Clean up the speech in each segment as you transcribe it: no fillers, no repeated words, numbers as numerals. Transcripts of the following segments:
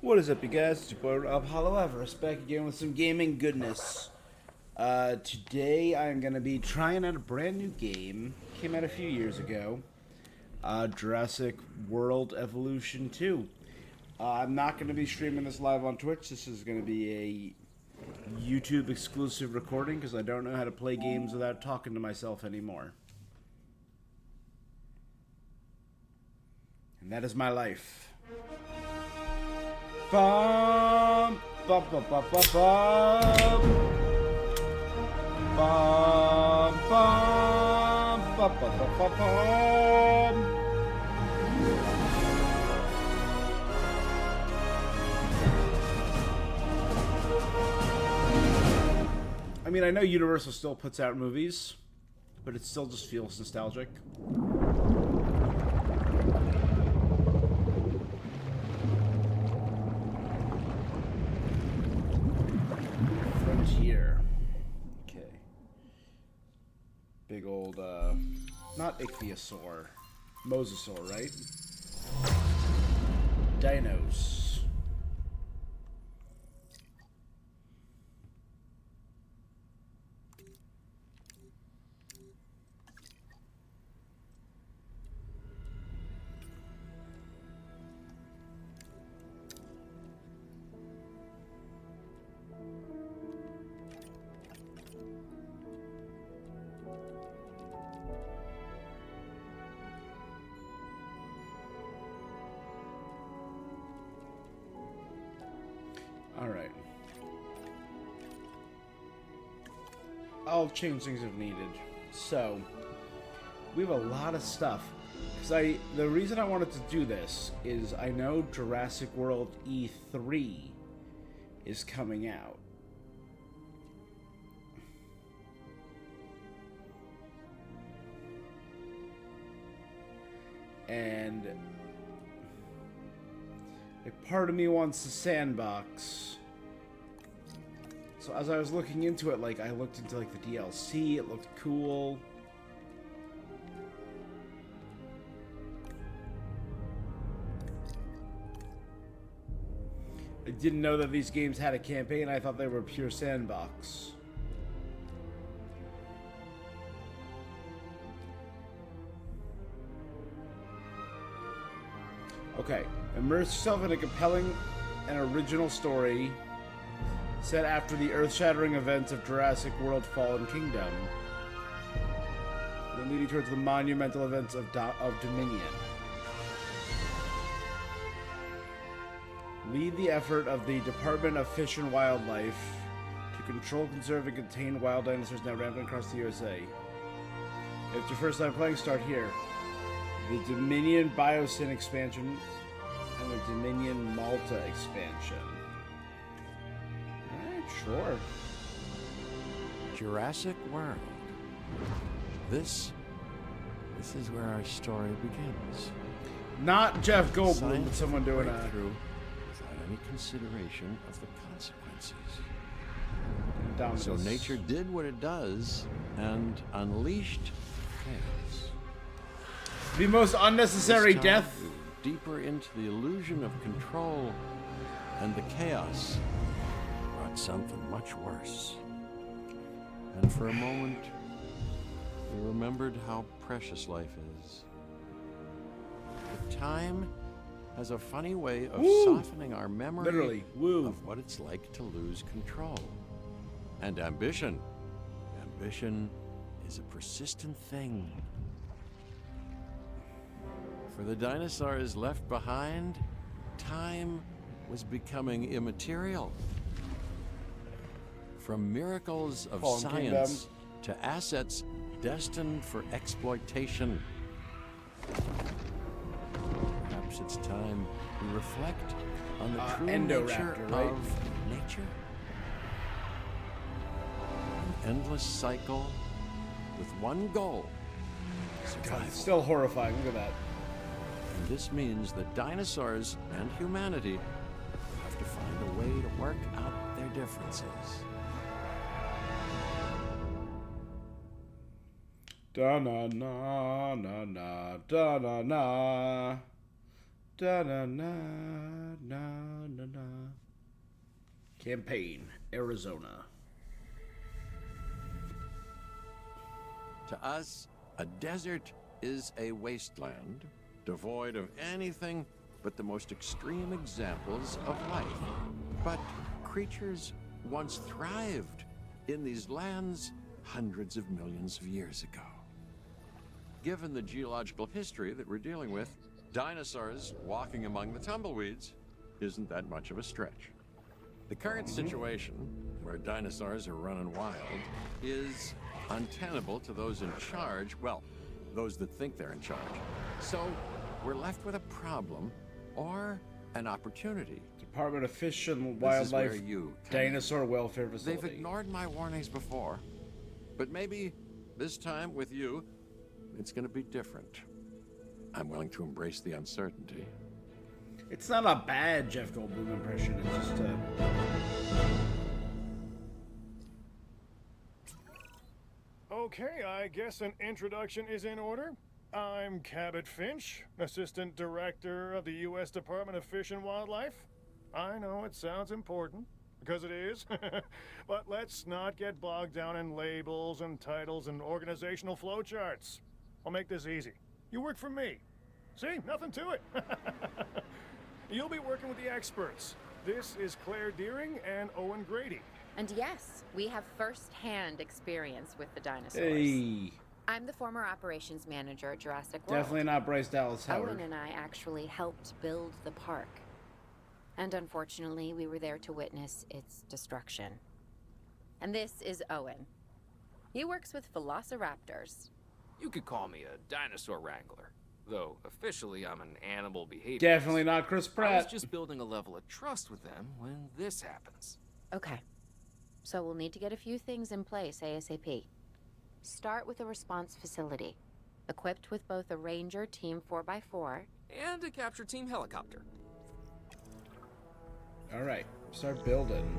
What is up, you guys? It's your boy Rob Hollow Everest back again with some gaming goodness. Today I'm going to be trying out a brand new game. Came out a few years ago. Jurassic World Evolution 2. I'm not going to be streaming this live on Twitch. This is going to be a YouTube exclusive recording because I don't know how to play games without talking to myself anymore. And that is my life. Bum, bum, bum, bum, bum, bum. Bum, bum, bum, bum, bum, bum, bum. I mean, I know Universal still puts out movies, but it still just feels nostalgic. Frontier. Okay. Big old, not ichthyosaur. Mosasaur, right? Dinos. Alright. I'll change things if needed. So, we have a lot of stuff. Because the reason I wanted to do this is I know Jurassic World E3 is coming out. And a part of me wants the sandbox. So as I was looking into it, I looked into the DLC, it looked cool. I didn't know that these games had a campaign. I thought they were pure sandbox. Okay, immerse yourself in a compelling and original story set after the earth-shattering events of Jurassic World Fallen Kingdom, then leading towards the monumental events of Dominion. Lead the effort of the Department of Fish and Wildlife to control, conserve, and contain wild dinosaurs now rampant across the USA. If it's your first time playing, start here. The Dominion Biosyn expansion and the Dominion Malta expansion. Alright, sure. Jurassic World. This is where our story begins. Not Jeff Goldblum, but someone doing a breakthrough without any consideration of the consequences. Dominus. So nature did what it does and unleashed chaos. The most unnecessary This time, death. Deeper into the illusion of control, and the chaos brought something much worse. And for a moment, we remembered how precious life is. But time has a funny way of softening our memory of what it's like to lose control. And ambition. Ambition is a persistent thing. For the dinosaurs left behind, time was becoming immaterial. From miracles of Fallen science to assets destined for exploitation. Perhaps it's time we reflect on the true nature right? of nature. An endless cycle with one goal: survival. God, it's still horrifying. Look at that. And this means that dinosaurs and humanity have to find a way to work out their differences. Da na na na na da na na da na na na na na. Campaign, Arizona. To us, a desert is a wasteland devoid of anything but the most extreme examples of life. But creatures once thrived in these lands hundreds of millions of years ago. Given the geological history that we're dealing with, dinosaurs walking among the tumbleweeds isn't that much of a stretch. The current situation, where dinosaurs are running wild, is untenable to those in charge, well, those that think they're in charge. So we're left with a problem or an opportunity. Department of Fish and This is where Wildlife you come in. Dinosaur Welfare Facility. They've ignored my warnings before, but maybe this time with you, it's going to be different. I'm willing to embrace the uncertainty. It's not a bad Jeff Goldblum impression, it's just a... Okay, I guess an introduction is in order. I'm Cabot Finch, Assistant Director of the U.S. Department of Fish and Wildlife. I know it sounds important, because it is, but let's not get bogged down in labels and titles and organizational flowcharts. I'll make this easy. You work for me. See, nothing to it. You'll be working with the experts. This is Claire Deering and Owen Grady. And yes, we have first-hand experience with the dinosaurs. Hey. I'm the former operations manager at Jurassic World. Definitely not Bryce Dallas Howard. Owen and I actually helped build the park. And unfortunately, we were there to witness its destruction. And this is Owen. He works with velociraptors. You could call me a dinosaur wrangler, though officially I'm an animal behaviorist. Definitely not Chris I was Pratt. just building a level of trust with them when this happens. Okay. So we'll need to get a few things in place ASAP. Start with a response facility, equipped with both a Ranger Team 4x4 And a capture team helicopter. Alright, start building.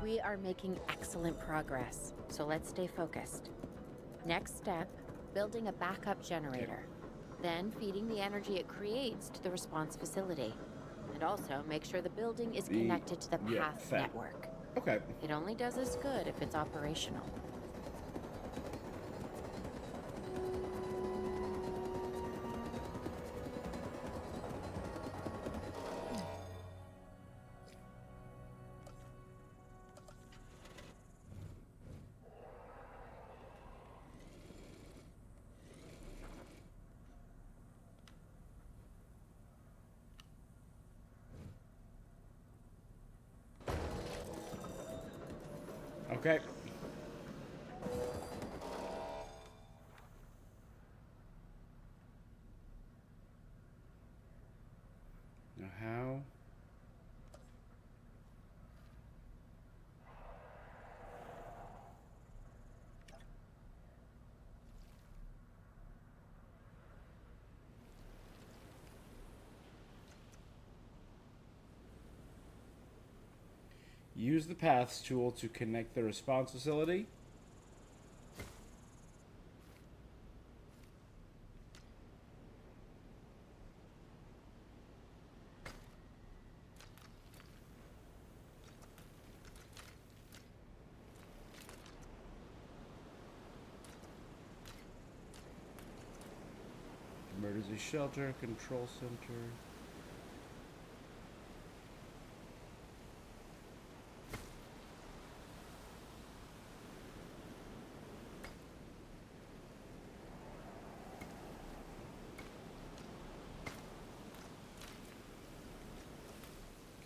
We are making excellent progress, so let's stay focused. Next step, building a backup generator. Then feeding the energy it creates to the response facility. And also make sure the building is connected to the path network. Okay. It only does us good if it's operational. Okay. Now how? Use the paths tool to connect the response facility. Emergency shelter, control center.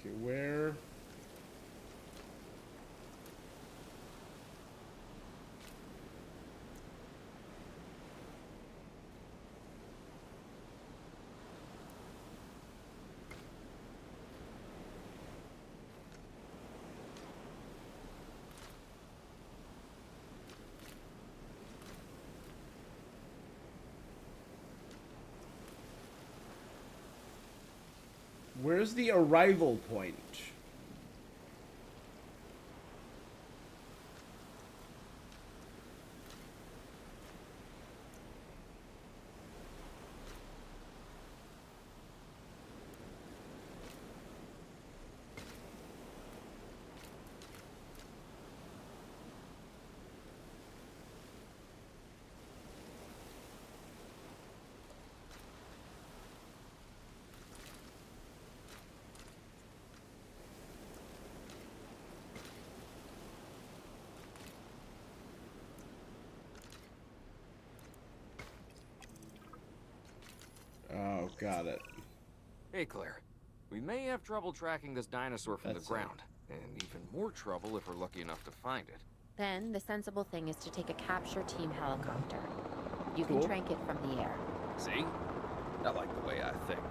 Okay, where? Where's the arrival point? Oh, got it. Hey, Claire. We may have trouble tracking this dinosaur from That's the ground, and even more trouble if we're lucky enough to find it. Then the sensible thing is to take a capture team helicopter. You Cool. can trank it from the air. See? I like the way I think.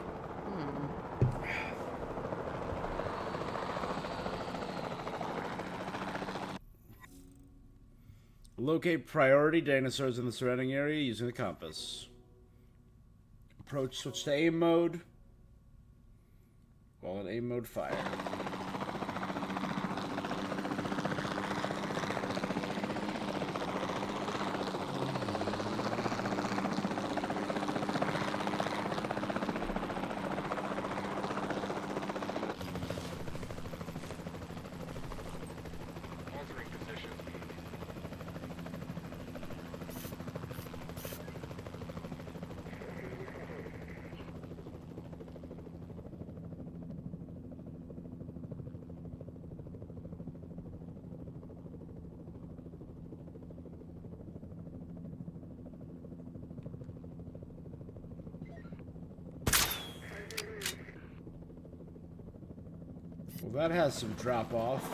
Locate priority dinosaurs in the surrounding area using the compass. Approach switch to aim mode. While in aim mode, fire. Altering position. Well, that has some drop off.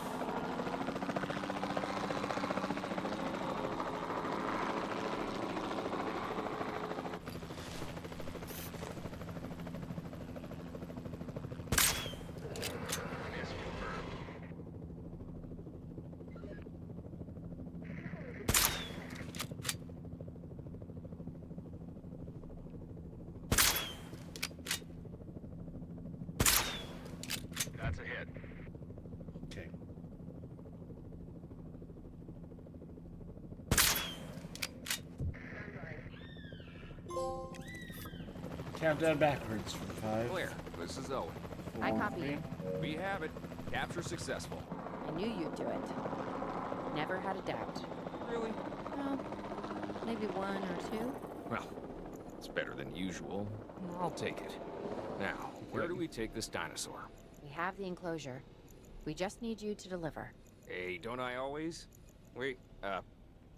That's a hit. Okay. Countdown backwards from 5. Claire, this is Owen. I copy you. We have it. Capture successful. I knew you'd do it. Never had a doubt. Really? Well, maybe one or two. Well, it's better than usual. I'll take it. Now, where do we take this dinosaur? We have the enclosure. We just need you to deliver. Hey, don't I always? Wait,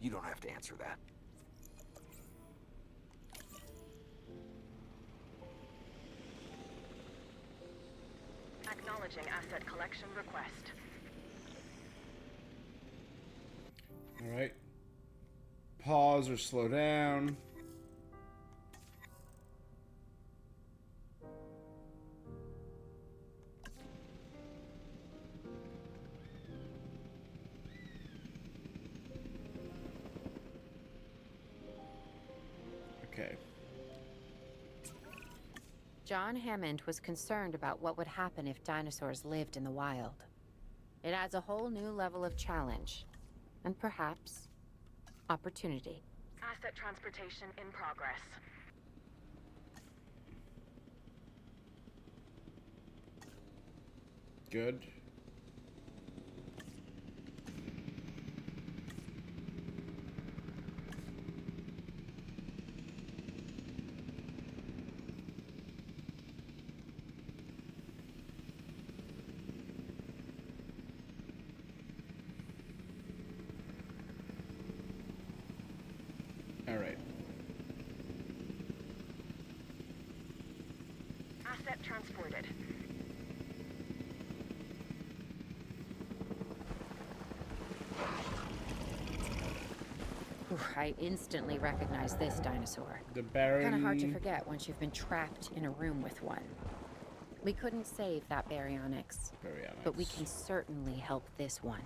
you don't have to answer that. Acknowledging asset collection request. Alright. Pause or slow down. Okay. John Hammond was concerned about what would happen if dinosaurs lived in the wild. It adds a whole new level of challenge, and perhaps opportunity. Asset transportation in progress. Good. All right. Asset transported. Ooh, I instantly recognize this dinosaur. The Baron. Kind of hard to forget once you've been trapped in a room with one. We couldn't save that baryonyx, but we can certainly help this one.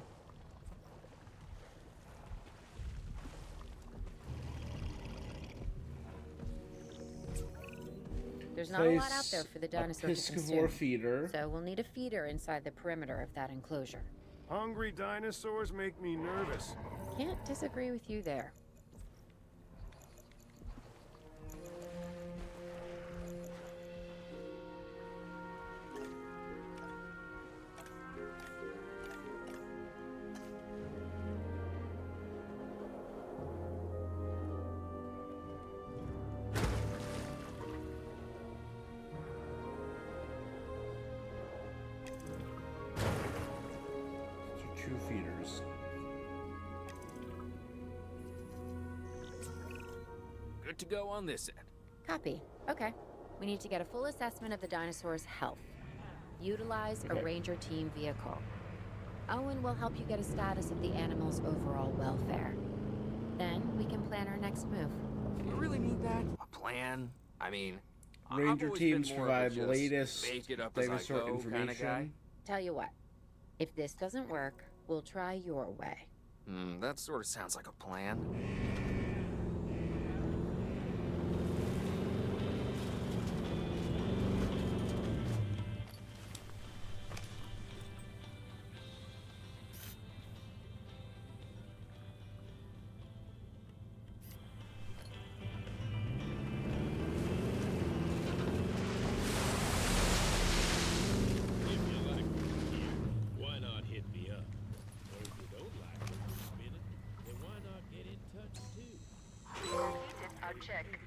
There's not a lot out there for the dinosaur to piscivore consume. feeder. So we'll need a feeder inside the perimeter of that enclosure. Hungry dinosaurs make me nervous. Can't disagree with you there. Two feeders. Good to go on this end. Copy. Okay. We need to get a full assessment of the dinosaur's health. Utilize a Okay. ranger team vehicle. Owen will help you get a status of the animal's overall welfare. Then we can plan our next move. Do you really need that? A plan? I mean, I've Ranger always teams been more of a provide just latest bake it up as I dinosaur go information. kind of guy. Tell you what, if this doesn't work, we'll try your way. That sort of sounds like a plan. If you like what you hear, why not hit me up? Or if you don't like what you're spinning, then why not get in touch too? Completed our check.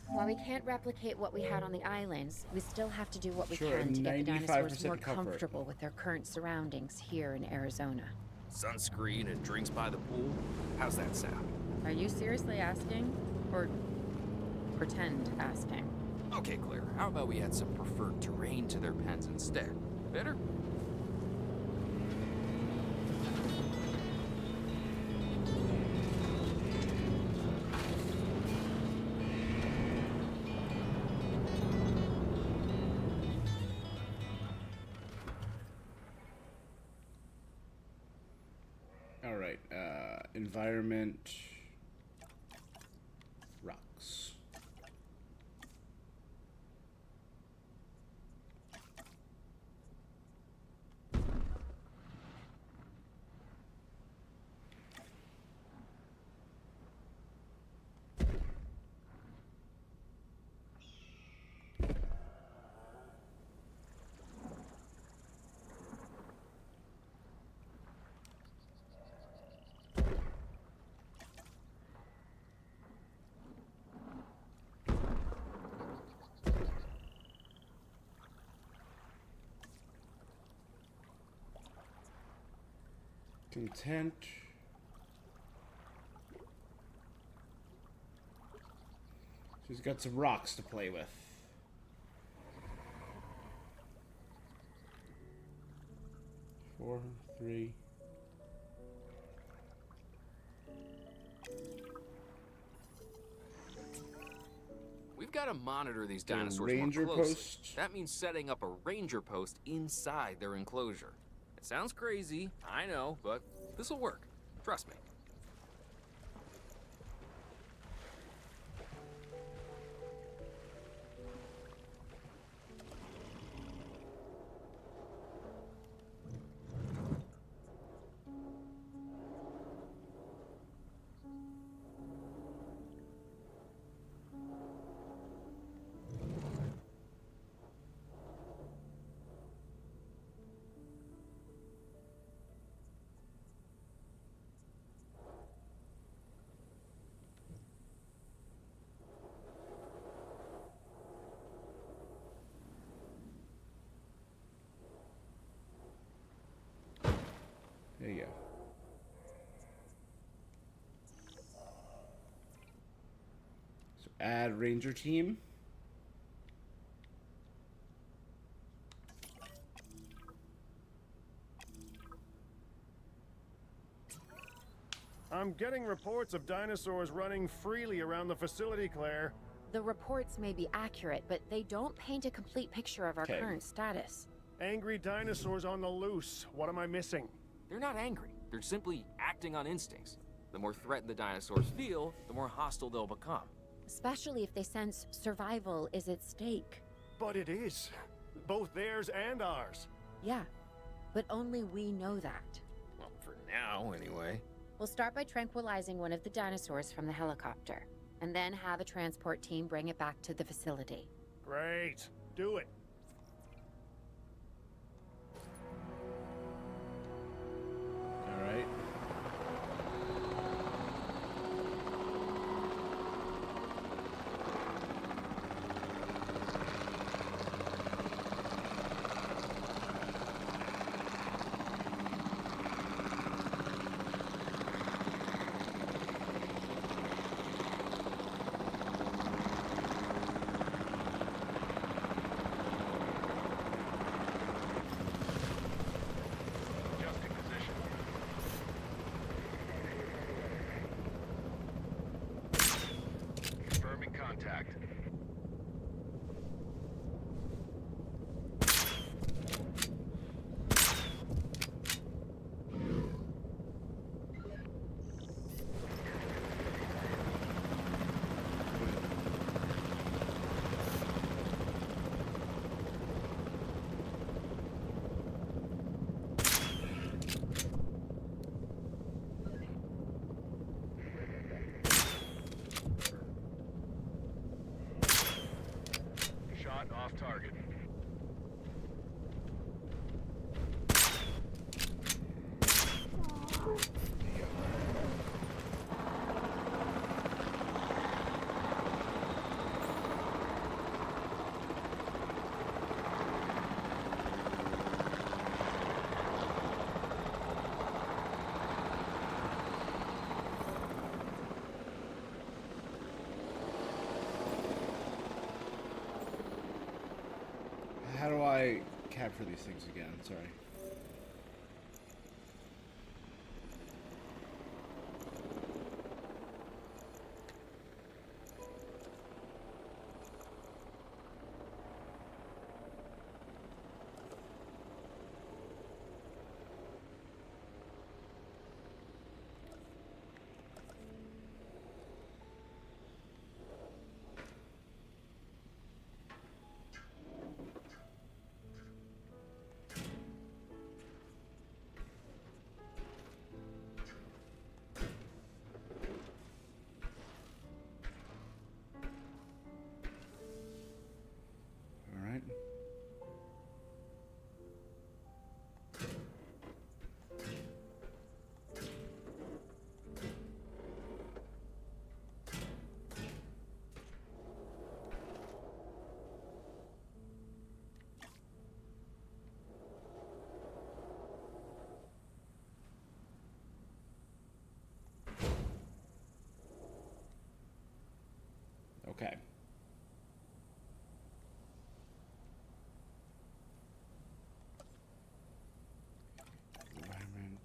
While we can't replicate what we had on the islands, we still have to do what we Sure, can to get the dinosaurs 95% more comfort. comfortable with their current surroundings here in Arizona. Sunscreen and drinks by the pool? How's that sound? Are you seriously asking? Or pretend asking? Okay, Claire, how about we add some preferred terrain to their pens instead? Better? All right. Environment. Rocks. Content. She's got some rocks to play with. Four, three. We've got to monitor these The dinosaurs ranger more closely. post? That means setting up a ranger post inside their enclosure. It sounds crazy, I know, but this'll work. Trust me. There you go. So add ranger team. I'm getting reports of dinosaurs running freely around the facility, Claire. The reports may be accurate, but they don't paint a complete picture of our Okay. current status. Angry dinosaurs on the loose. What am I missing? They're not angry. They're simply acting on instincts. The more threatened the dinosaurs feel, the more hostile they'll become. especially if they sense survival is at stake. But it is. Both theirs and ours. Yeah, but only we know that. Well, for now, anyway. We'll start by tranquilizing one of the dinosaurs from the helicopter, and then have a transport team bring it back to the facility. Great. Do it. All right. Adjusting position. Confirming contact. Shot off target. How do I capture these things again? Sorry. All right. Okay. Environment.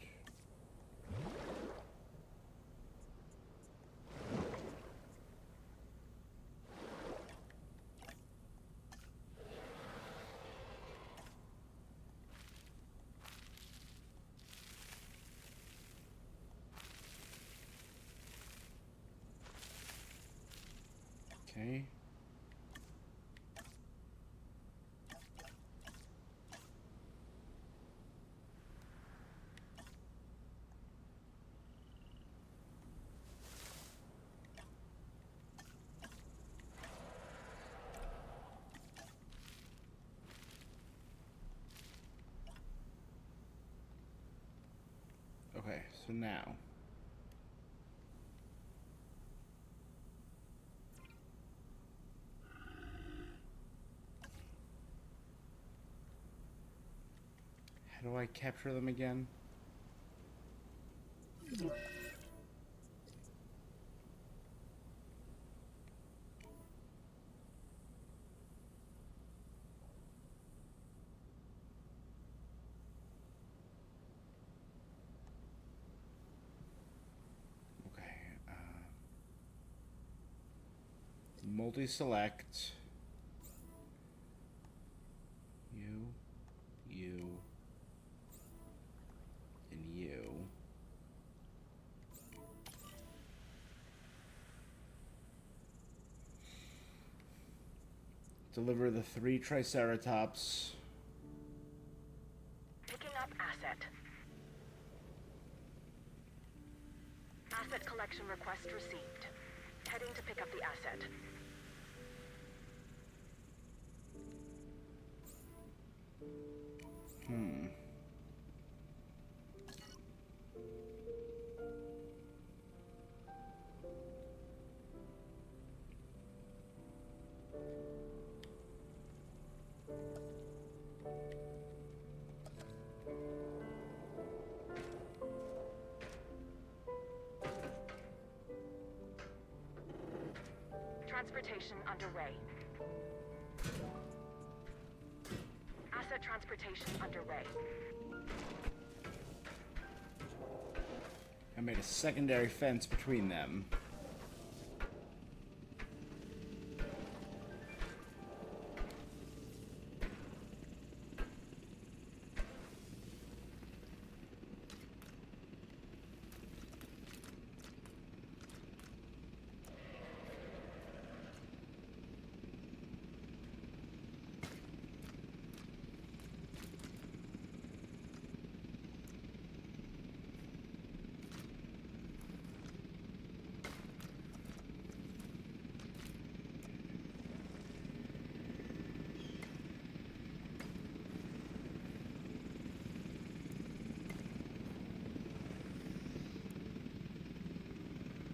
Okay. Okay, so now. How do I capture them again? Okay. Multi-select. You, and you. Deliver the 3 Triceratops. Picking up asset. Asset collection request received. Heading to pick up the asset. Transportation underway. Asset transportation underway. I made a secondary fence between them.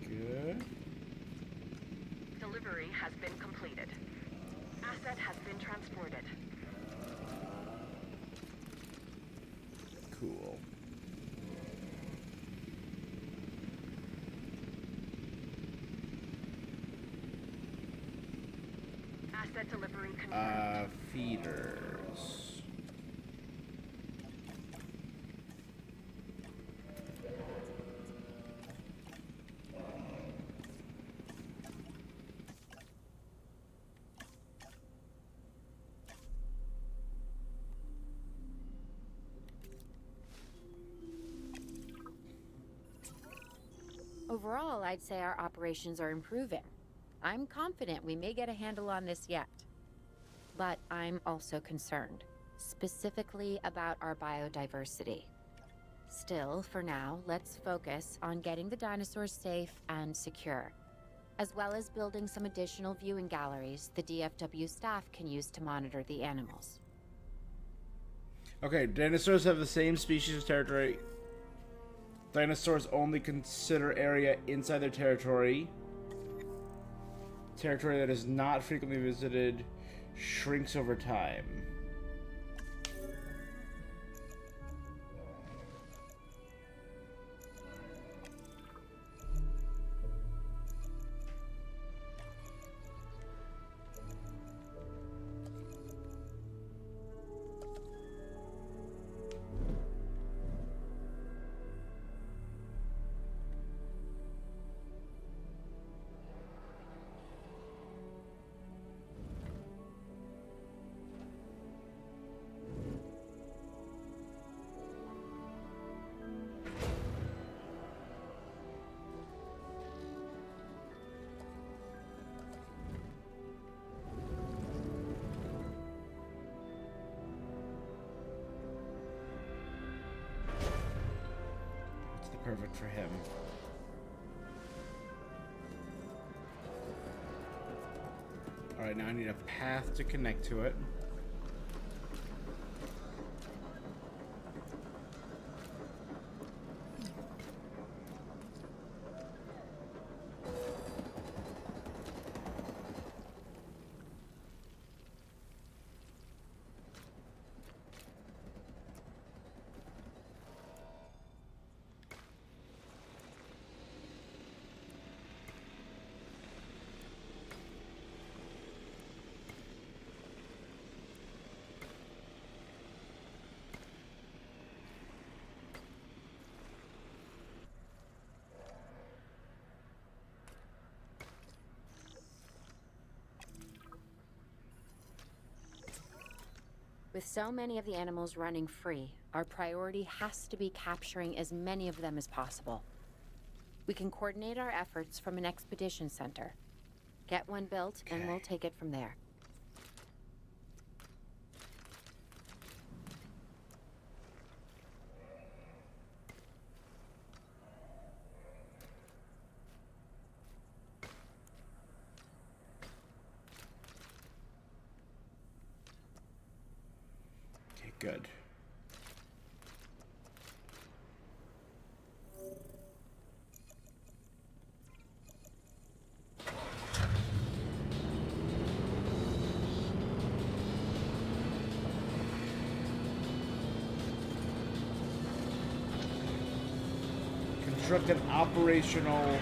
Good. Delivery has been completed. Asset has been transported. Cool. Asset delivery confirmed. Feeders. Overall, I'd say our operations are improving. I'm confident we may get a handle on this yet. But I'm also concerned, specifically about our biodiversity. Still, for now, let's focus on getting the dinosaurs safe and secure, as well as building some additional viewing galleries the DFW staff can use to monitor the animals. Okay, dinosaurs have the same species territory. Dinosaurs only consider area inside their territory. Territory that is not frequently visited shrinks over time. Perfect for him. Alright, now I need a path to connect to it. With so many of the animals running free, our priority has to be capturing as many of them as possible. We can coordinate our efforts from an expedition center. Get one built, and we'll take it from there. Good. Construct an operational...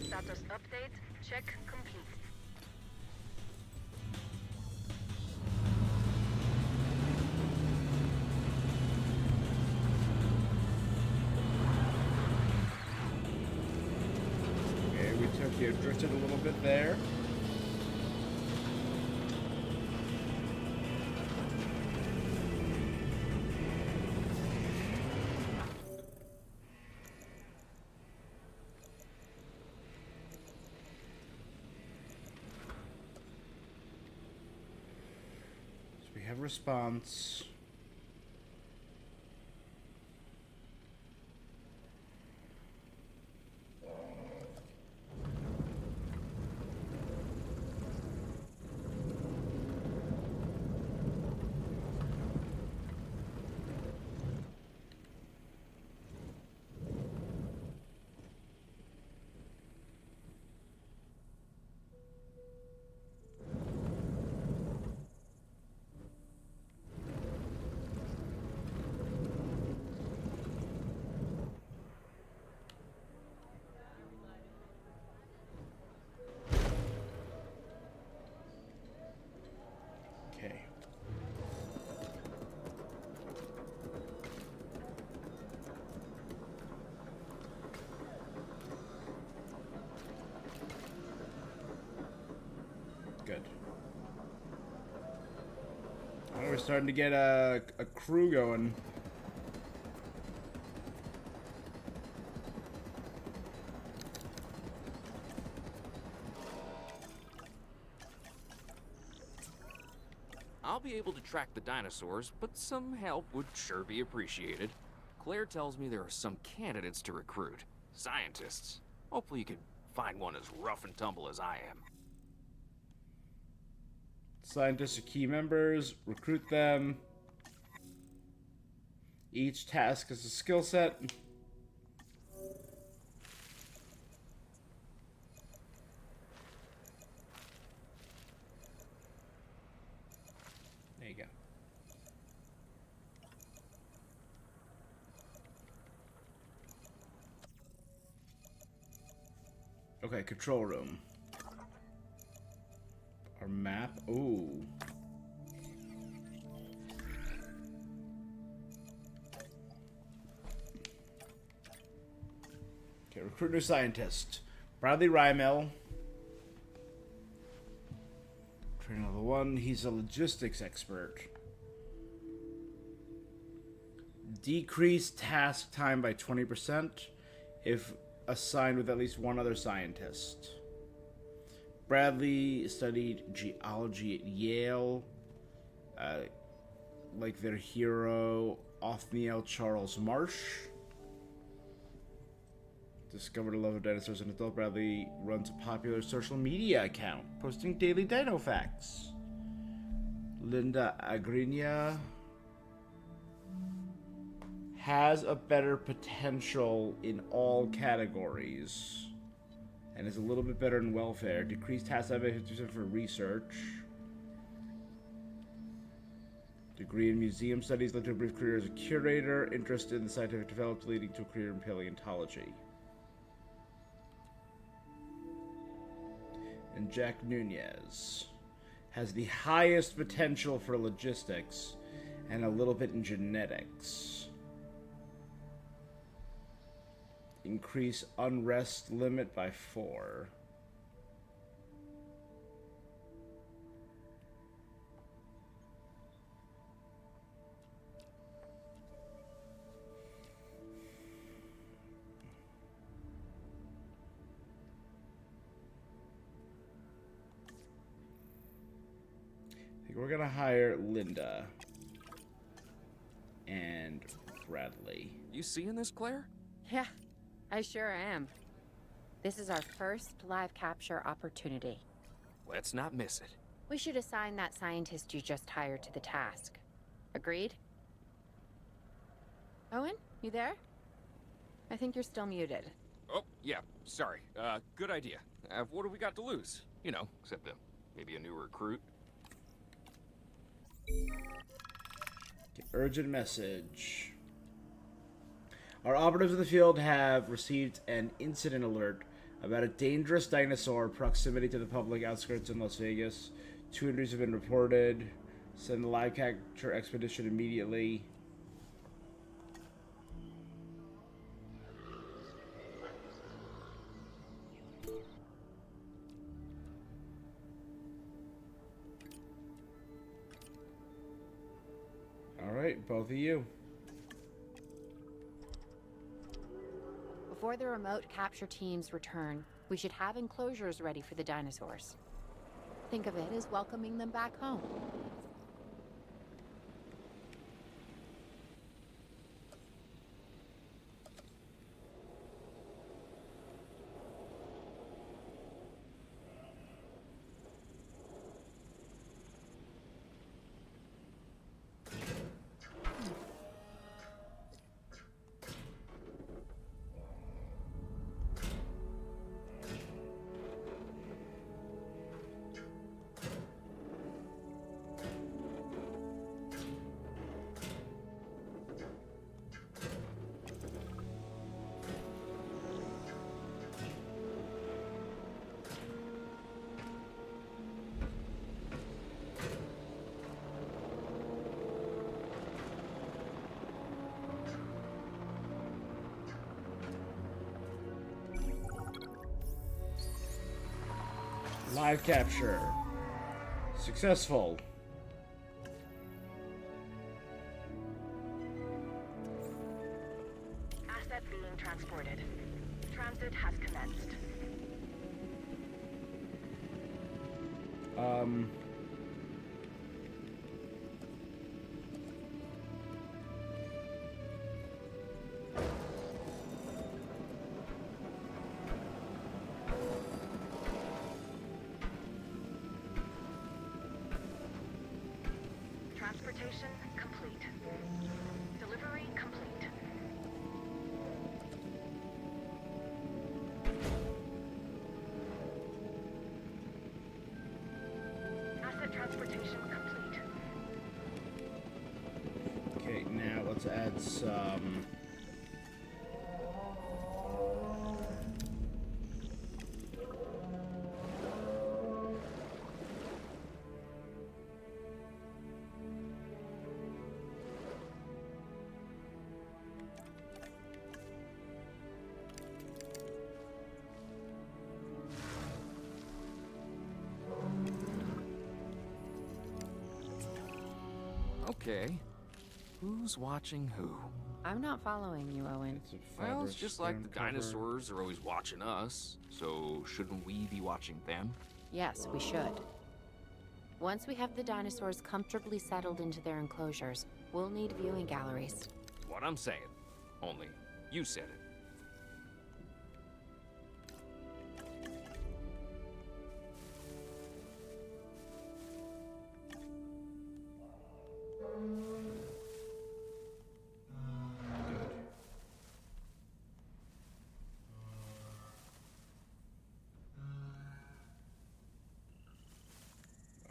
Status update. Check complete. Okay, we took you drifted a little bit there. So we have response. Okay. Good. Oh, we're starting to get a crew going. I'll be able to track the dinosaurs, but some help would sure be appreciated. Claire tells me there are some candidates to recruit. Scientists. Hopefully you can find one as rough and tumble as I am. Scientists are key members. Recruit them. Each task is a skill set. There you go. Okay, control room. Our map. Ooh. Okay, recruit new scientist. Bradley Rymel. Training level 1. He's a logistics expert. Decrease task time by 20% if assigned with at least one other scientist. Bradley studied geology at Yale. Like their hero, Othniel Charles Marsh. Discovered a love of dinosaurs as an adult. Bradley runs a popular social media account, posting daily dino facts. Linda Agrinia has a better potential in all categories and is a little bit better in welfare. Decreased task time by 50% for research. Degree in museum studies led to a brief career as a curator. Interest in the scientific development leading to a career in paleontology. And Jack Nunez has the highest potential for logistics and a little bit in genetics. Increase unrest limit by 4. we're gonna hire Linda and Bradley. You seeing this, Claire? Yeah, I sure am. This is our first live capture opportunity. Let's not miss it. We should assign that scientist you just hired to the task. Agreed? Owen, you there? I think you're still muted. Oh, yeah, sorry. Good idea. What do we got to lose? You know, except maybe a new recruit. Urgent message. Our operatives in the field have received an incident alert about a dangerous dinosaur in proximity to the public outskirts in Las Vegas. 2 injuries have been reported. Send the live capture expedition immediately. Alright, both of you. Before the remote capture teams return, we should have enclosures ready for the dinosaurs. Think of it as welcoming them back home. Live capture. Successful. Asset being transported. Transit has commenced. Transportation complete. Delivery complete. Asset transportation complete. Okay, now let's add some... Okay. Who's watching who? I'm not following you, Owen. some Well, fibrous it's just like the ground cover. dinosaurs are always watching us, so shouldn't we be watching them? Yes, we should. Once we have the dinosaurs comfortably settled into their enclosures, we'll need viewing galleries. What I'm saying. Only, you said it.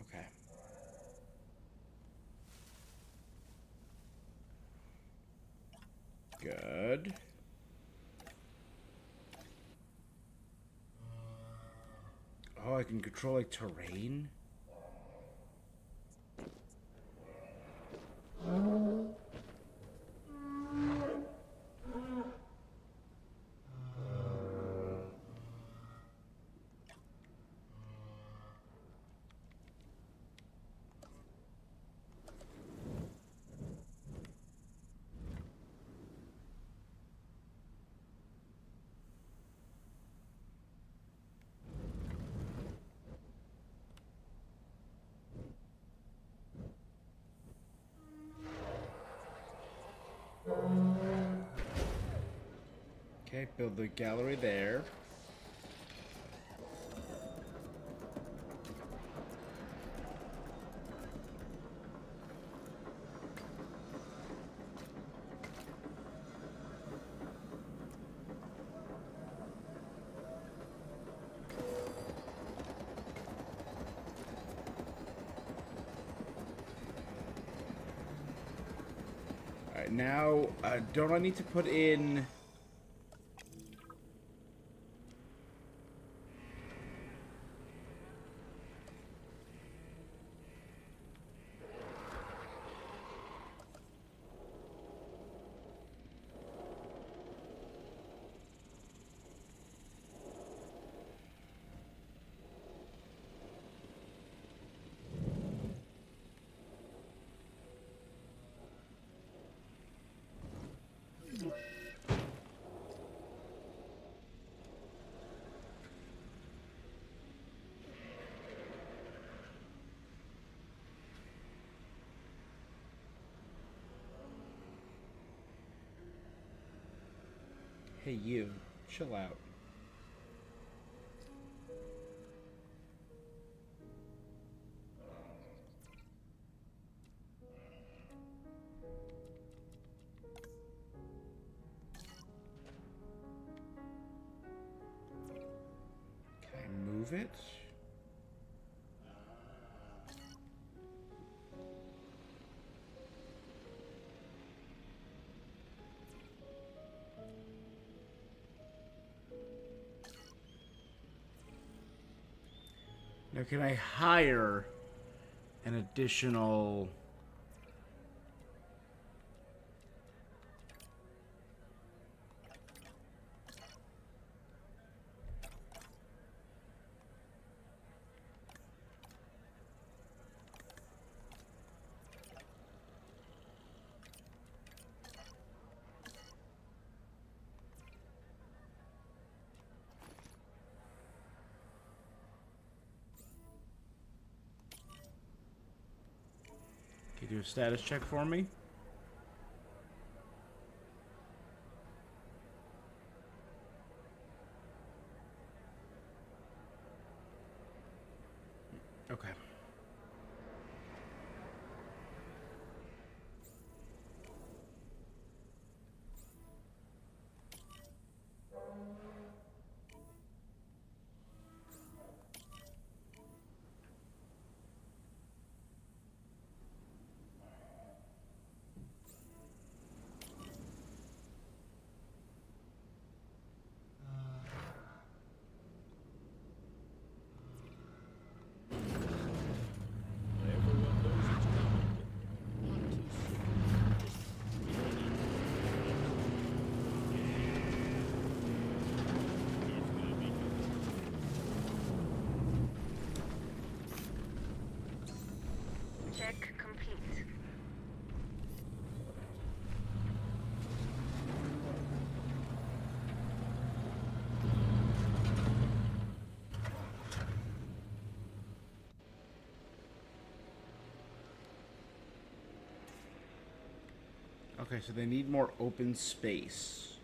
Okay. Good. Oh, I can control like terrain. build the gallery there. Alright, now, don't I need to put in... Hey, you. Chill out. Can I move it? Now, can I hire an additional... Can you do a status check for me? Okay. Everyone knows it's coming, but not too soon. It's gonna be good. Check complete. Okay, so they need more open space.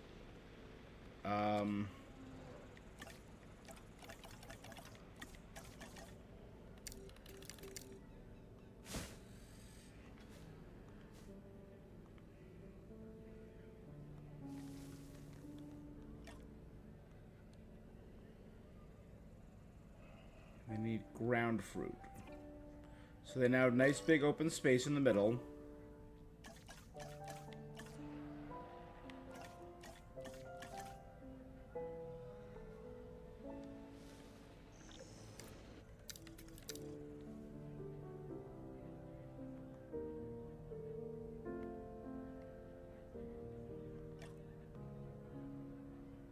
They need ground fruit. So they now have nice big open space in the middle.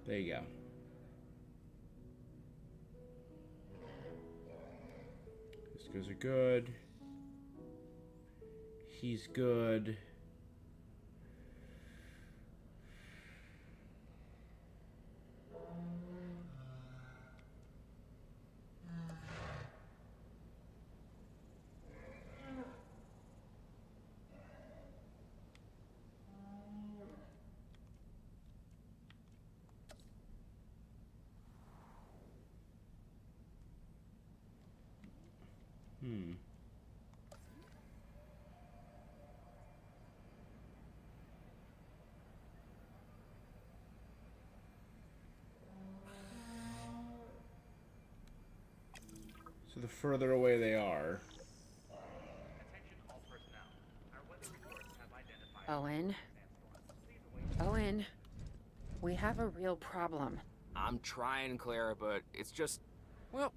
There you go. These guys are good. He's good. So the further away they are. Owen. Owen. We have a real problem. I'm trying, Clara, but it's just... Well,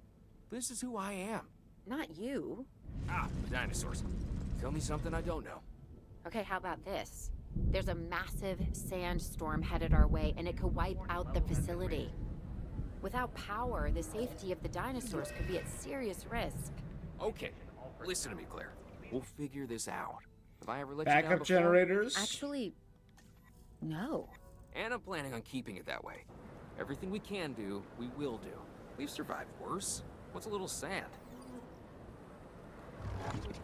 this is who I am. Not you. Ah, dinosaurs. Tell me something I don't know. Okay, how about this? There's a massive sandstorm headed our way, and it could wipe out the facility. Without power, the safety of the dinosaurs could be at serious risk. Okay, listen to me, Claire. We'll figure this out. Have I ever let you down Backup before? generators? Actually, no. And I'm planning on keeping it that way. Everything we can do, we will do. We've survived worse. What's a little sand? Okay.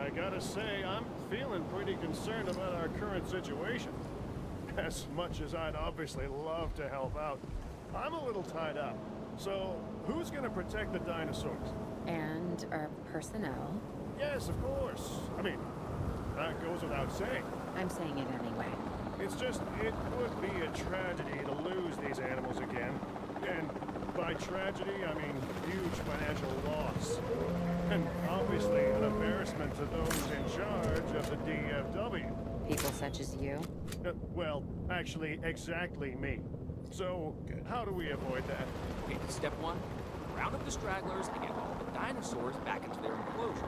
I gotta say, I'm feeling pretty concerned about our current situation. As much as I'd obviously love to help out, I'm a little tied up. So, who's gonna protect the dinosaurs? And our personnel. Yes, of course. I mean, that goes without saying. I'm saying it anyway. It's just, it would be a tragedy to lose these animals again. And by tragedy, I mean huge financial loss. And obviously an embarrassment to those in charge of the DFW. People such as you. Well, actually, exactly me. So, how do we avoid that? Okay, step one, round up the stragglers and get all the dinosaurs back into their enclosures.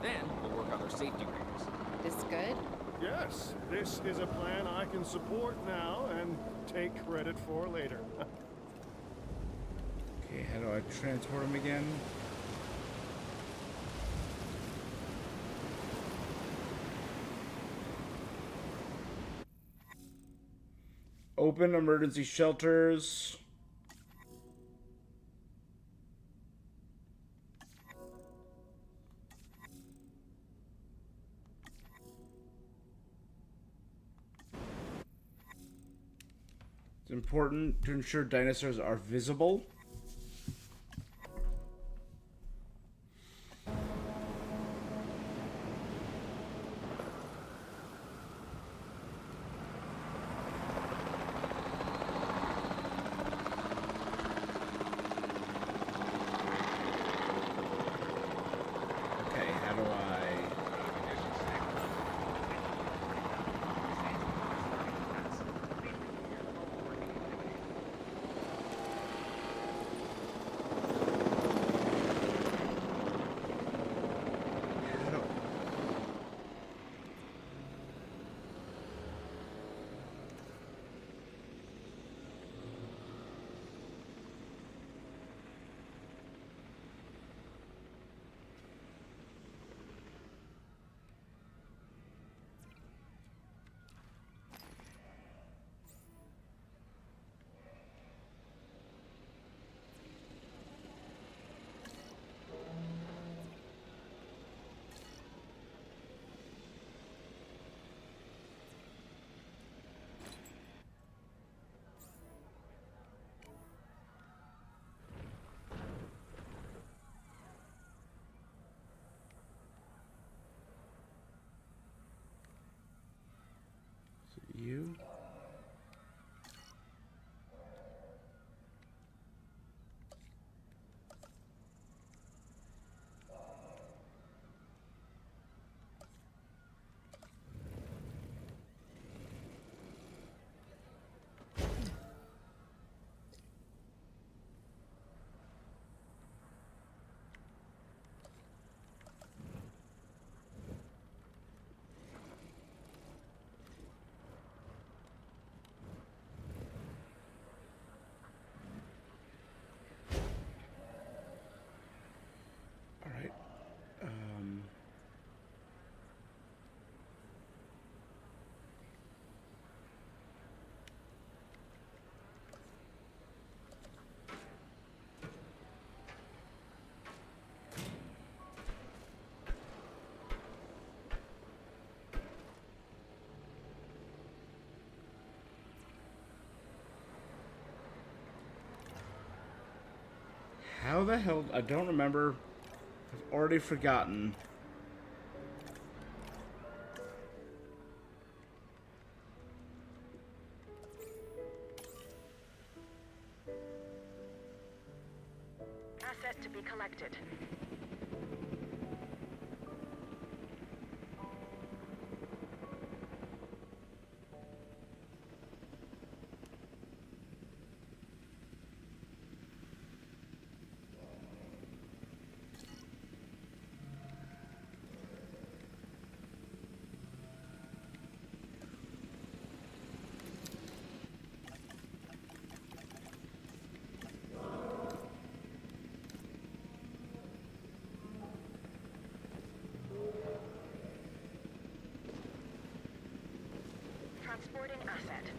Then we'll work on their safety rings. This good? Yes, this is a plan I can support now and take credit for later. Okay, how do I transport them again? Open emergency shelters. It's important to ensure dinosaurs are visible. Okay, how do I... How the hell? I don't remember. I've already forgotten. Asset to be collected. Transporting asset.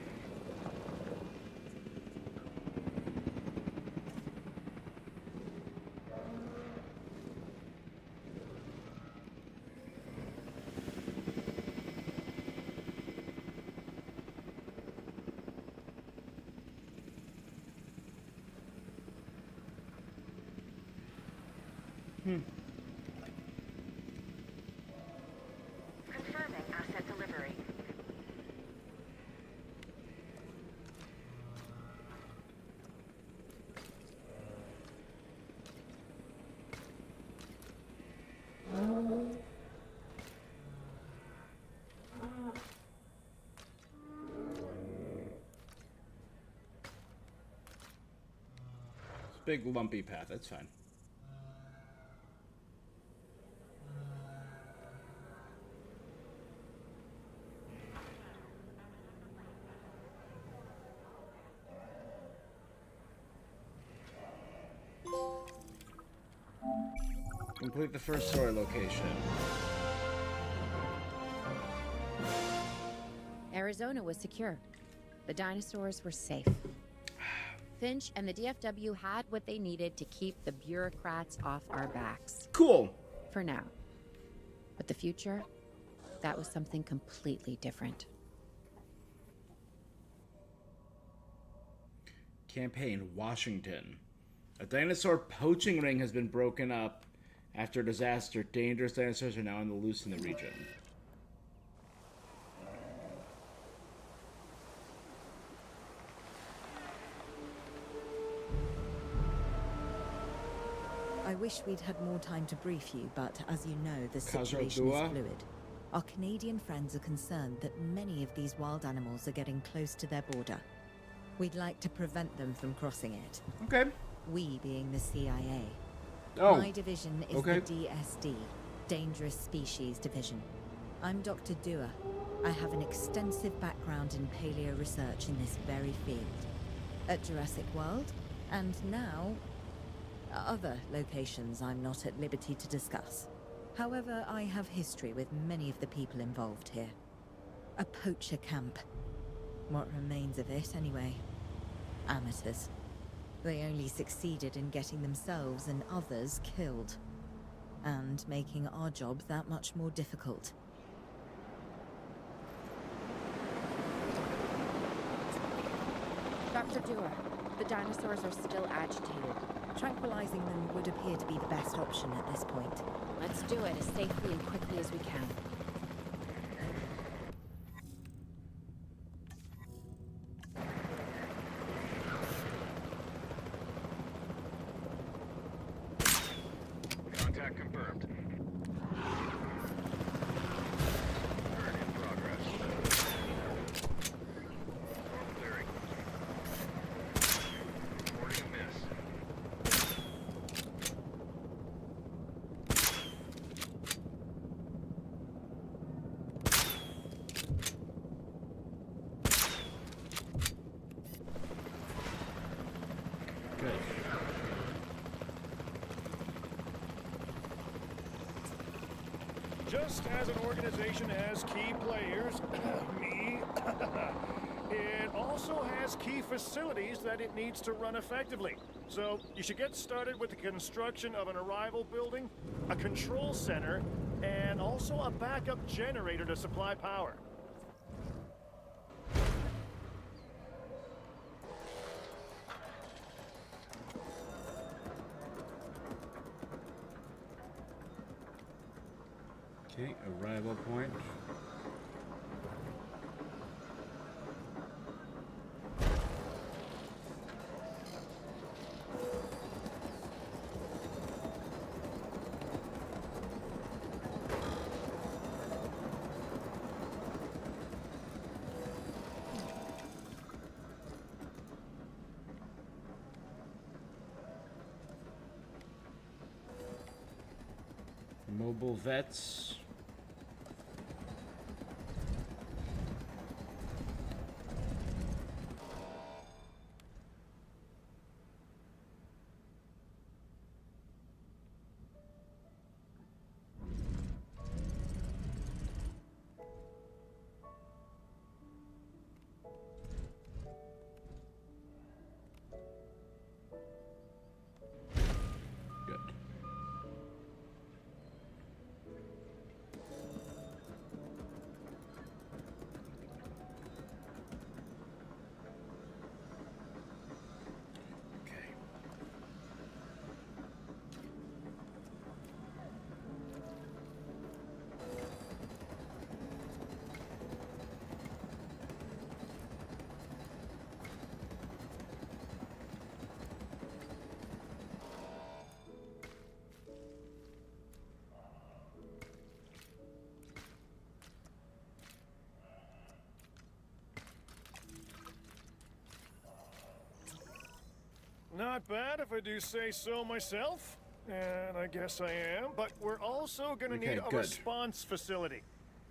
Confirming asset delivery. It's a big lumpy path. That's fine. Complete the first story location. Arizona was secure. The dinosaurs were safe. Finch and the DFW had what they needed to keep the bureaucrats off our backs. Cool. For now. But the future, that was something completely different. Campaign, Washington. A dinosaur poaching ring has been broken up after a disaster. Dangerous dinosaurs are now on the loose in the region. I wish we'd had more time to brief you, but as you know, the situation is Kazadua? fluid. Our Canadian friends are concerned that many of these wild animals are getting close to their border. We'd like to prevent them from crossing it. Okay. We being the CIA. Oh. My division is okay. the DSD, Dangerous Species Division. I'm Dr. Dua. I have an extensive background in paleo research in this very field. At Jurassic World, and now other locations I'm not at liberty to discuss. However, I have history with many of the people involved here. A poacher camp. What remains of it, anyway. Amateurs. They only succeeded in getting themselves and others killed. And making our job that much more difficult. Dr. Dewar, the dinosaurs are still agitated. Tranquilizing them would appear to be the best option at this point. Let's do it as safely and quickly as we can. Contact confirmed. Turn in progress. Clearing. Reporting a miss. Good. Just as an organization has key players, me, it also has key facilities that it needs to run effectively. So you should get started with the construction of an arrival building, a control center, and also a backup generator to supply power. Okay, arrival point. Mobile vets. Good. Okay. Not bad if I do say so myself. And I guess I am. But we're also gonna Okay, need a good. response facility.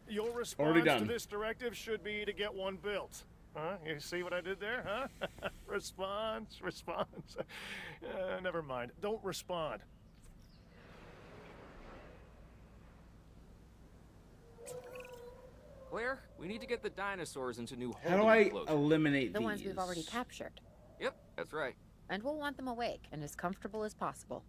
Your Already response done. to this directive should be to get one built. Huh? You see what I did there, huh? Response. Never mind. Don't respond. Claire, we need to get the dinosaurs into new How do holding I enclosures. eliminate The these? ones we've already captured. Yep, that's right. And we'll want them awake and as comfortable as possible.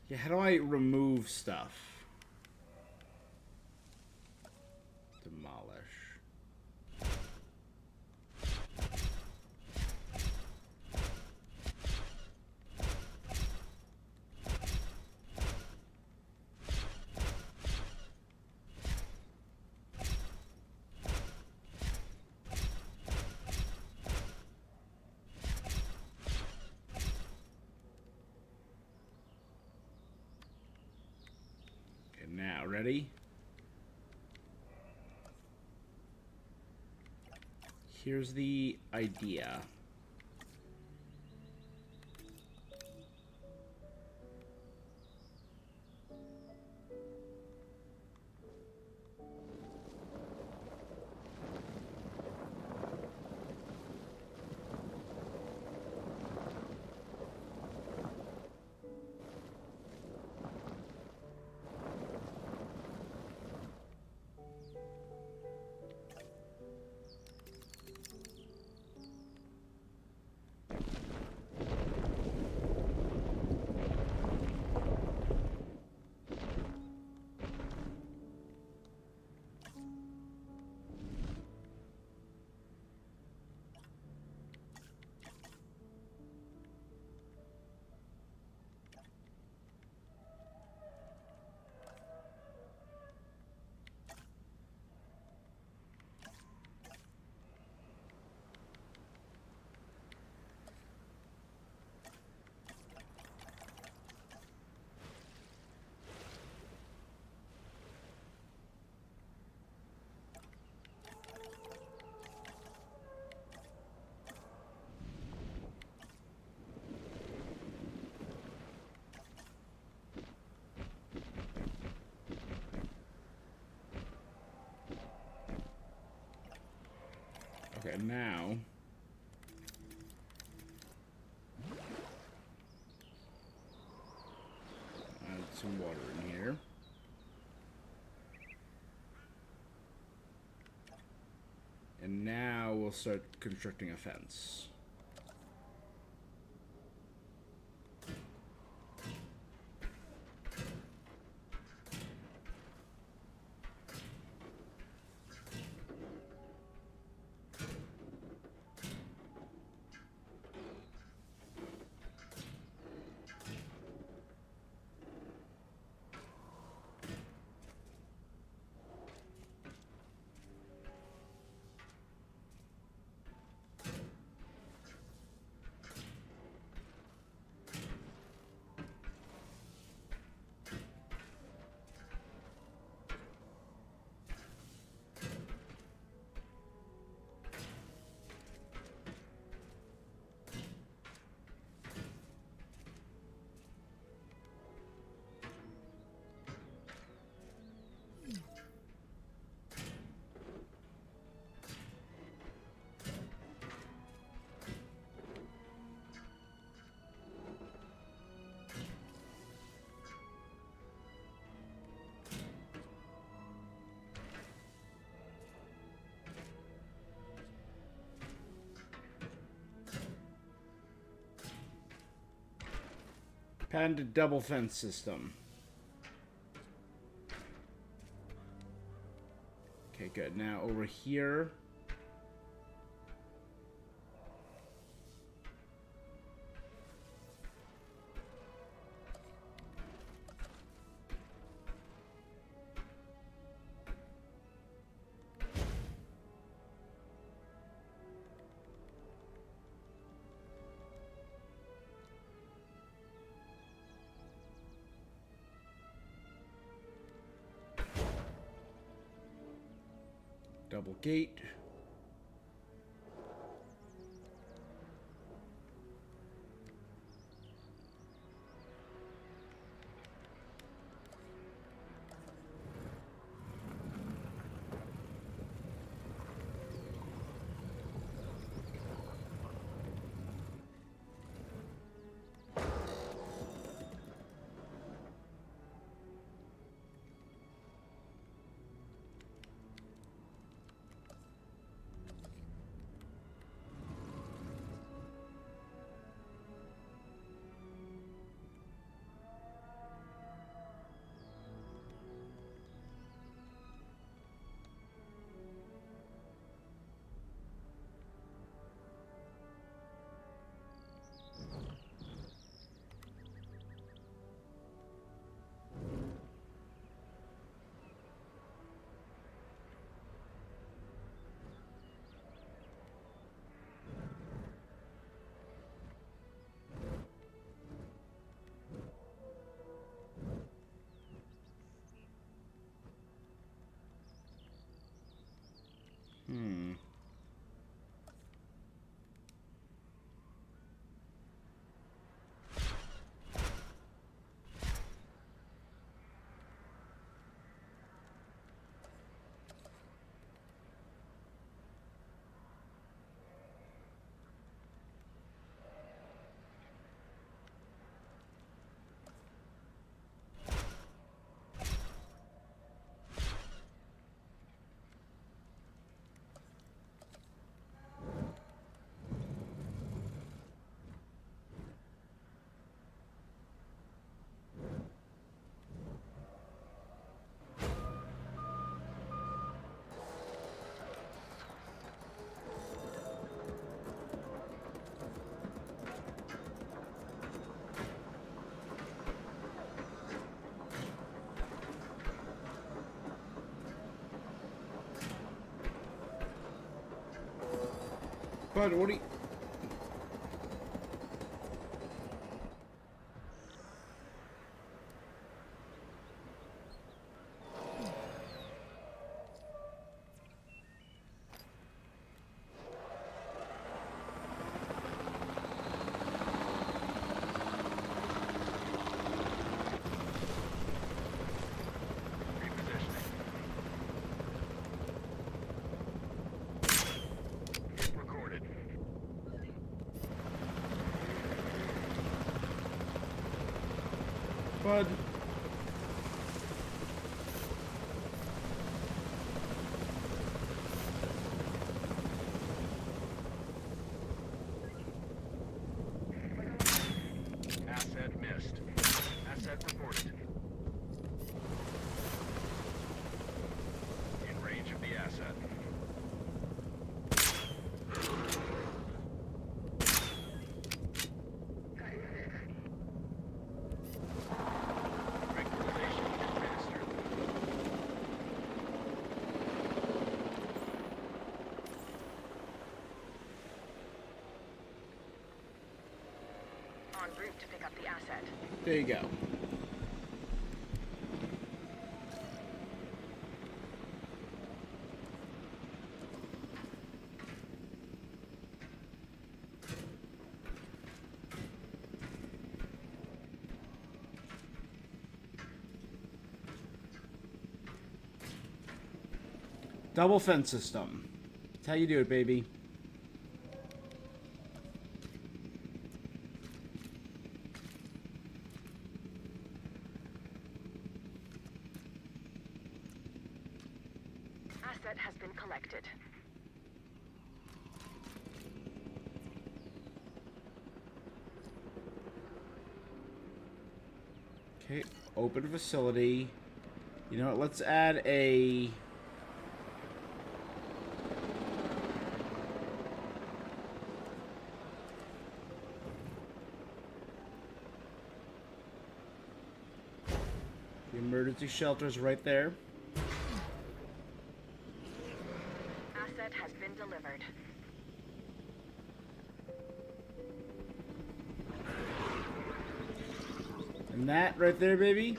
Yeah, how do I remove stuff? Demolish. Okay, now, ready? Here's the idea. Okay, now some water in here. And now we'll start constructing a fence. Patented double fence system. Okay, good. Now over here. Double gate. Bud, what do you... Bud. to pick up the asset. There you go. Double fence system. That's how you do it, baby. Asset has been collected. Okay, open facility. You know what? Let's add a... The emergency shelter's right there. Asset has been delivered. And that right there, baby.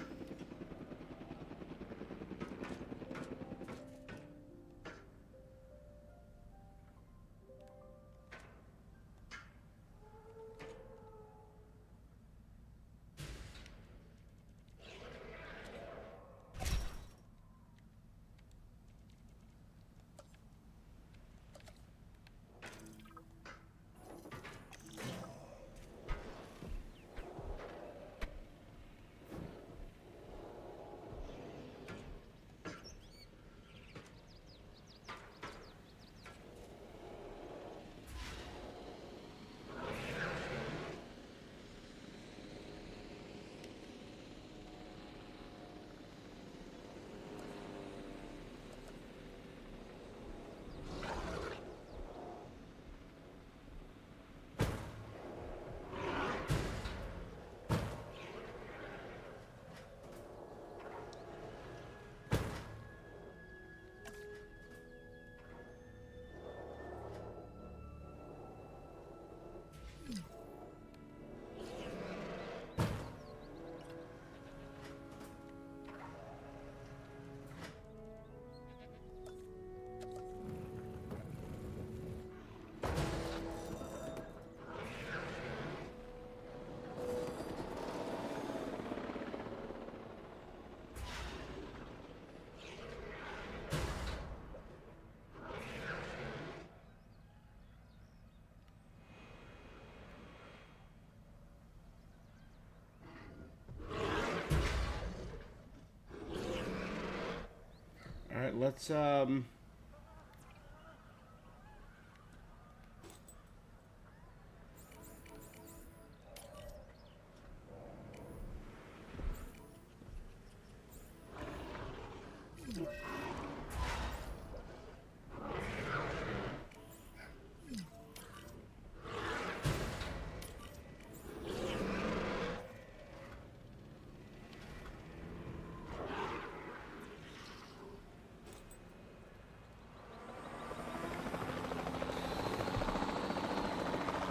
Alright, let's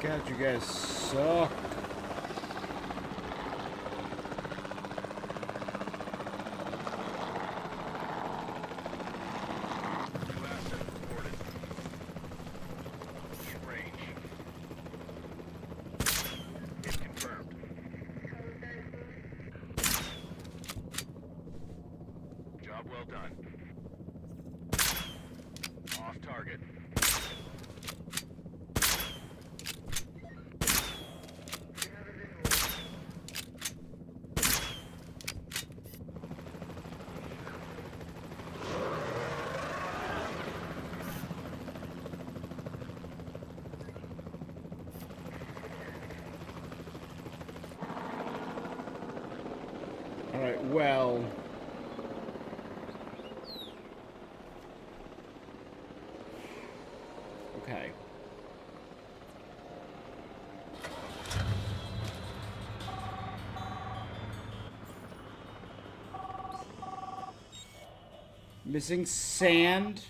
God, you guys suck. Job well done. Off target. Alright, well... Okay. Missing sand?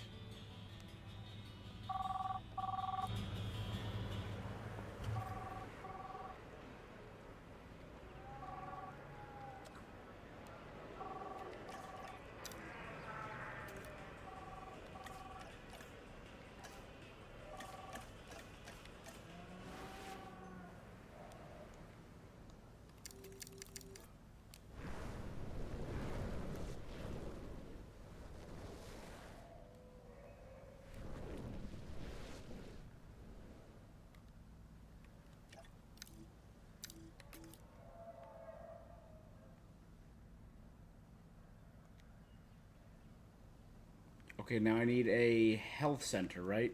Okay, now I need a health center, right?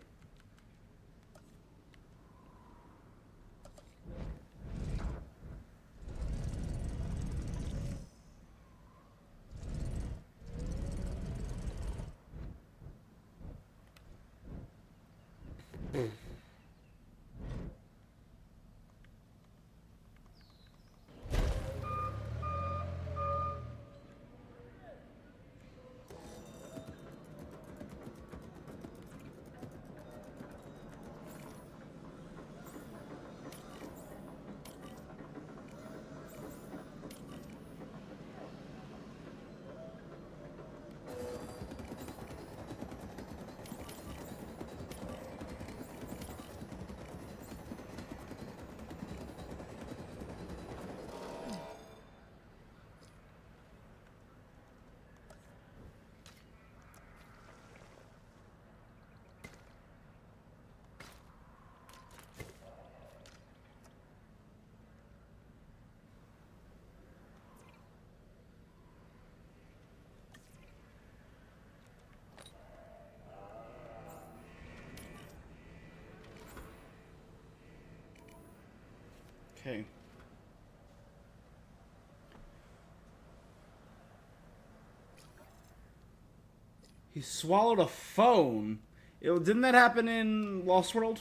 Okay. He swallowed a phone. Didn't that happen in Lost World?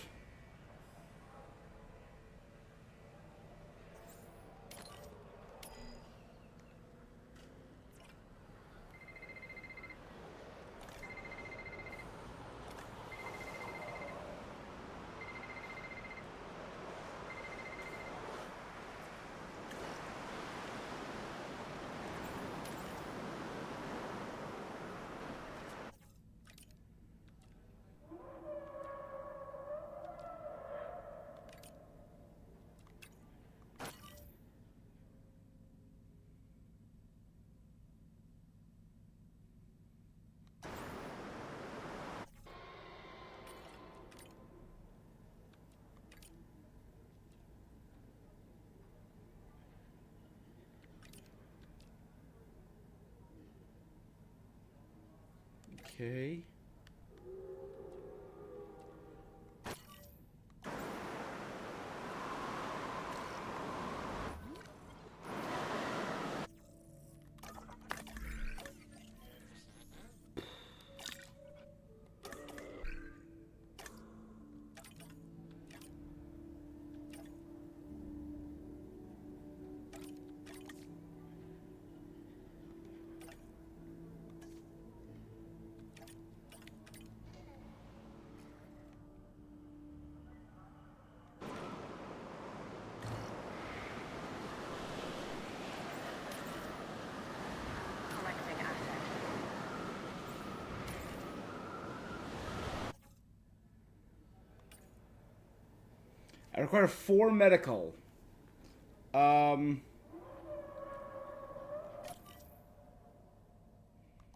Okay. Collecting asset. I require 4 medical. En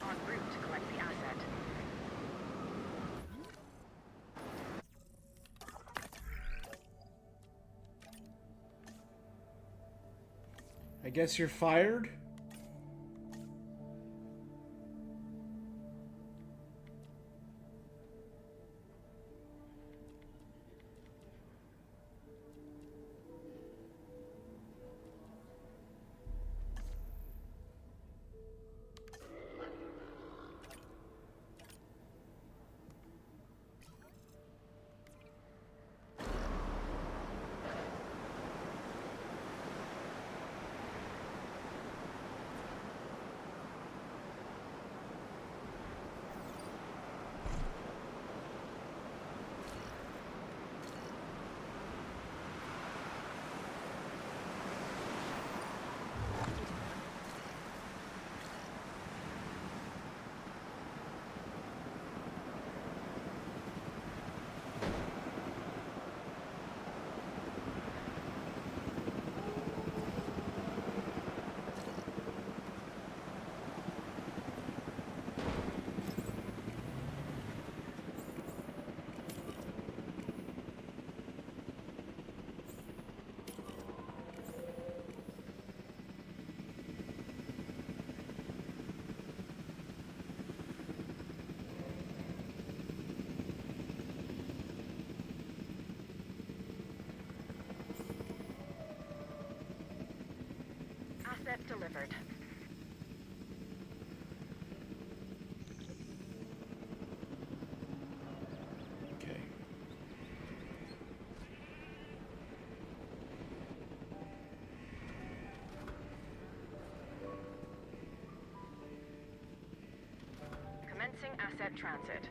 route to collect the asset. I guess you're fired? Asset delivered. Okay. Commencing asset transit.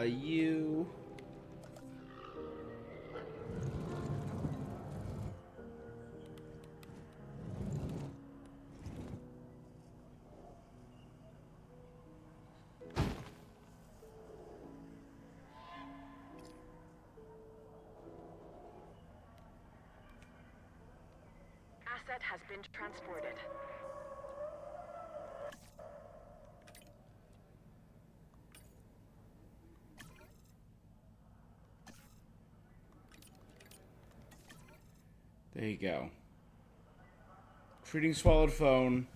You. Asset has been transported. There you go. Treating swallowed phone.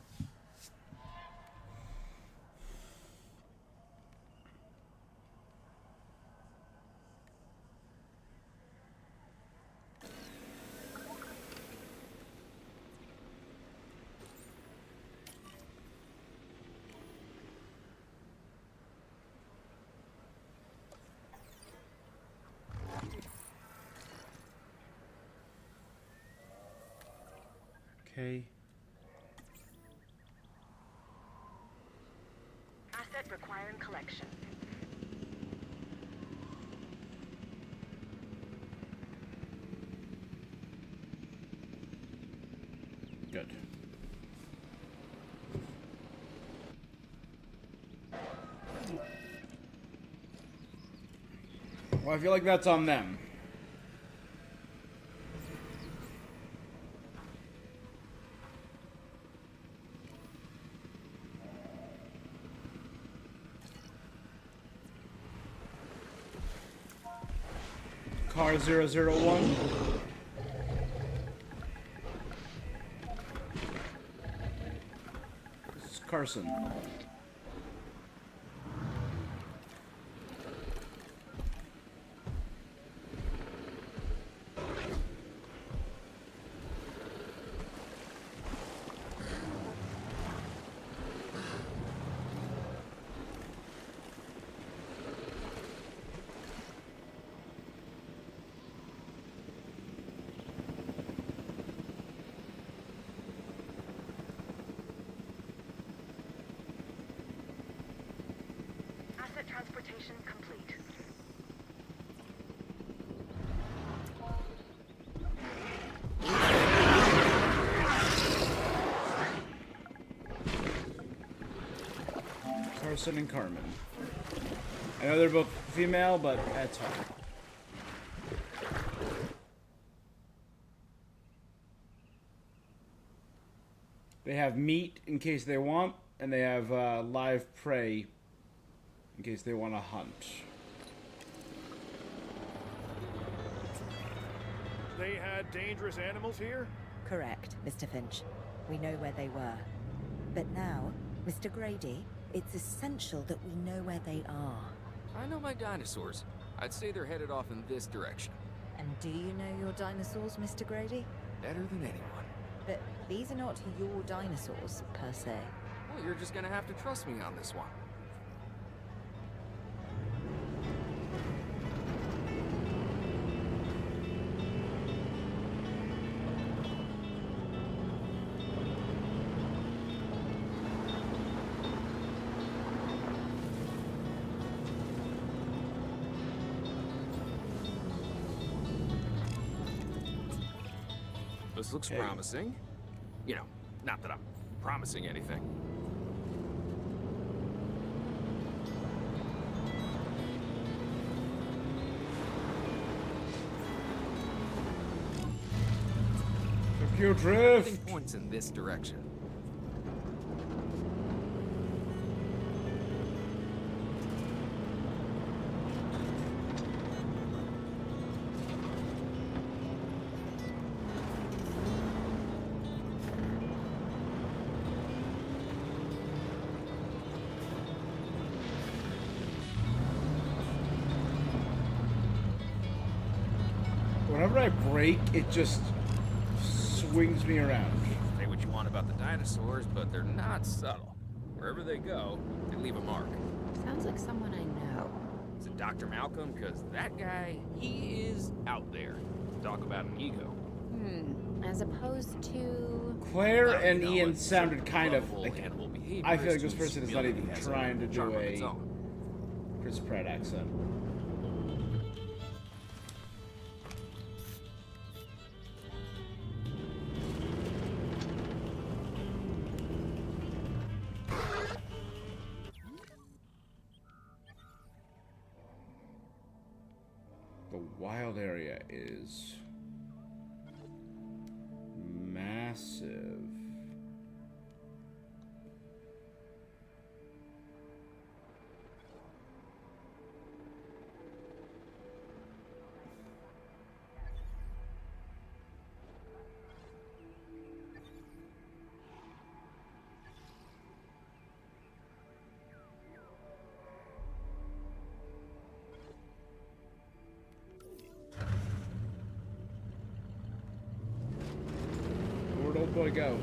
Okay. Asset requiring collection. Good. Well, I feel like that's on them. Car 001. This is Carson. Asset transportation complete. Carson and Carmen. I know they're both female, but that's hard. They have meat in case they want, and they have live prey in case they want to hunt. They had dangerous animals here? Correct, Mr. Finch. We know where they were. But now, Mr. Grady, it's essential that we know where they are. I know my dinosaurs. I'd say they're headed off in this direction. And do you know your dinosaurs, Mr. Grady? Better than anyone. But these are not your dinosaurs, per se. Well, you're just gonna have to trust me on this one. This looks Okay. promising. You know, not that I'm promising anything. Tokyo Everything Drift! points in this direction. Whenever I brake, it just swings me around. Say what you want about the dinosaurs, but they're not subtle. Wherever they go, they leave a mark. Sounds like someone I know. Is it Dr. Malcolm? Because that guy, he is out there. Talk about an ego. As opposed to... Claire Well, and you know, Ian it's sounded kind of lovable like. animal behavior I feel like this to person is not humility even has a trying to do charm of its a own. Chris Pratt accent. The wild area is massive. Where'd old boy go?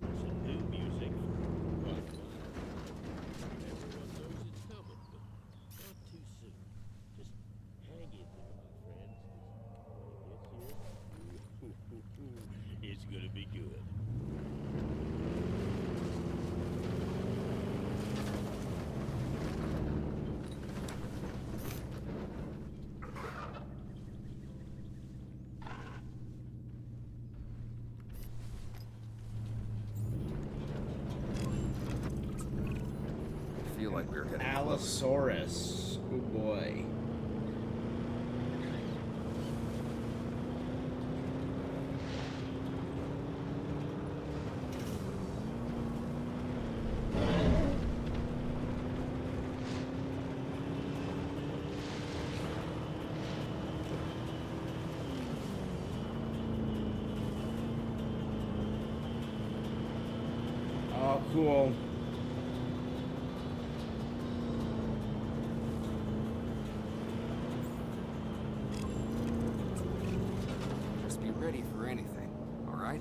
Some new music from Rock Everyone knows it's coming, but not too soon. Just hang in there, my friends, 'cause when it gets here, it's gonna be good. I feel like we're getting close. Allosaurus. Oh boy. Oh, cool. Just be ready for anything, all right?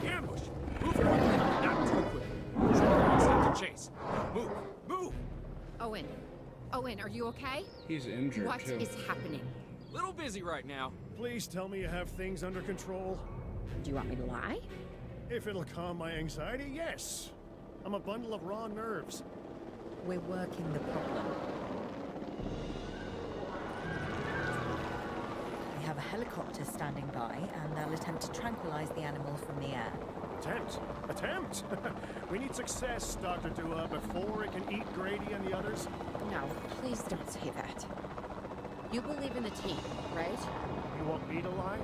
Ambush! Move your way, not too quick. Stop the chase. Move! Move! Owen, are you okay? He's injured What too. is happening? Little busy right now. Please tell me you have things under control. Do you want me to lie? If it'll calm my anxiety, yes. I'm a bundle of raw nerves. We're working the problem. We have a helicopter standing by, and they'll attempt to tranquilize the animal from the air. Attempt! We need success, Dr. Dua, before it can eat Grady and the others. No, please don't say that. You believe in the team, right? You want me to lie?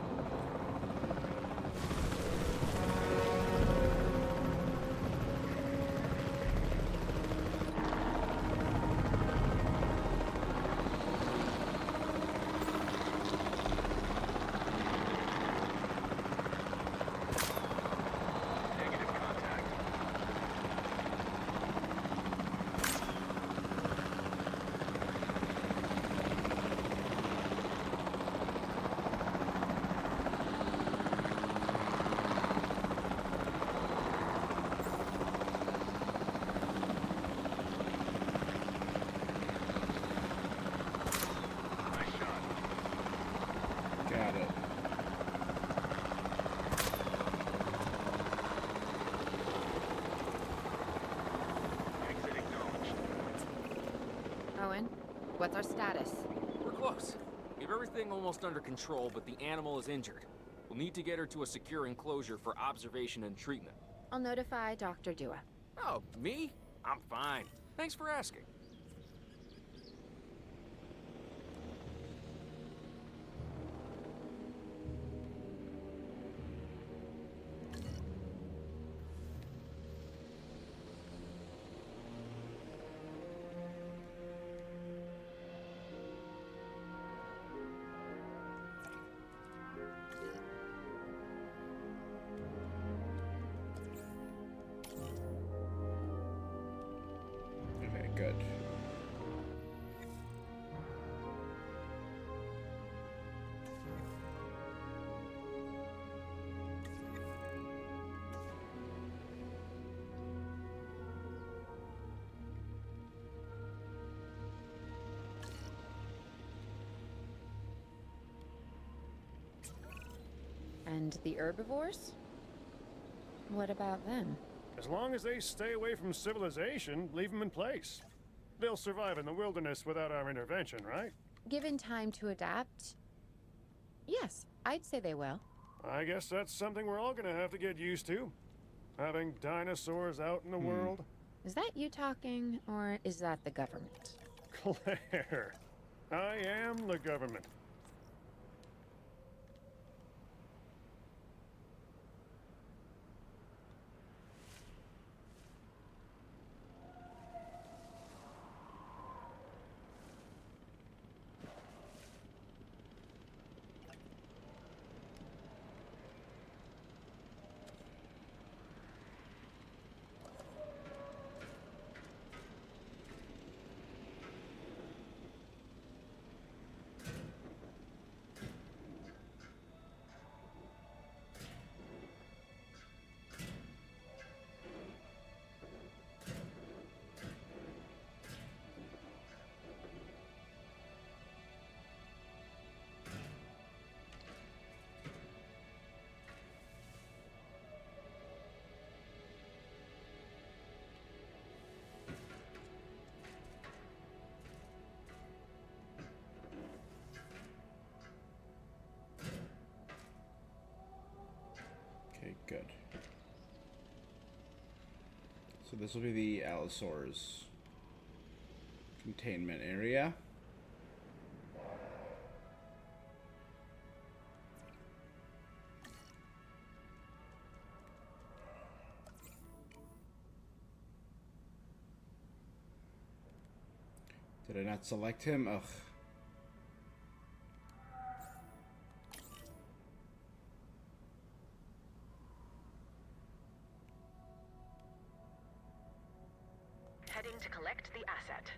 Got it. Owen, what's our status? close. We have everything almost under control, but the animal is injured. We'll need to get her to a secure enclosure for observation and treatment. I'll notify Dr. Dua. Oh, me? I'm fine. Thanks for asking. Okay, good. And the herbivores? What about them? As long as they stay away from civilization, leave them in place. They'll survive in the wilderness without our intervention, right? Given time to adapt, yes, I'd say they will. I guess that's something we're all gonna have to get used to. Having dinosaurs out in the world. Is that you talking, or is that the government? Claire, I am the government. Okay, good. So this will be the Allosaurus containment area. Did I not select him? Ugh. Heading to collect the asset.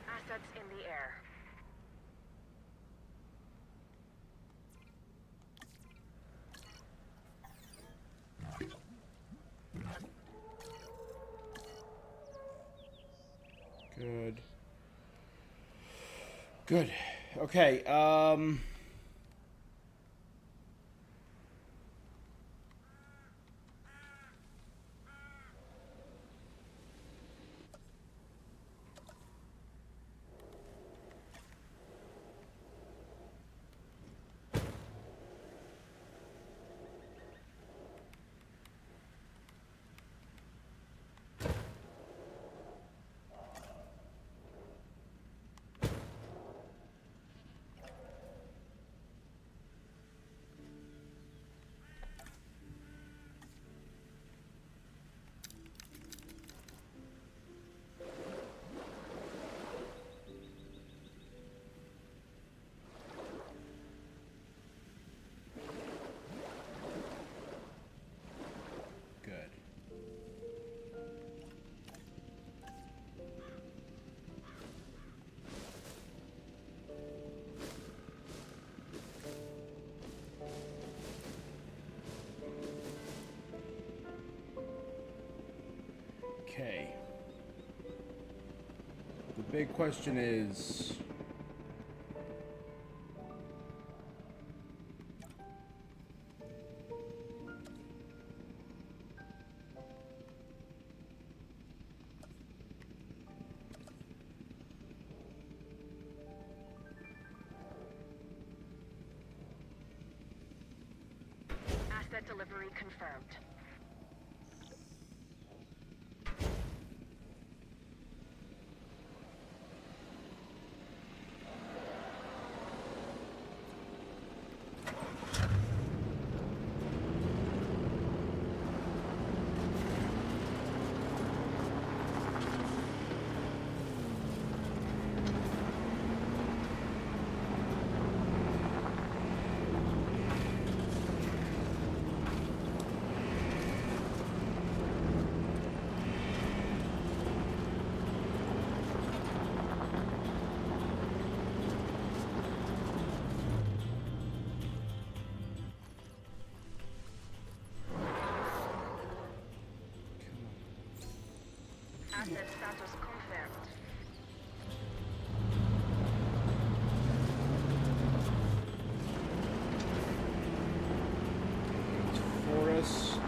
Assets in the air. Good. Good. Okay, big question is... Asset delivery confirmed. Asset status confirmed. Forest.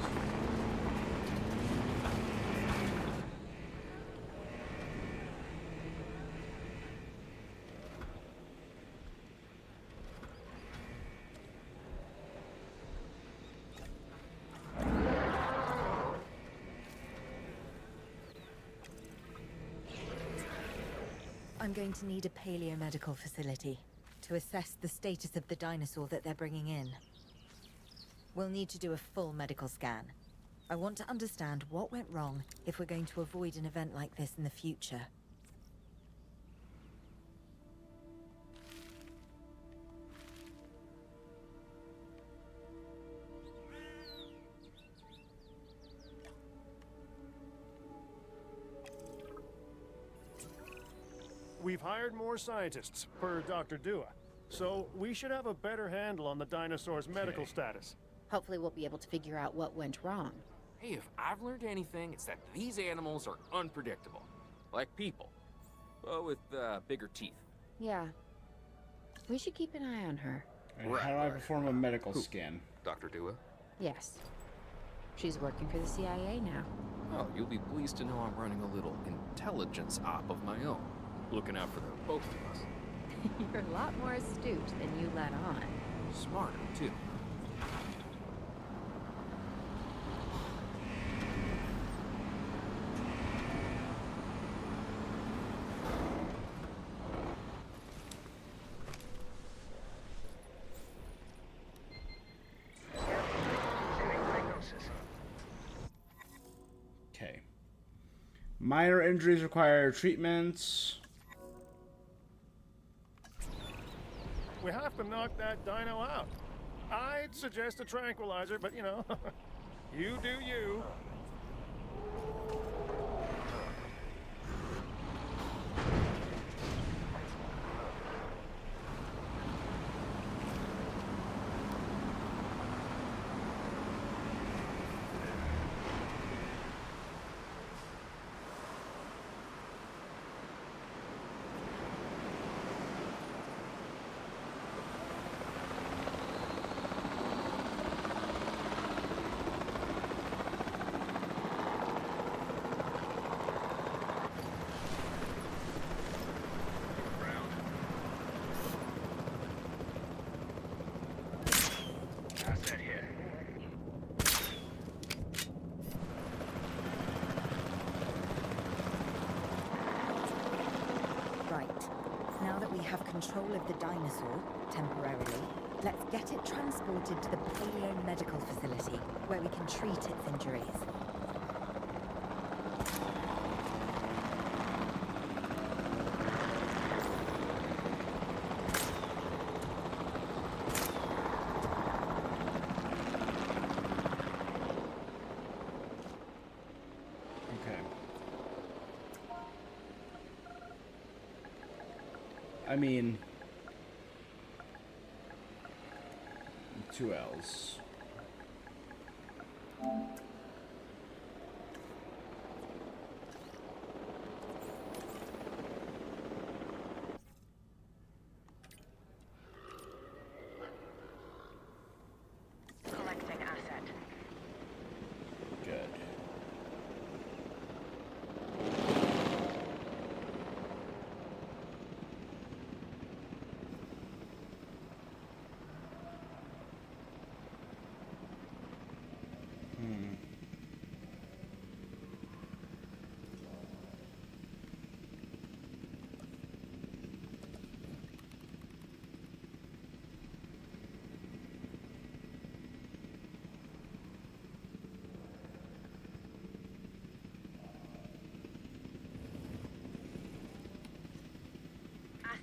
I'm going to need a paleomedical facility to assess the status of the dinosaur that they're bringing in. We'll need to do a full medical scan. I want to understand what went wrong if we're going to avoid an event like this in the future. We've hired more scientists, per Dr. Dua. So we should have a better handle on the dinosaur's medical status. Hopefully we'll be able to figure out what went wrong. Hey, if I've learned anything, it's that these animals are unpredictable. Like people. But with bigger teeth. Yeah. We should keep an eye on her. Alright, how do I perform a medical scan? Dr. Dua? Yes. She's working for the CIA now. Oh, you'll be pleased to know I'm running a little intelligence op of my own. Looking out for the both of us. You're a lot more astute than you let on. Smarter, too. Okay. Minor injuries require treatments. We have to knock that dino out. I'd suggest a tranquilizer, but you know, you do you. Now that we have control of the dinosaur, temporarily, let's get it transported to the paleomedical facility, where we can treat its injuries. I mean, 2 L's.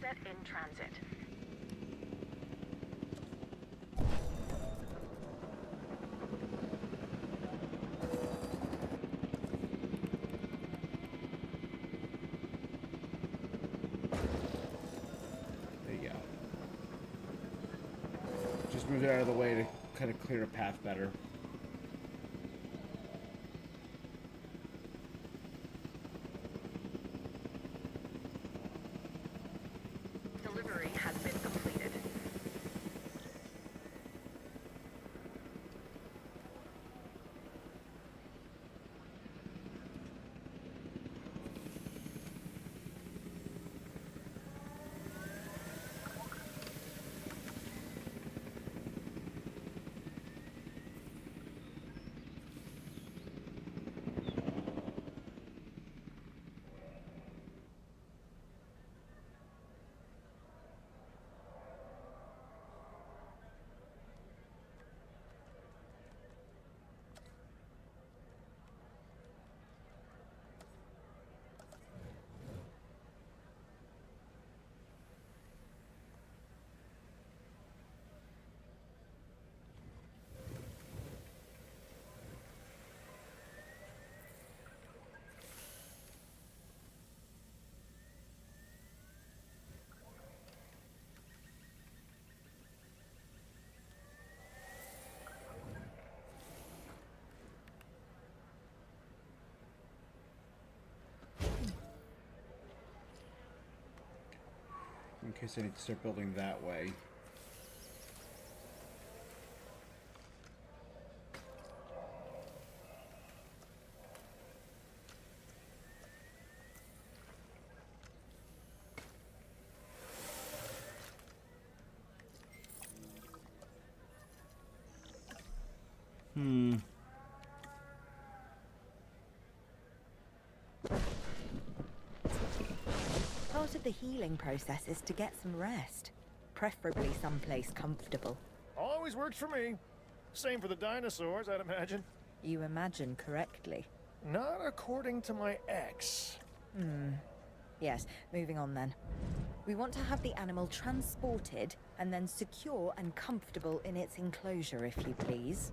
Asset in transit. There you go. Just move it out of the way to kind of clear a path better. Delivery has been completed. In case I need to start building that way. Part of the healing process is to get some rest, preferably someplace comfortable. Always works for me. Same for the dinosaurs, I'd imagine. You imagine correctly. Not according to my ex. Yes, moving on then. We want to have the animal transported and then secure and comfortable in its enclosure, if you please.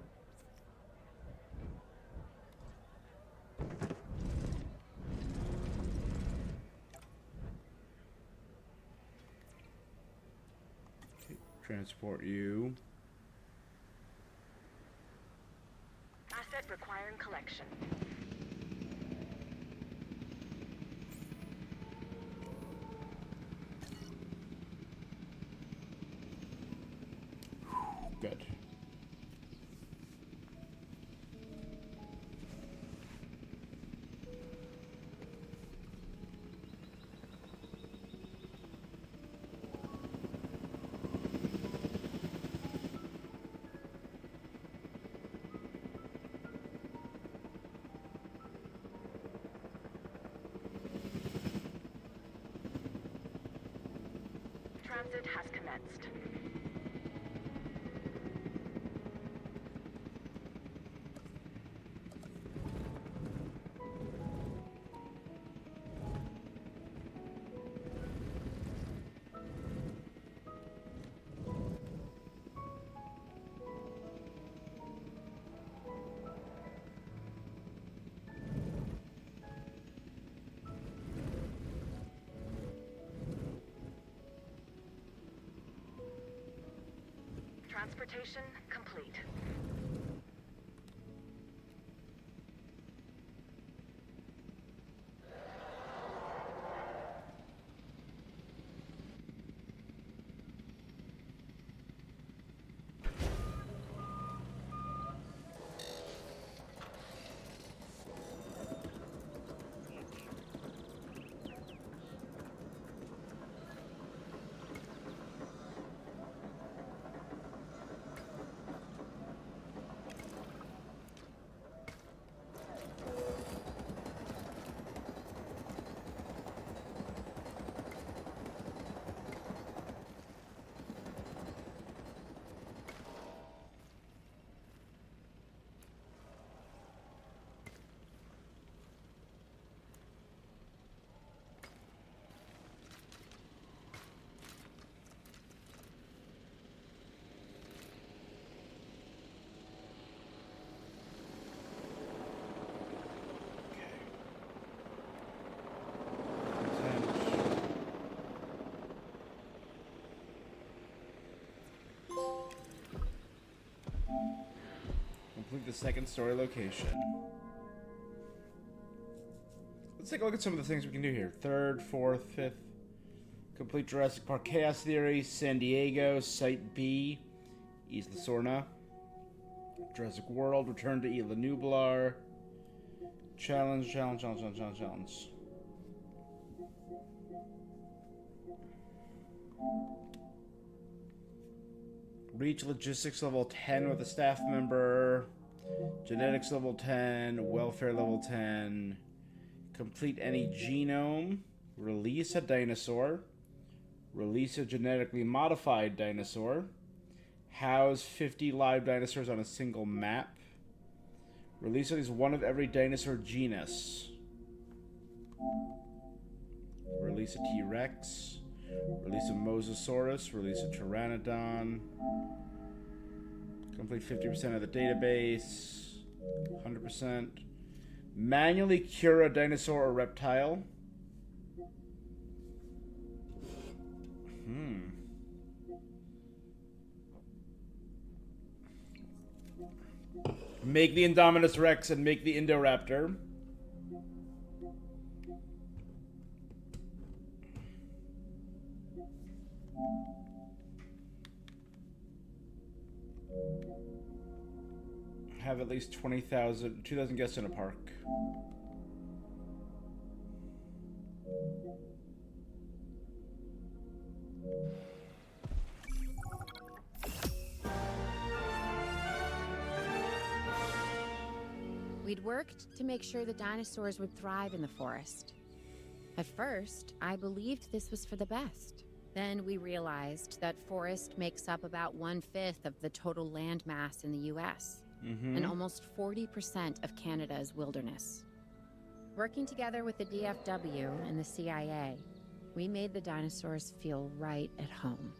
Transport you. Asset requiring collection. Good. Transit has commenced. Transportation complete. complete the second story location. Let's take a look at some of the things we can do here. Third, fourth, fifth. Complete Jurassic Park Chaos Theory, San Diego, Site B, Isla Sorna. Jurassic World, Return to Isla Nublar. Challenge. Reach logistics level 10 with a staff member. Genetics level 10. Welfare level 10. Complete any genome. Release a dinosaur. Release a genetically modified dinosaur. House 50 live dinosaurs on a single map. Release at least one of every dinosaur genus. Release a T-Rex. Release a Mosasaurus. Release a Pteranodon. Complete 50% of the database. 100%. Manually cure a dinosaur or reptile. Make the Indominus Rex and make the Indoraptor. Have at least 2,000 guests in a park. We'd worked to make sure the dinosaurs would thrive in the forest. At first, I believed this was for the best. Then we realized that forest makes up about 1/5 of the total land mass in the US, and almost 40% of Canada's wilderness. Working together with the DFW and the CIA, we made the dinosaurs feel right at home.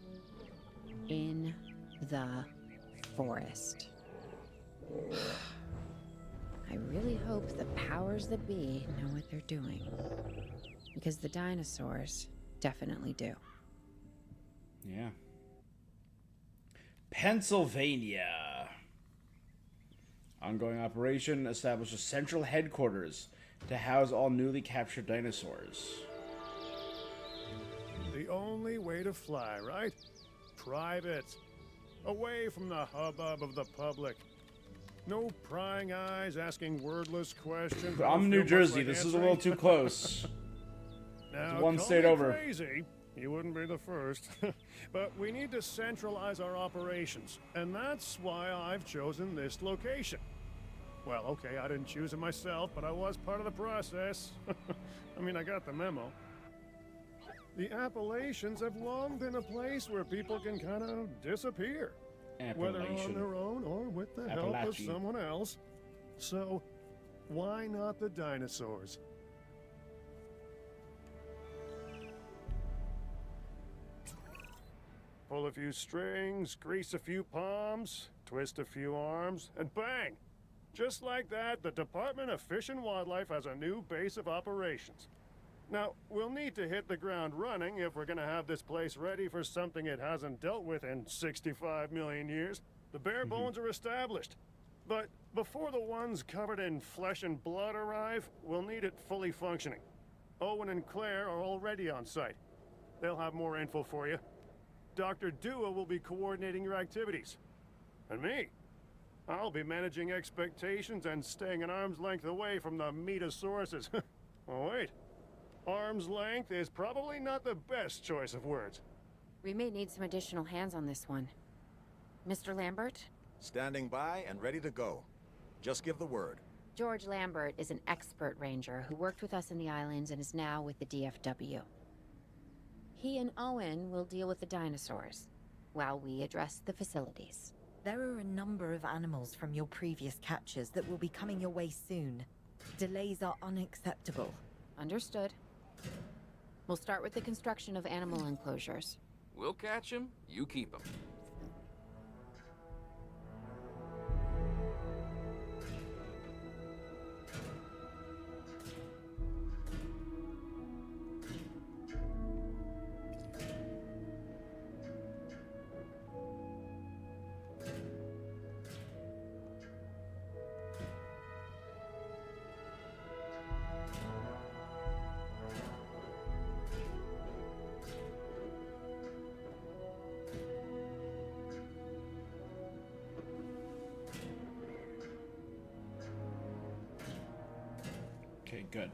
In the forest. I really hope the powers that be know what they're doing. Because the dinosaurs definitely do. Yeah. Pennsylvania. Ongoing operation. Establish a central headquarters to house all newly captured dinosaurs. The only way to fly, right? Private. Away from the hubbub of the public. No prying eyes asking wordless questions. I'm New Jersey. This is a little too close. Now, one call state me over. Crazy. You wouldn't be the first. But we need to centralize our operations, and that's why I've chosen this location. Well, okay, I didn't choose it myself, but I was part of the process. I mean, I got the memo. The Appalachians have long been a place where people can kind of disappear. Whether on their own or with the help of someone else. So, why not the dinosaurs? Pull a few strings, grease a few palms, twist a few arms, and bang! Just like that, the Department of Fish and Wildlife has a new base of operations. Now, we'll need to hit the ground running if we're gonna have this place ready for something it hasn't dealt with in 65 million years. The bare bones are established. But before the ones covered in flesh and blood arrive, we'll need it fully functioning. Owen and Claire are already on site. They'll have more info for you. Dr. Dua will be coordinating your activities. And me, I'll be managing expectations and staying an arm's length away from the meatosauruses. Oh, wait. Arm's length is probably not the best choice of words. We may need some additional hands on this one. Mr. Lambert? Standing by and ready to go. Just give the word. George Lambert is an expert ranger who worked with us in the islands and is now with the DFW. He and Owen will deal with the dinosaurs, while we address the facilities. There are a number of animals from your previous captures that will be coming your way soon. Delays are unacceptable. Understood. We'll start with the construction of animal enclosures. We'll catch him, you keep him. Okay, good.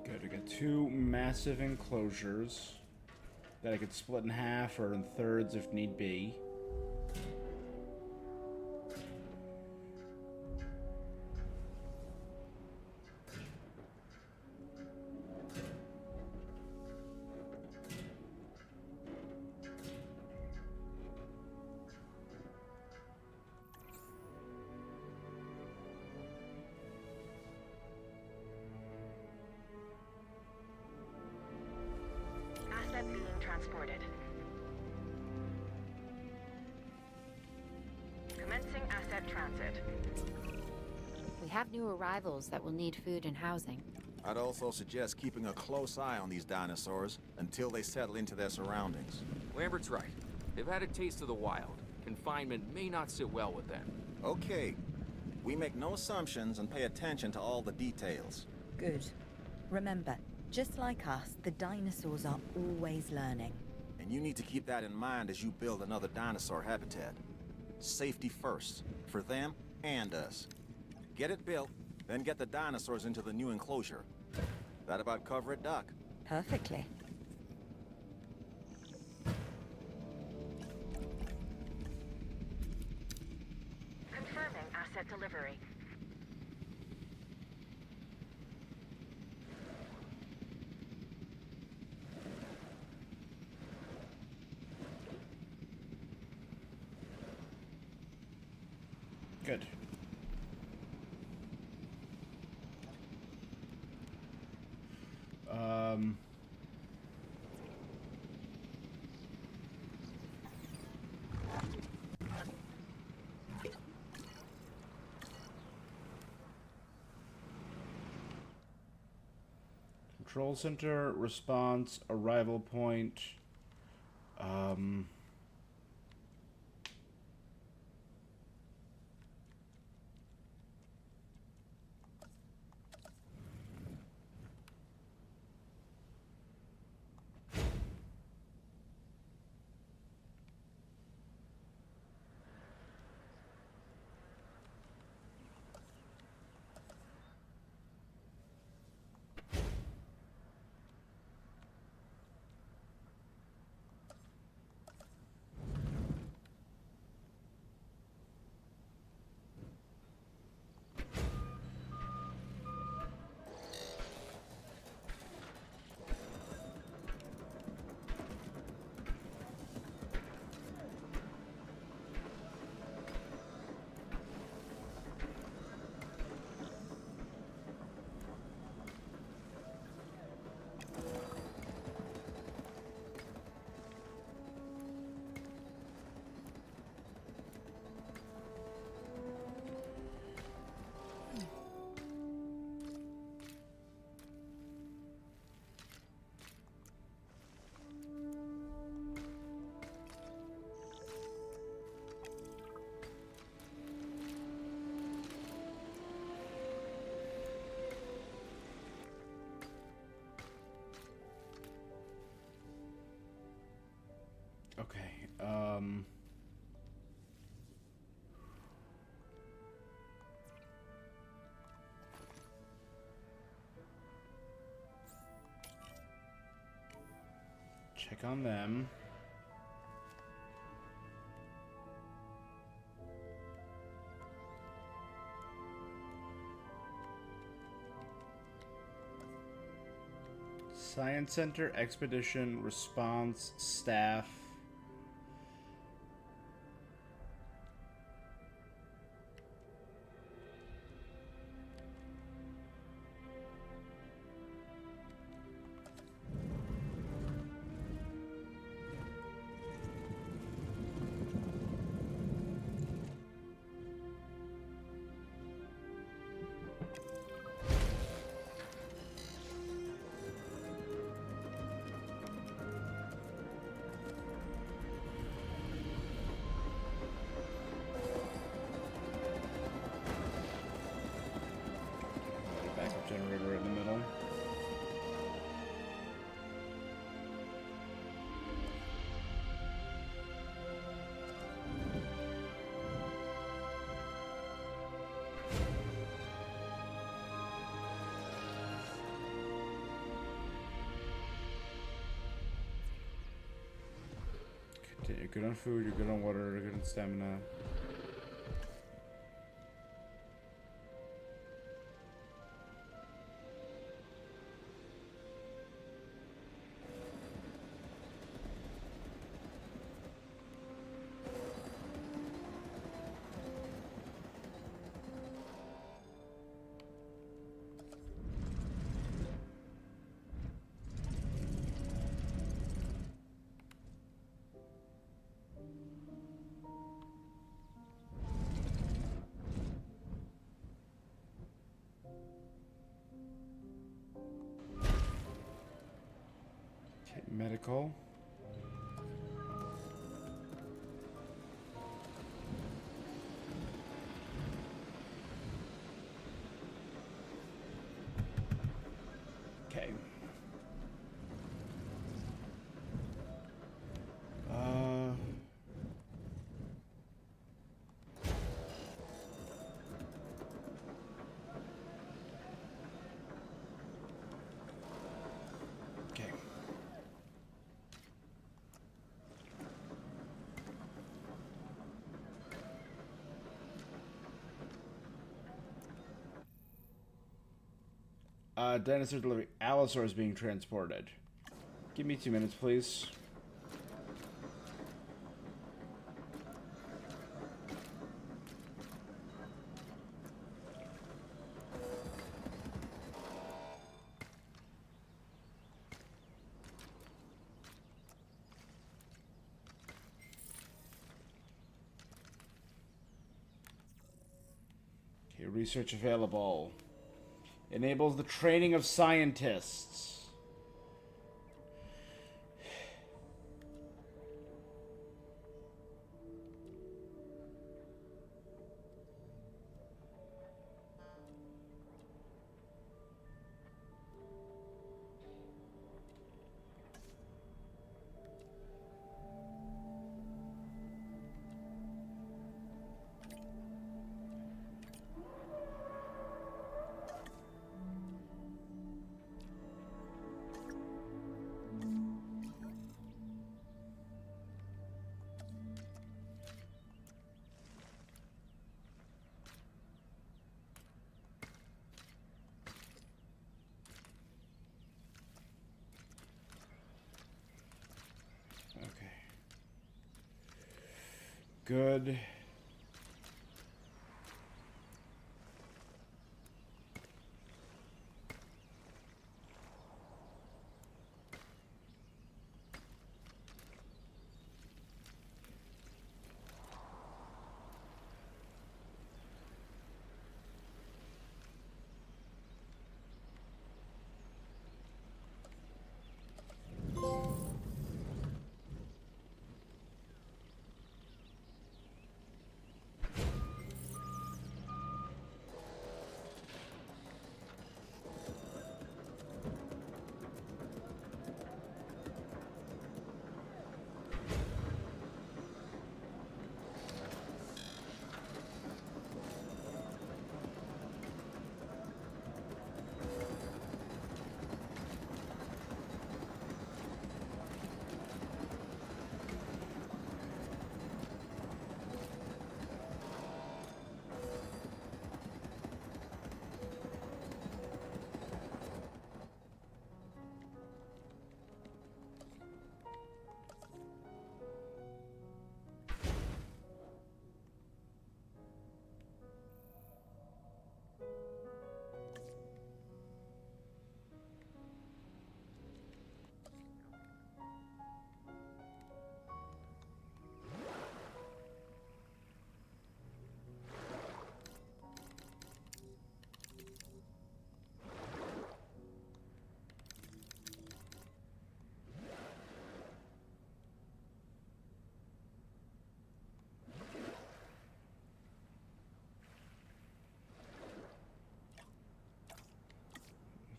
Good. We got two massive enclosures that I could split in half or in thirds if need be. Asset being transported. Commencing asset transit. We have new arrivals that will need food and housing. I'd also suggest keeping a close eye on these dinosaurs until they settle into their surroundings. Lambert's right. They've had a taste of the wild. Confinement may not sit well with them. Okay. We make no assumptions and pay attention to all the details. Good. Remember, just like us, the dinosaurs are always learning. And you need to keep that in mind as you build another dinosaur habitat. Safety first, for them and us. Get it built, then get the dinosaurs into the new enclosure. That about cover it, Doc? Perfectly. Confirming asset delivery. Good. Control center, response, arrival point. Okay, check on them. Science Center, Expedition, Response, Staff. You're good on food, you're good on water, you're good on stamina. Okay, medical. Okay. Okay. Dinosaur delivery. Allosaur is being transported. Give me 2 minutes, please. Okay, research available. Enables the training of scientists. Okay. Good.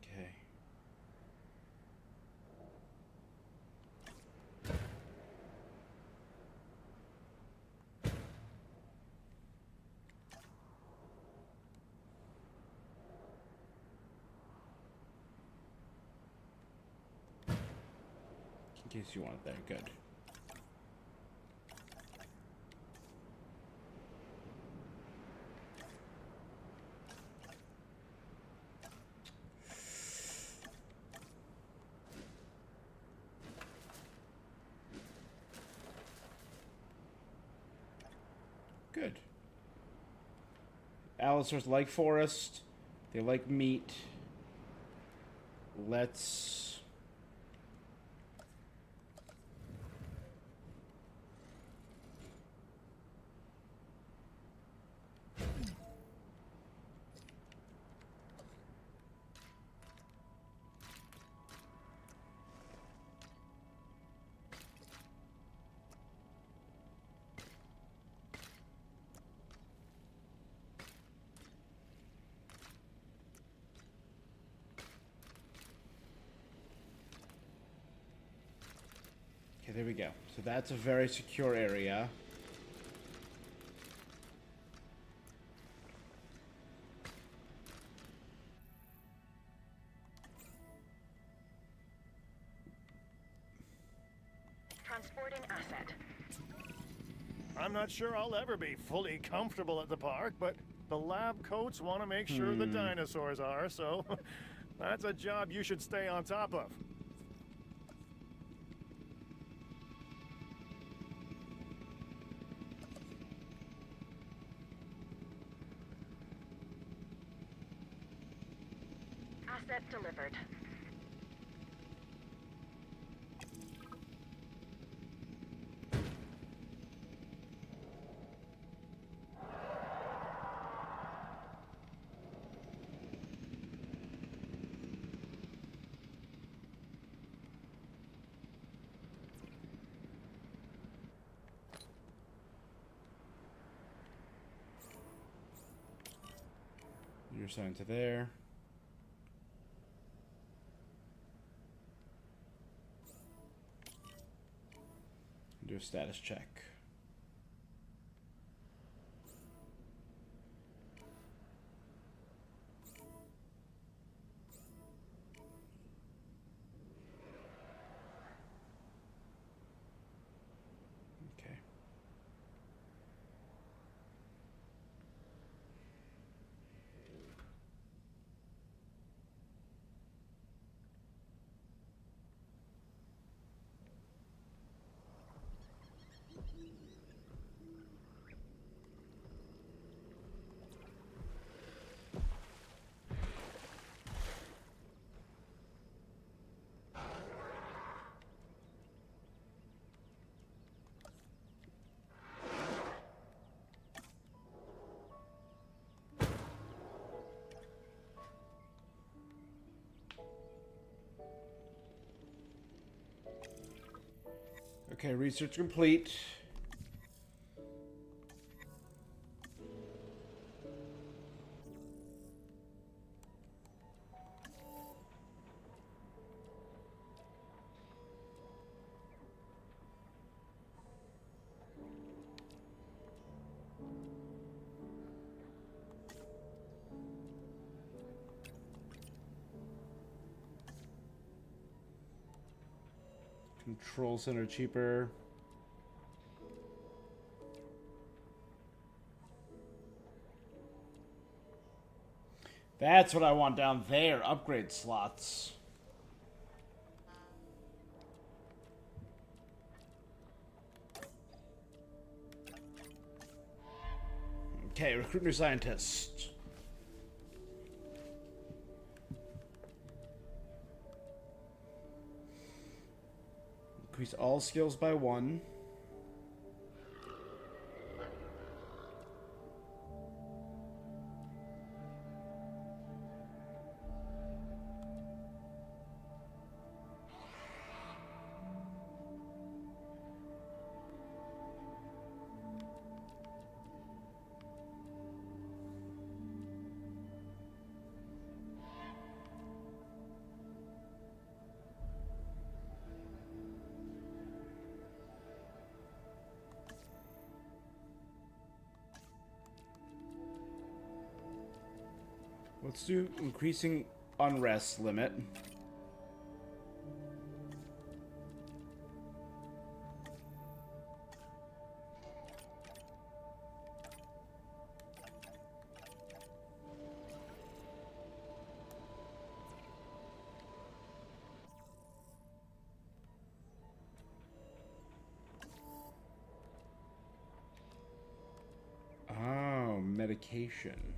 Okay. In case you want it there, good. Good. Allosaurs like forest. They like meat. Let's... Okay, there we go. So that's a very secure area. Transporting asset. I'm not sure I'll ever be fully comfortable at the park, but the lab coats want to make sure the dinosaurs are, so that's a job you should stay on top of. Asset delivered. You're assigned to there. Do a status check. Okay. Okay, research complete. Control center cheaper. That's what I want down there. Upgrade slots. Okay, recruit new scientist. Increase all skills by 1. Let's do increasing unrest limit. medication.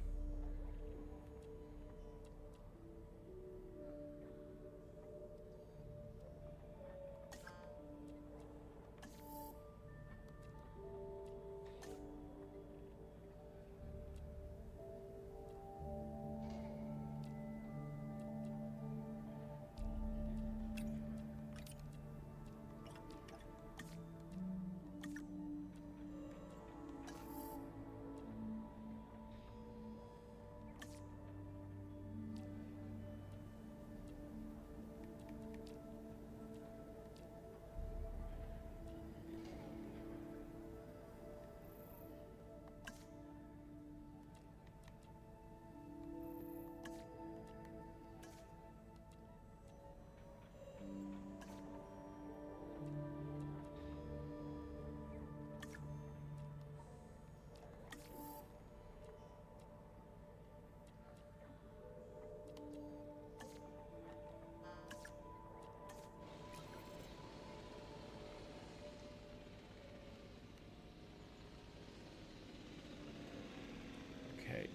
Okay,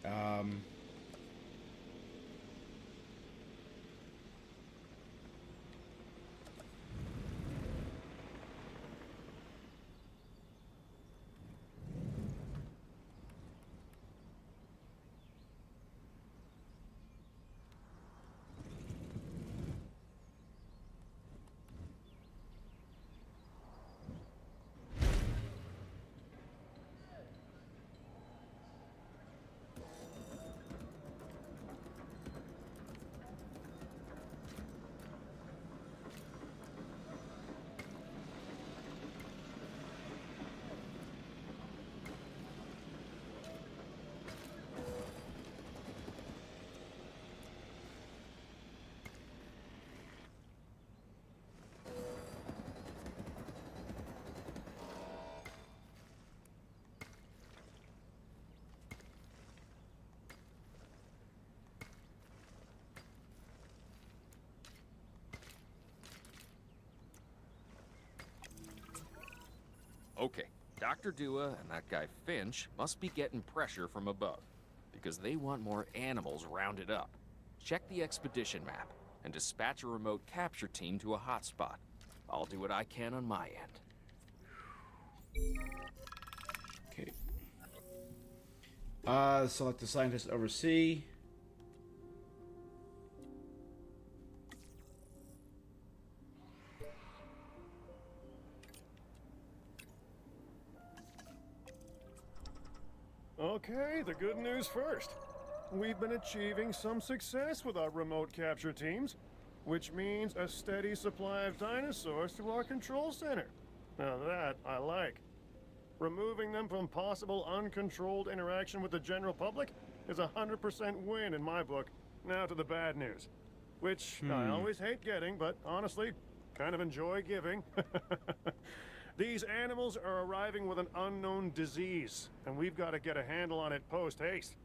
Okay, Dr. Dua and that guy Finch must be getting pressure from above, because they want more animals rounded up. Check the expedition map, and dispatch a remote capture team to a hotspot. I'll do what I can on my end. okay. Select the scientist oversee. Okay, the good news first. We've been achieving some success with our remote capture teams, which means a steady supply of dinosaurs to our control center. Now that I like. Removing them from possible uncontrolled interaction with the general public is a 100% win in my book. Now to the bad news, which I always hate getting, but honestly, kind of enjoy giving. These animals are arriving with an unknown disease, and we've got to get a handle on it post-haste.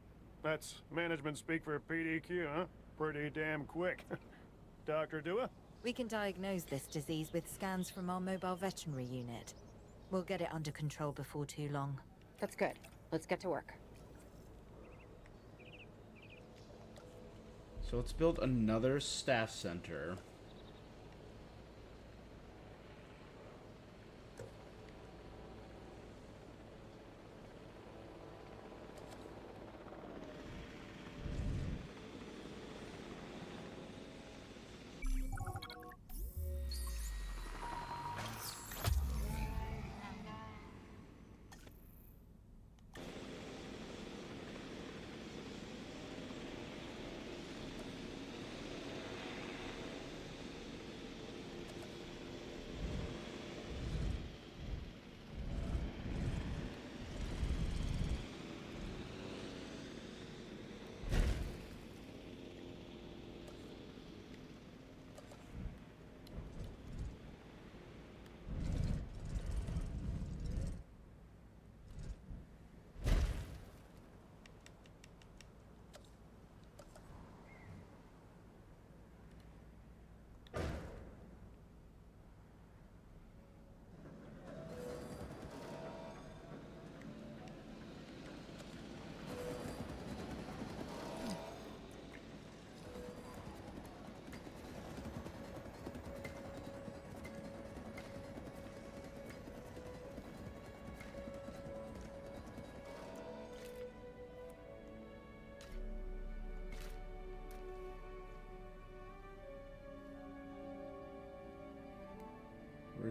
That's management speak for PDQ, huh? Pretty damn quick. Dr. Dua? We can diagnose this disease with scans from our mobile veterinary unit. We'll get it under control before too long. That's good. Let's get to work. So let's build another staff center.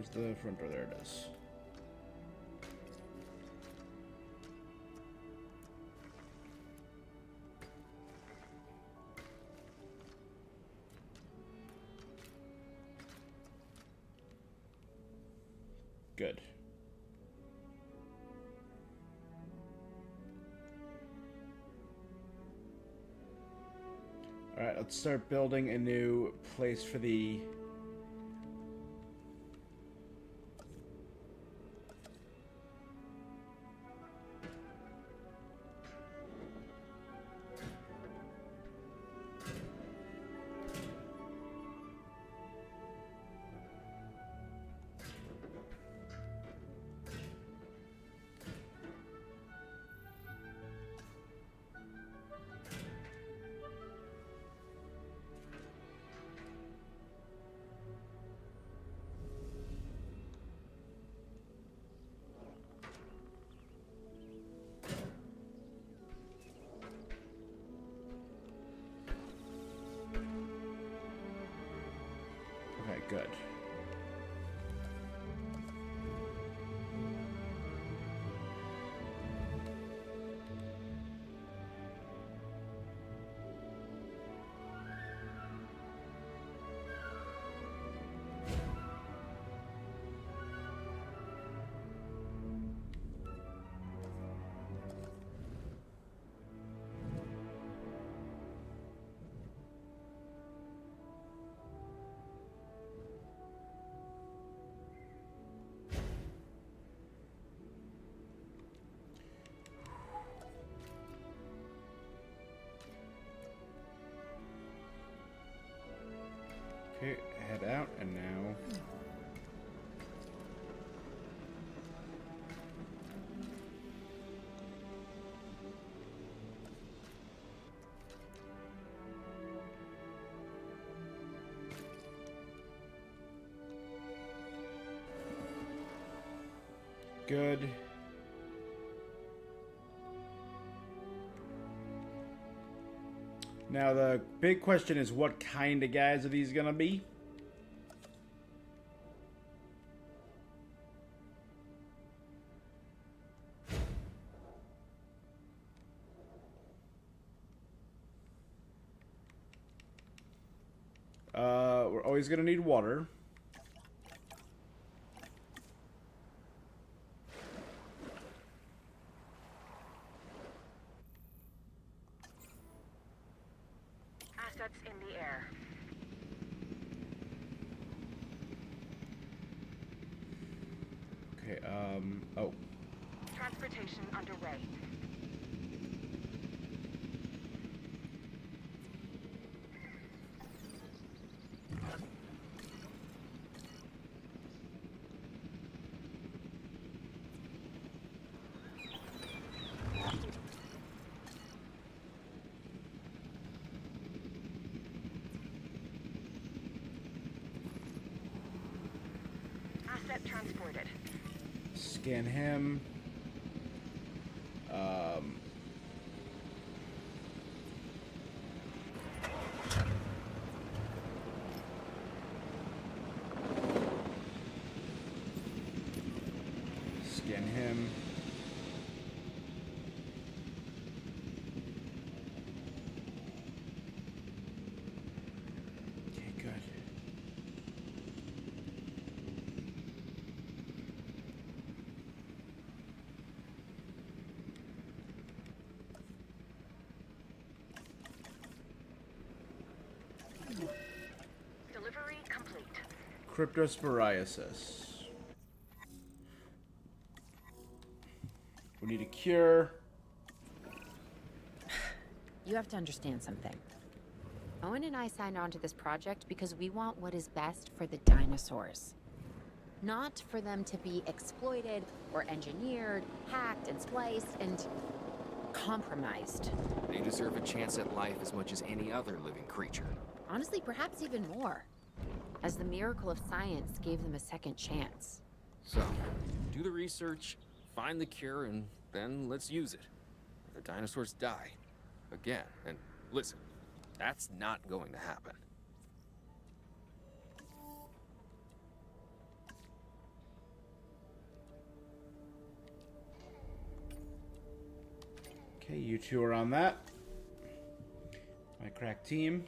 Where's the front door? There it is. Good. Alright, let's start building a new place for the... Okay, good. Okay, head out, and now... Good. Now the big question is, what kind of guys are these gonna be? We're always gonna need water. Assets in the air. Okay, oh. Transportation underway. Asset transported. Scan him. Scan him. Okay, good. Delivery complete. Cryptosporiasis. We need a cure. You have to understand something. Owen and I signed on to this project because we want what is best for the dinosaurs. Not for them to be exploited or engineered, hacked and spliced and compromised. They deserve a chance at life as much as any other living creature. Honestly, perhaps even more, as the miracle of science gave them a second chance. So, do the research, find the cure, and then let's use it. The dinosaurs die. Again. And listen, that's not going to happen. Okay, you two are on that. My crack team.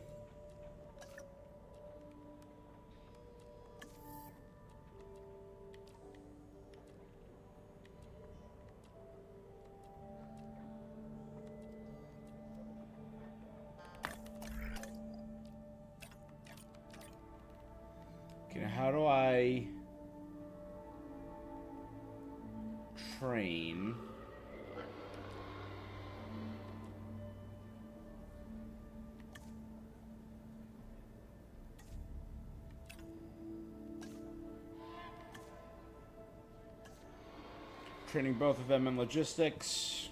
Okay, now how do I train? Training both of them in logistics.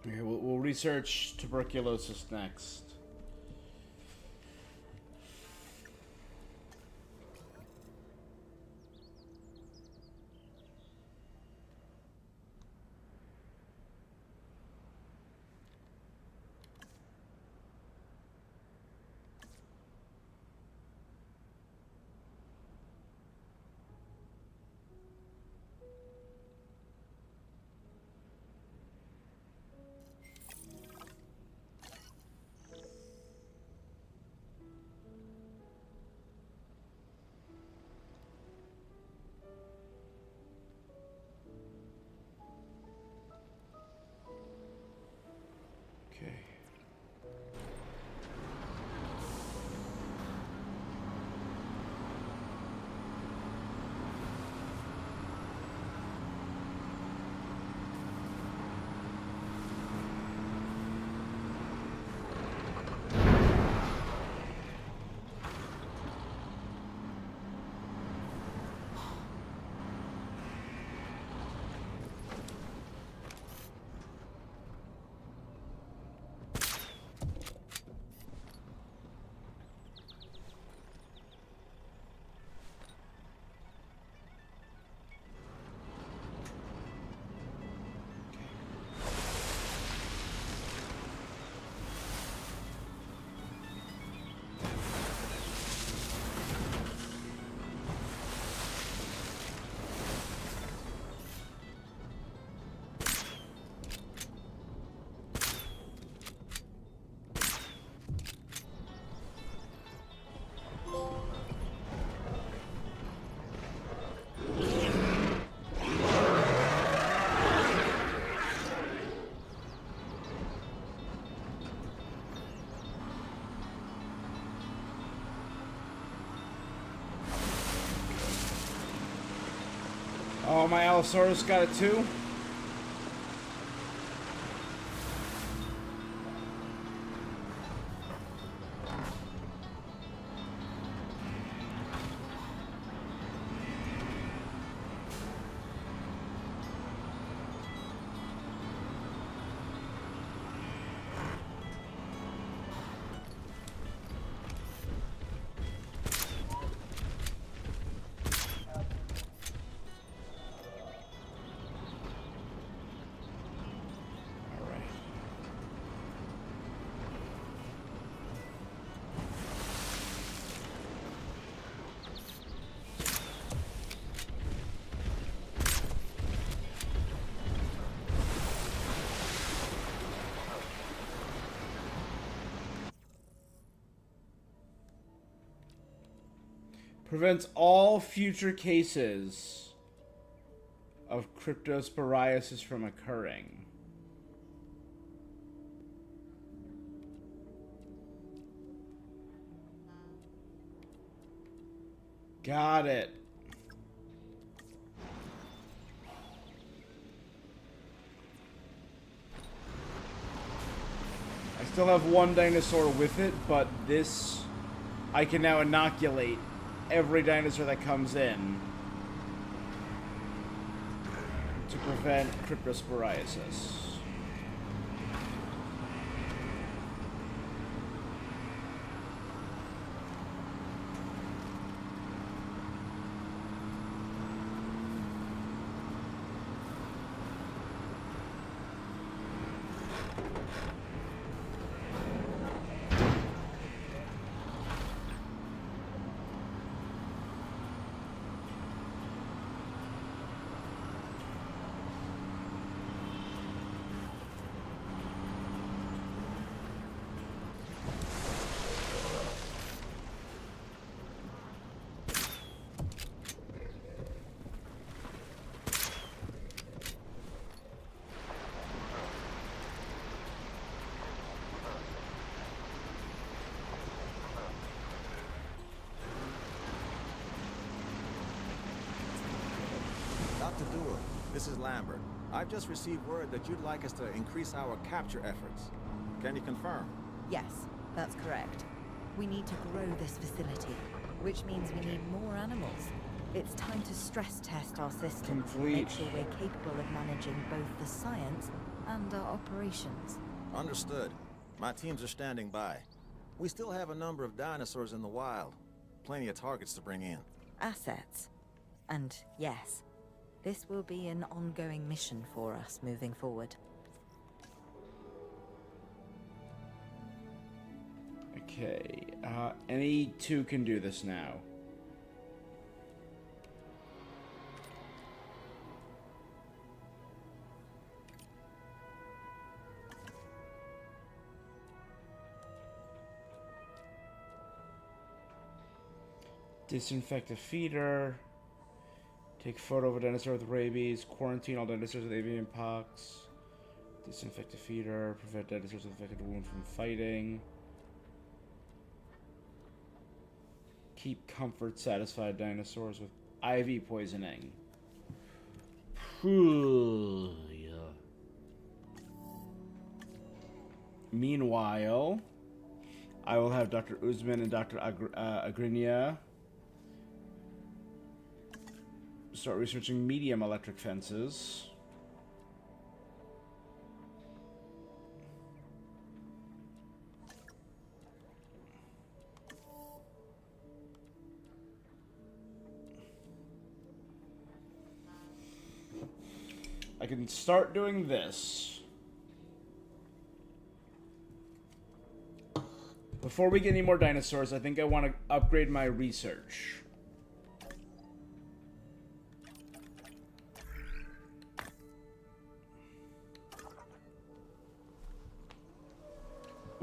Okay, we'll research tuberculosis next. Okay. Oh, my Allosaurus got it too? Prevents all future cases of cryptosporiasis from occurring. Got it. I still have one dinosaur with it, but this I can now inoculate every dinosaur that comes in to prevent cryptosporiasis. This is Lambert. I've just received word that you'd like us to increase our capture efforts. Can you confirm? Yes, that's correct. We need to grow this facility, which means we need more animals. It's time to stress test our system to make sure we're capable of managing both the science and our operations. Understood. My teams are standing by. We still have a number of dinosaurs in the wild. Plenty of targets to bring in. Assets. And yes, this will be an ongoing mission for us moving forward. Okay, any two can do this now. Disinfect a feeder. Take photo of a dinosaur with rabies. Quarantine all dinosaurs with avian pox. Disinfect a feeder. Prevent dinosaurs with infected wound from fighting. Keep comfort satisfied dinosaurs with IV poisoning. Meanwhile, I will have Dr. Uzman and Dr. Agrinia start researching medium electric fences. I can start doing this. Before we get any more dinosaurs, I think I want to upgrade my research.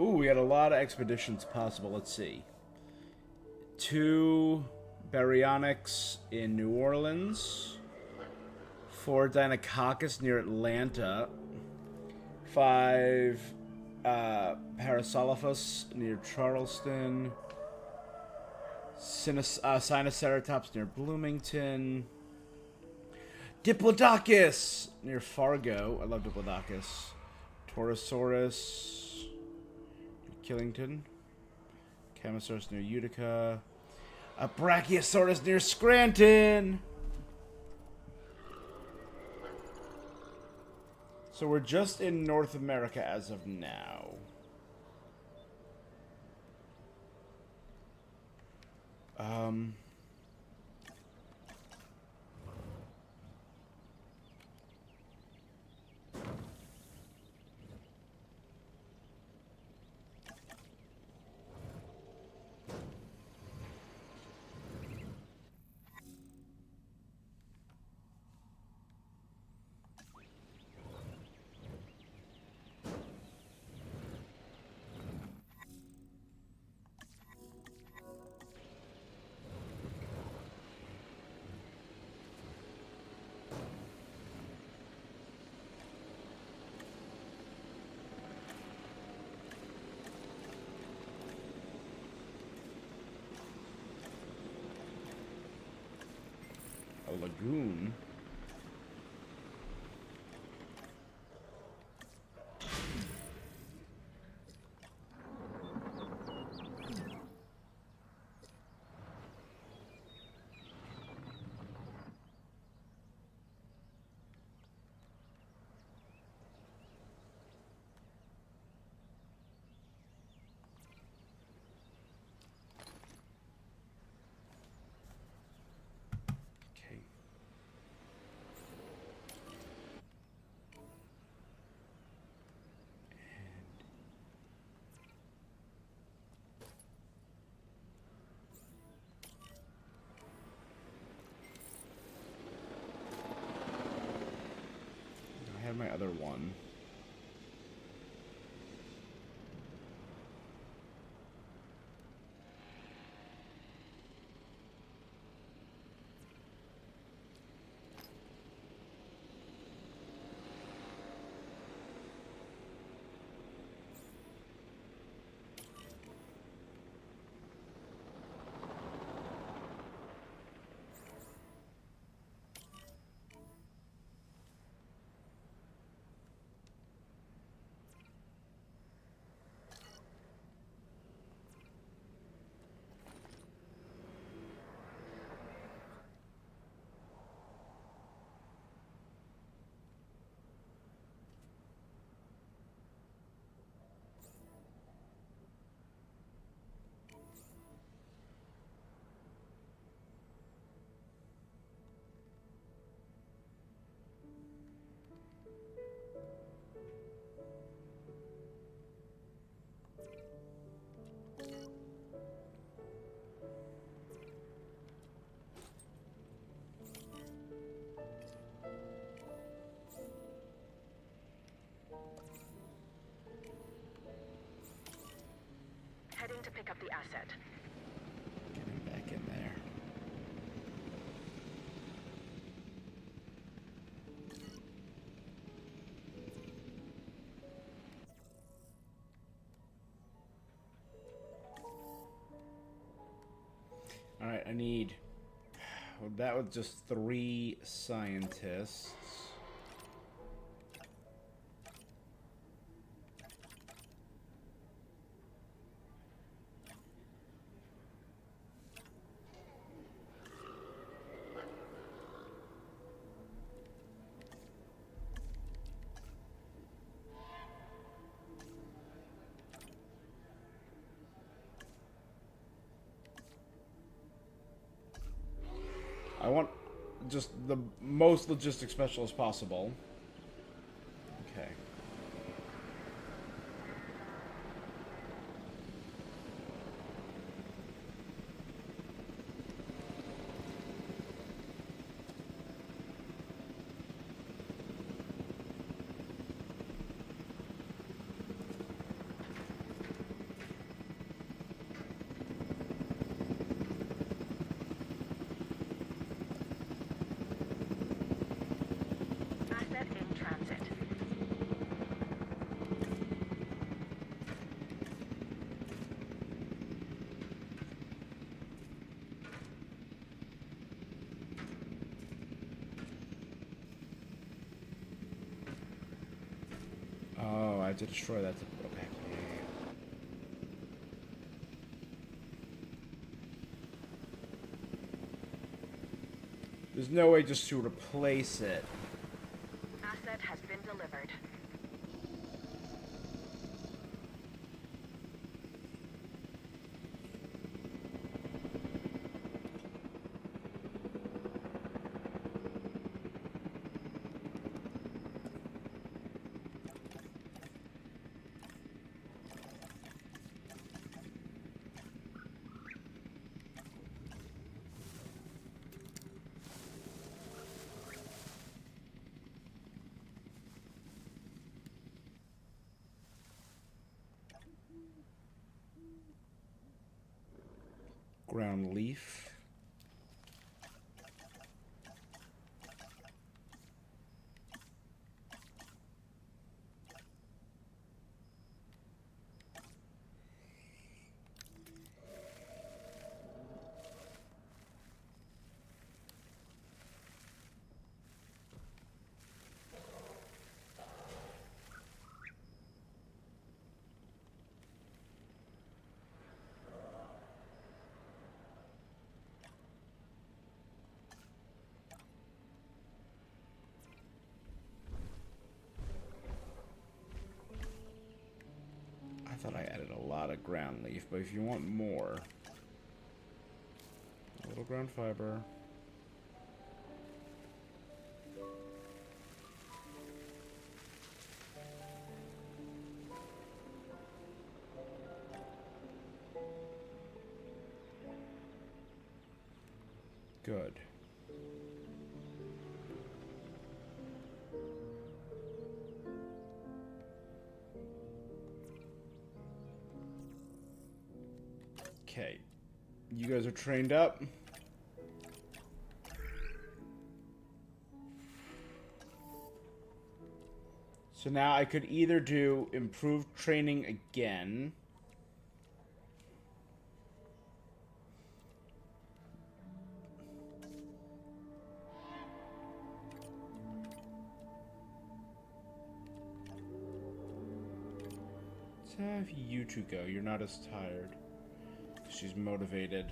Ooh, we got a lot of expeditions possible. Let's see. 2 baryonyx in New Orleans. 4 Dinococcus near Atlanta. 5 Parasaurolophus near Charleston. Sinoceratops near Bloomington. Diplodocus near Fargo. I love Diplodocus. Torosaurus near Killington. Camosaurus near Utica. A Brachiosaurus near Scranton. So we're just in North America as of now. A lagoon. Okay. I had my other one. Moving to pick up the asset. Get him back in there. Alright, I need... Well, that was just 3 scientists. I want just the most logistic specialist possible. Okay. Asset in transit. Oh, I have to destroy that. Okay. There's no way just to replace it. Asset has been delivered. Ground leaf. I thought I added a lot of ground leaf, but if you want more, a little ground fiber. Good. Okay. You guys are trained up. So now I could either do improved training again. Let's have you two go. You're not as tired. She's motivated.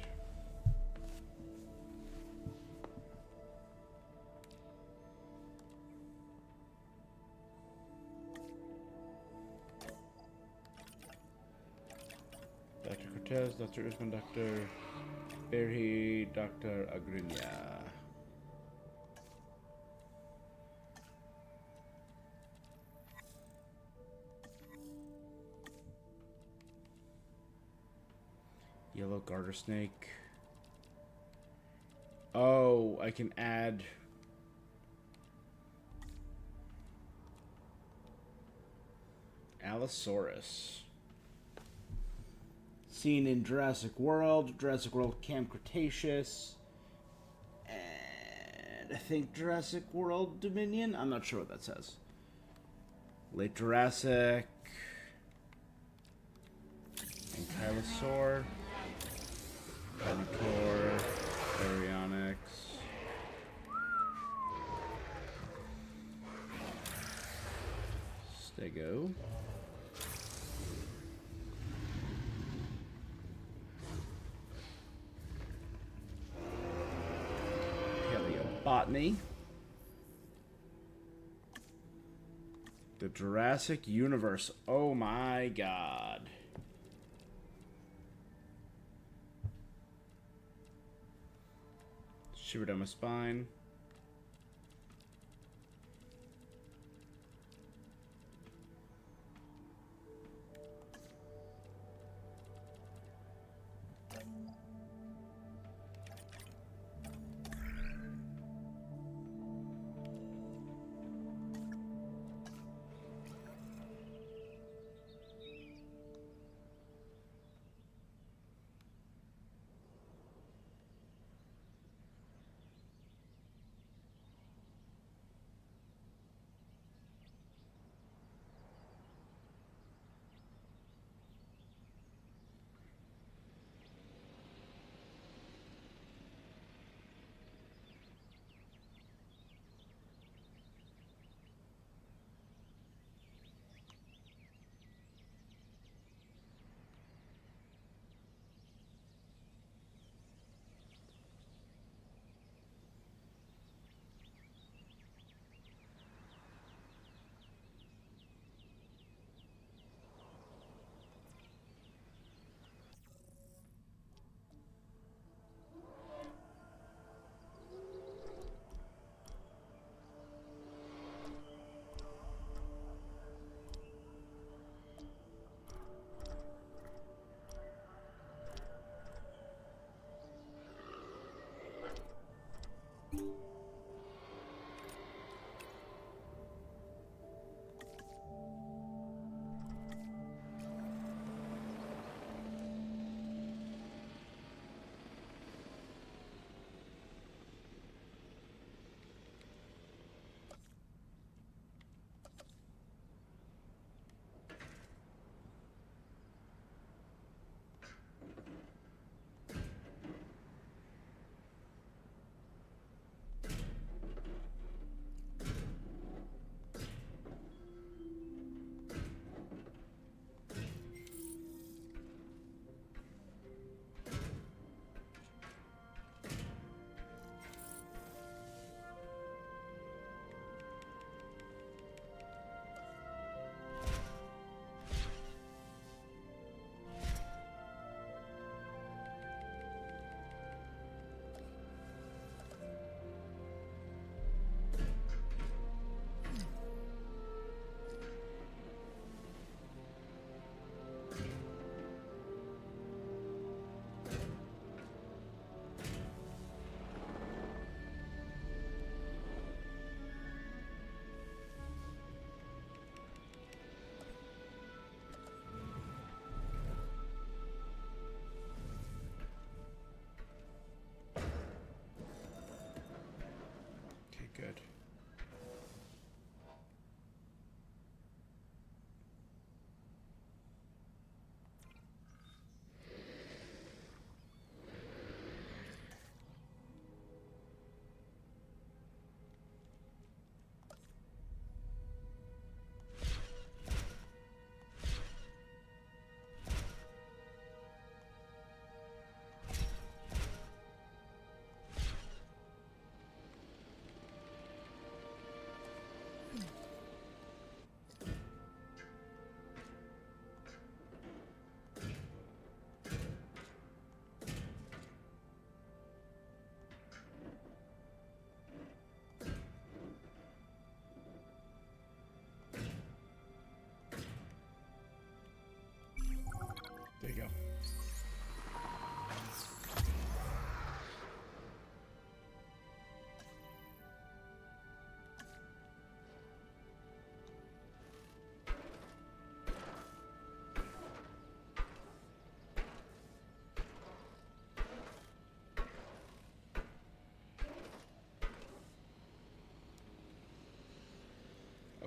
Dr. Cortez, Dr. Usman, Dr. Berhi, Dr. Agrinya. Yellow garter snake. Oh, I can add... Allosaurus. seen in Jurassic World, Jurassic World Camp Cretaceous, and I think Jurassic World Dominion. I'm not sure what that says. Late Jurassic, Ankylosaur, Carnotaur, Baryonyx. Stego. Paleobotany. The Jurassic Universe. Oh my god. Shiver down my spine.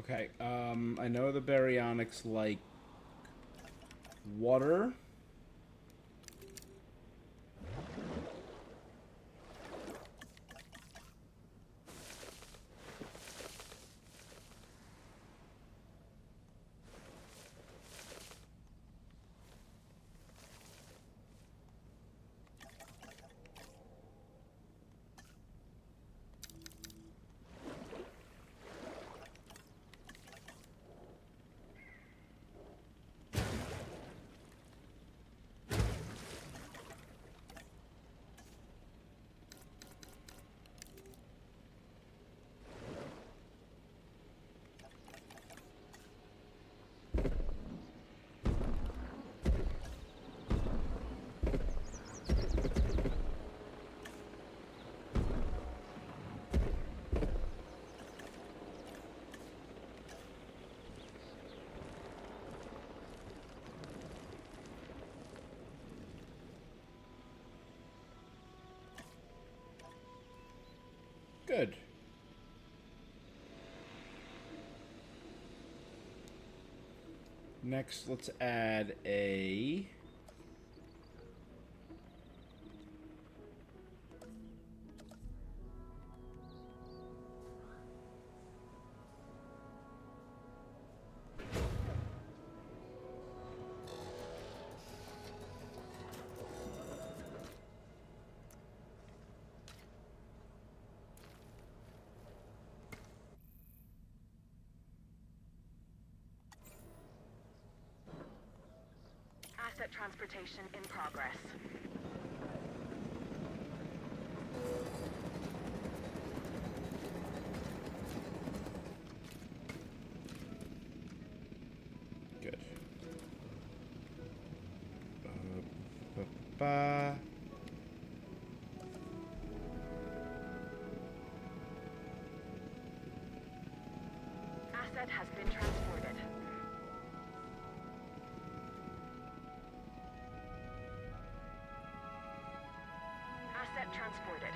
Okay, I know the baryonics like water. Good. Next, let's add a... Asset transportation in progress. Good. Ba-ba. Asset has been transported. Asset transported.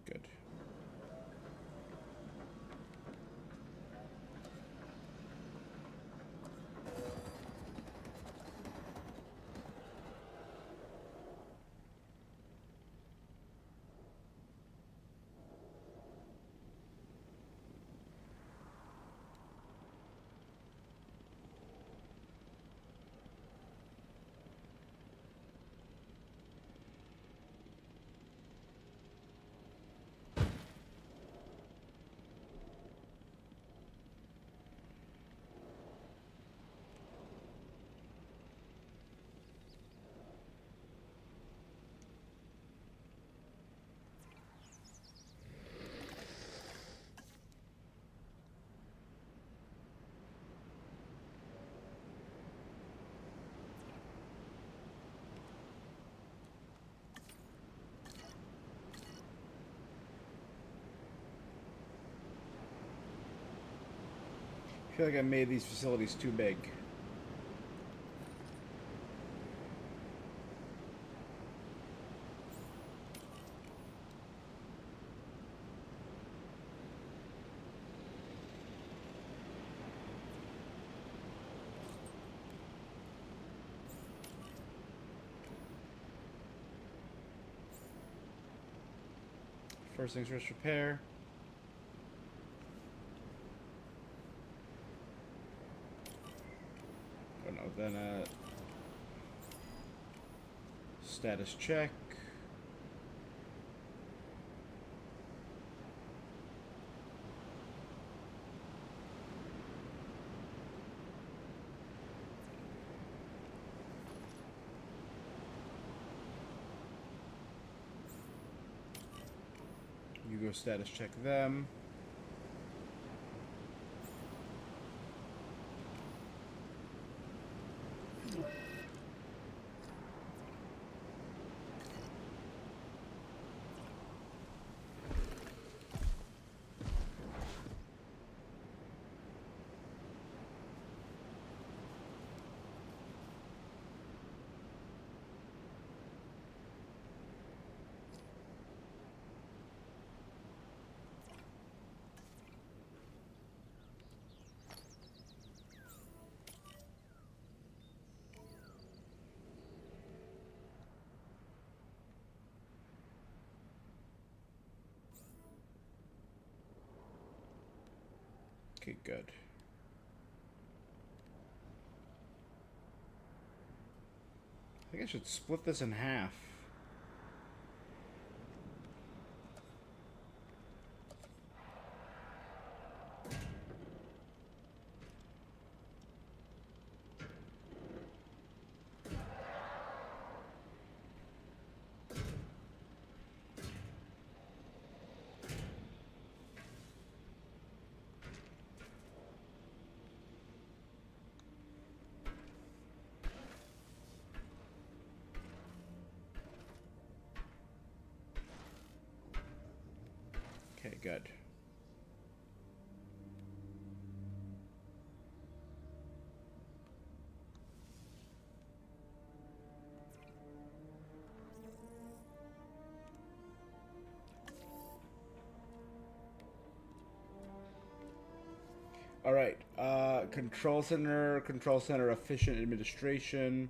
Good. I feel like I made these facilities too big. First things first, repair. Oh no, then status check. You go status check them. Okay, good. I think I should split this in half. Okay, good. All right. Control center, efficient administration.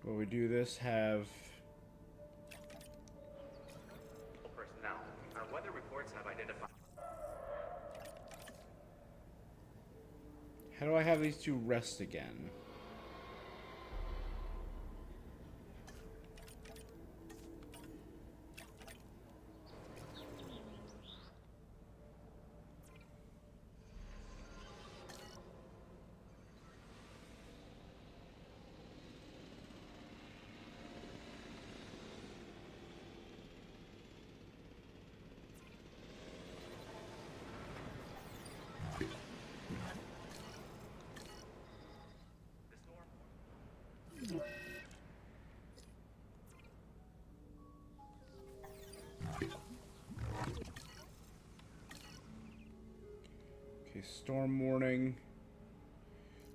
While we do this, have personnel. Our weather reports have identified. how do I have these two rest again? Okay, storm warning.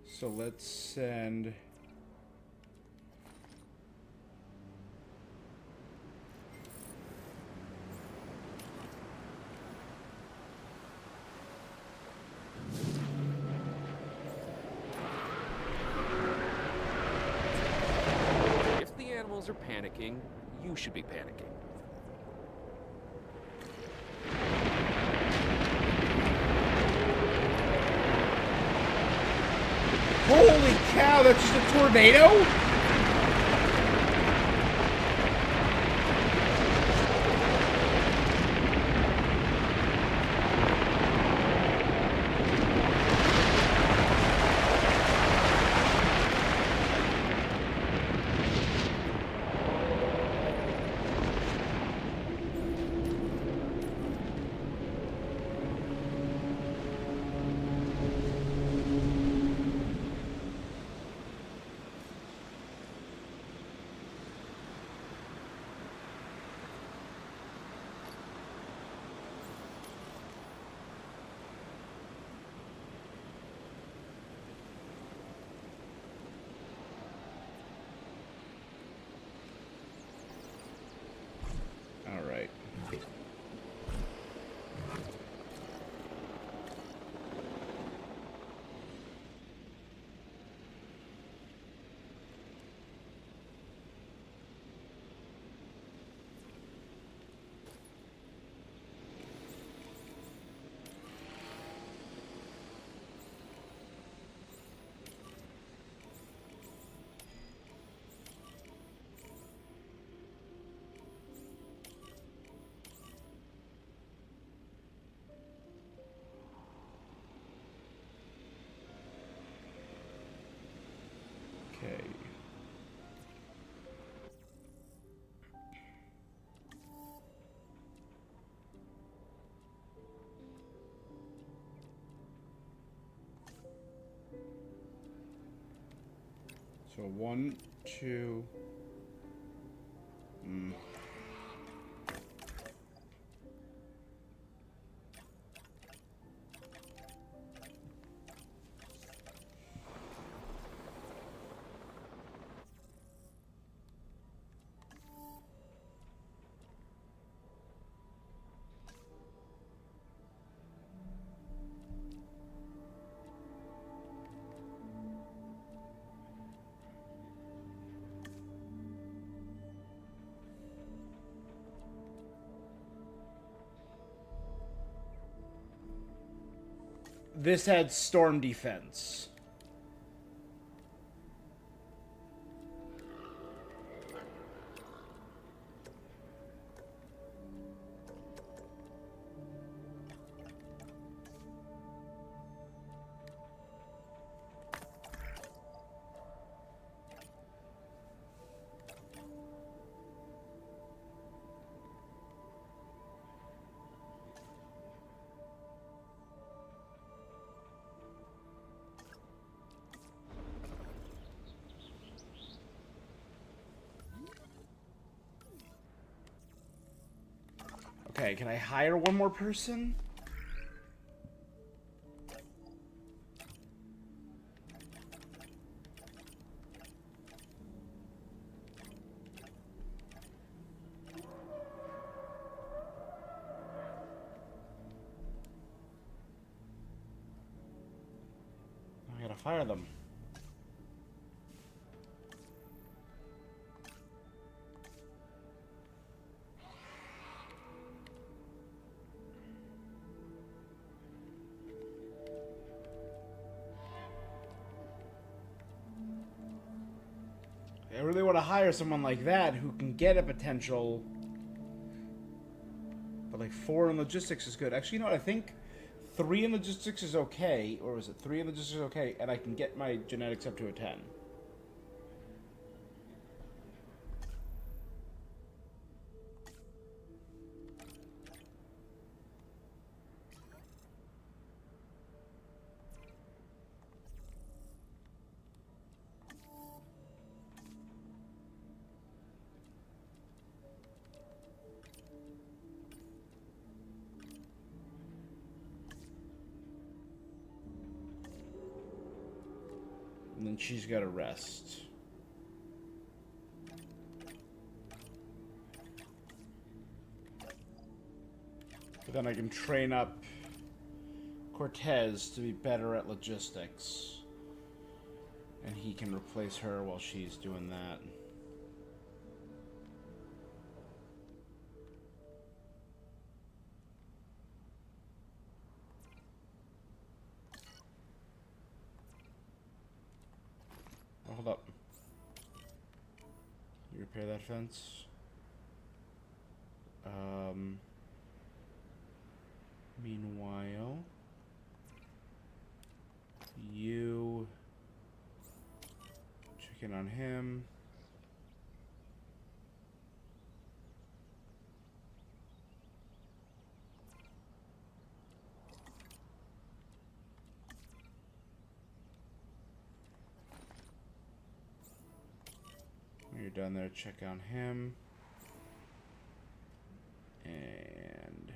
So let's send. If the animals are panicking, you should be panicking. Holy cow, that's just a tornado? So 1, 2. This had storm defense. Okay, can I hire one more person? I gotta fire them. I really want to hire someone like that who can get a potential. But like 4 in logistics is good. Actually, you know what? I think 3 in logistics is okay. Or is it 3 in logistics is okay? And I can get my genetics up to a 10. And then she's got to rest. But then I can train up Cortez to be better at logistics. And he can replace her while she's doing that. Oh, hold up. You repair that fence? Meanwhile, you check in on him. When you're done there, check on him. And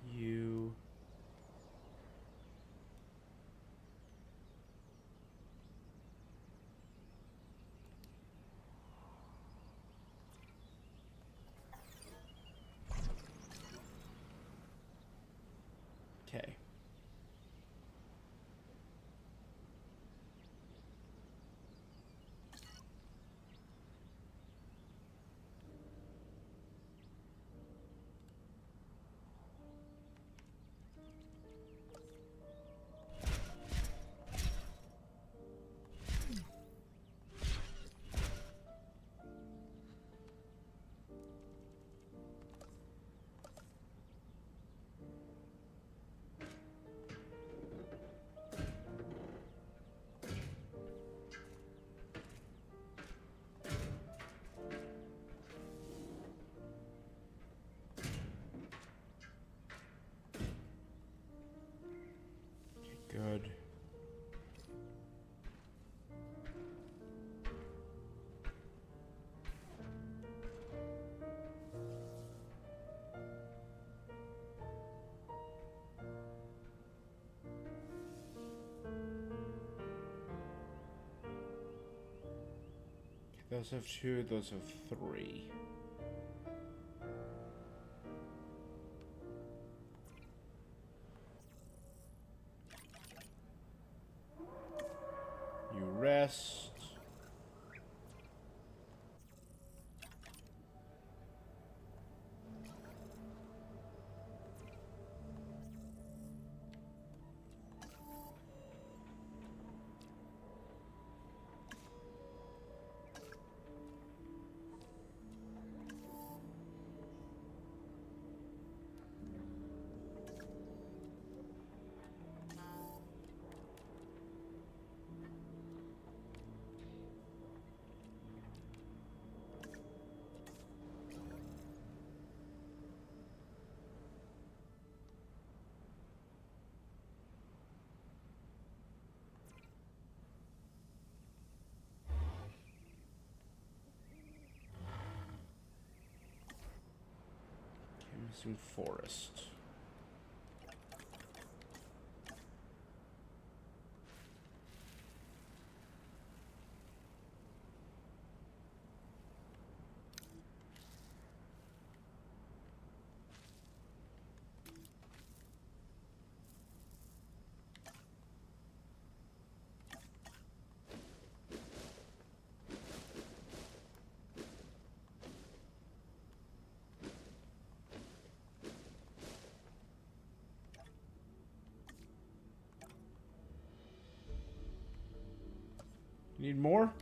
you Those have 2, those have 3. You rest. Missing forest. Need more?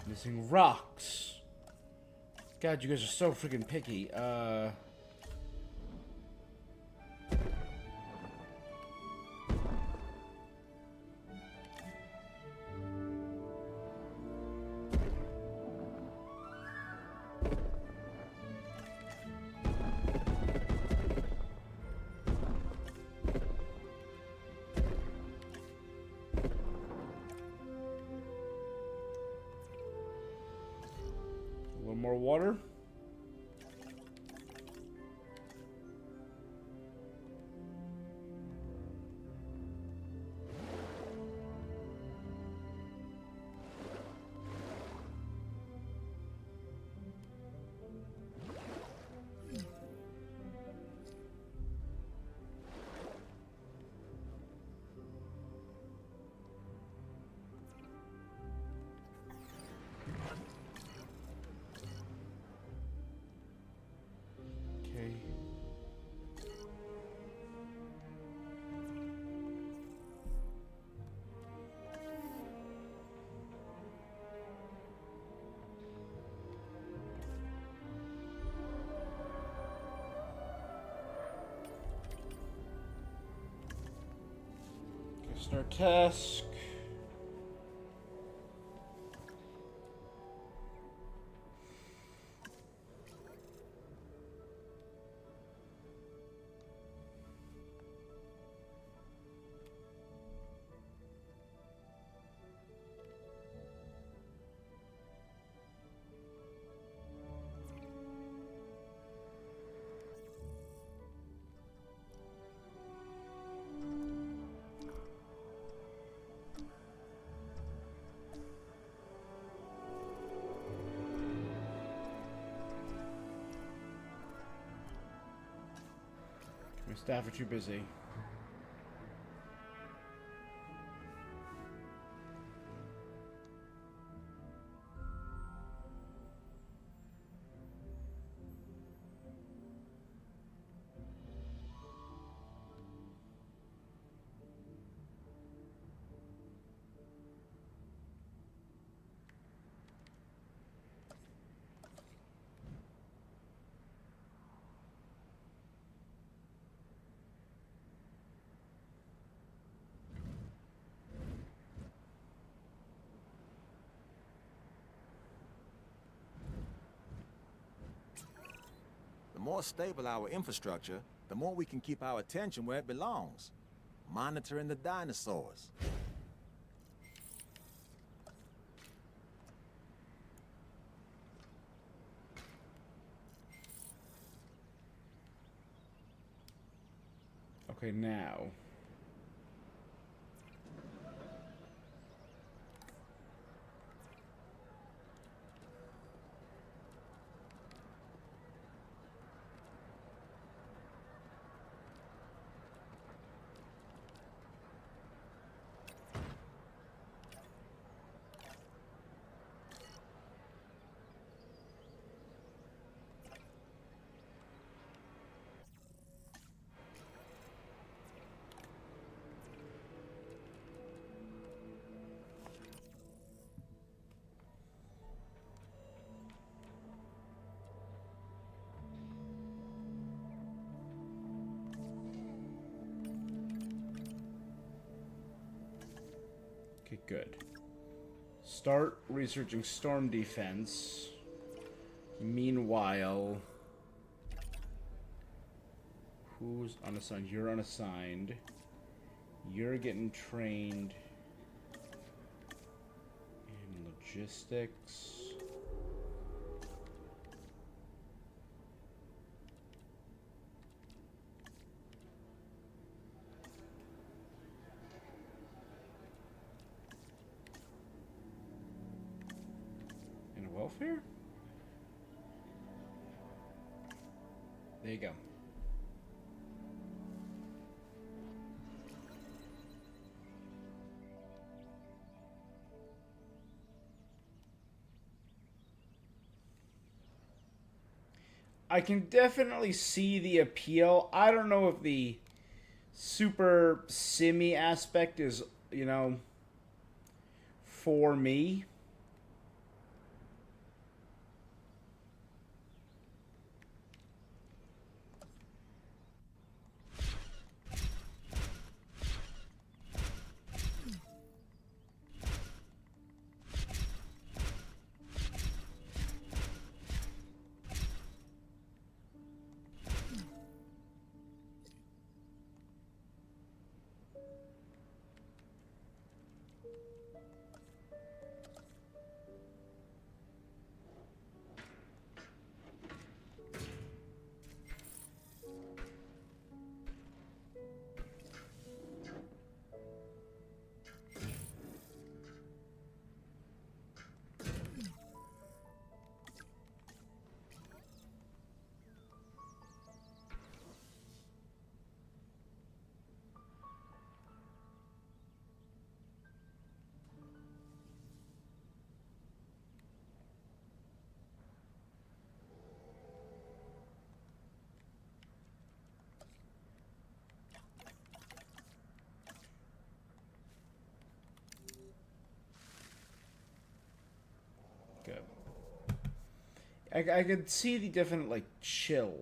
Missing rocks. God, you guys are so freaking picky. More water. Start task. My staff are too busy. more stable our infrastructure, the more we can keep our attention where it belongs. Monitoring the dinosaurs. Okay, now. Okay, good. Start researching storm defense. Meanwhile, who's unassigned? You're unassigned. You're getting trained in logistics. And welfare? There you go. I can definitely see the appeal. I don't know if the super simmy aspect is, you know, for me. Good. I could see the definite, like, chill.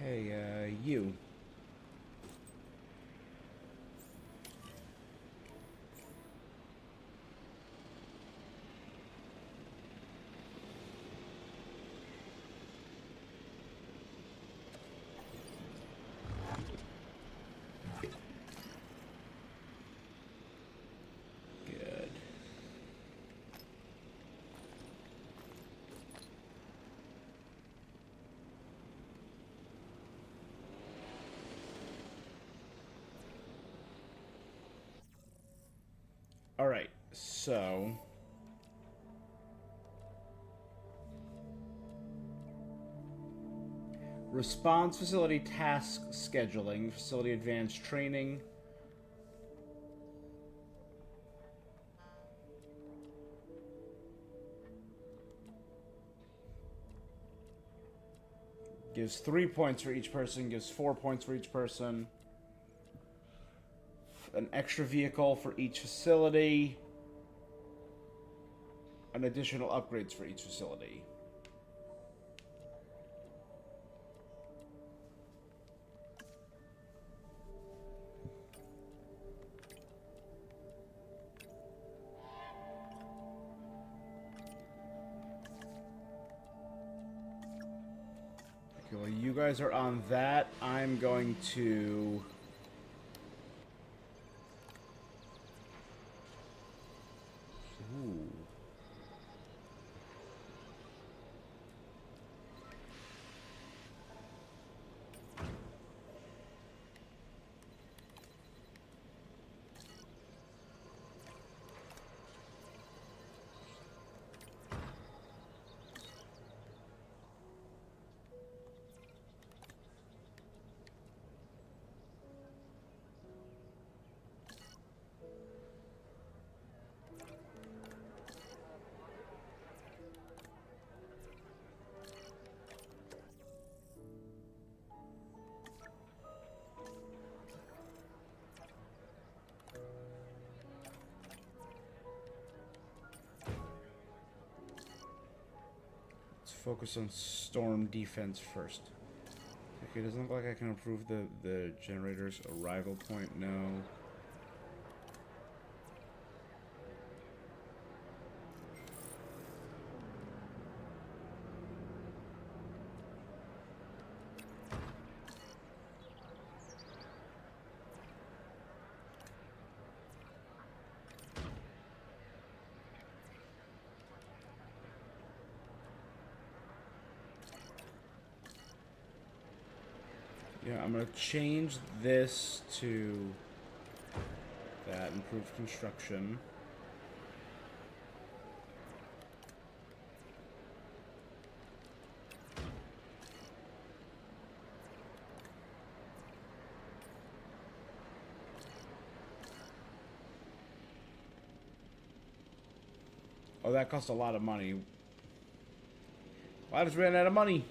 Hey, you. Good. Alright, so... Response facility task scheduling, facility advanced training. Gives 3 points for each person, gives 4 points for each person. An extra vehicle for each facility. And additional upgrades for each facility. Okay, well, you guys are on that. I'm going to... Ooh. Focus on storm defense first. Okay, doesn't look like I can improve the generator's arrival point. No. Yeah, I'm gonna change this to that, improved construction. Oh, that cost a lot of money. Well, I just ran out of money.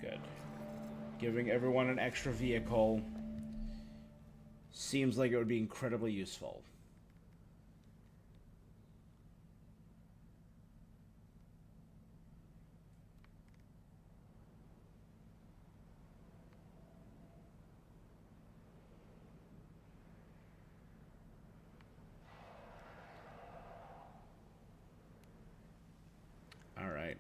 Good. Giving everyone an extra vehicle seems like it would be incredibly useful. All right.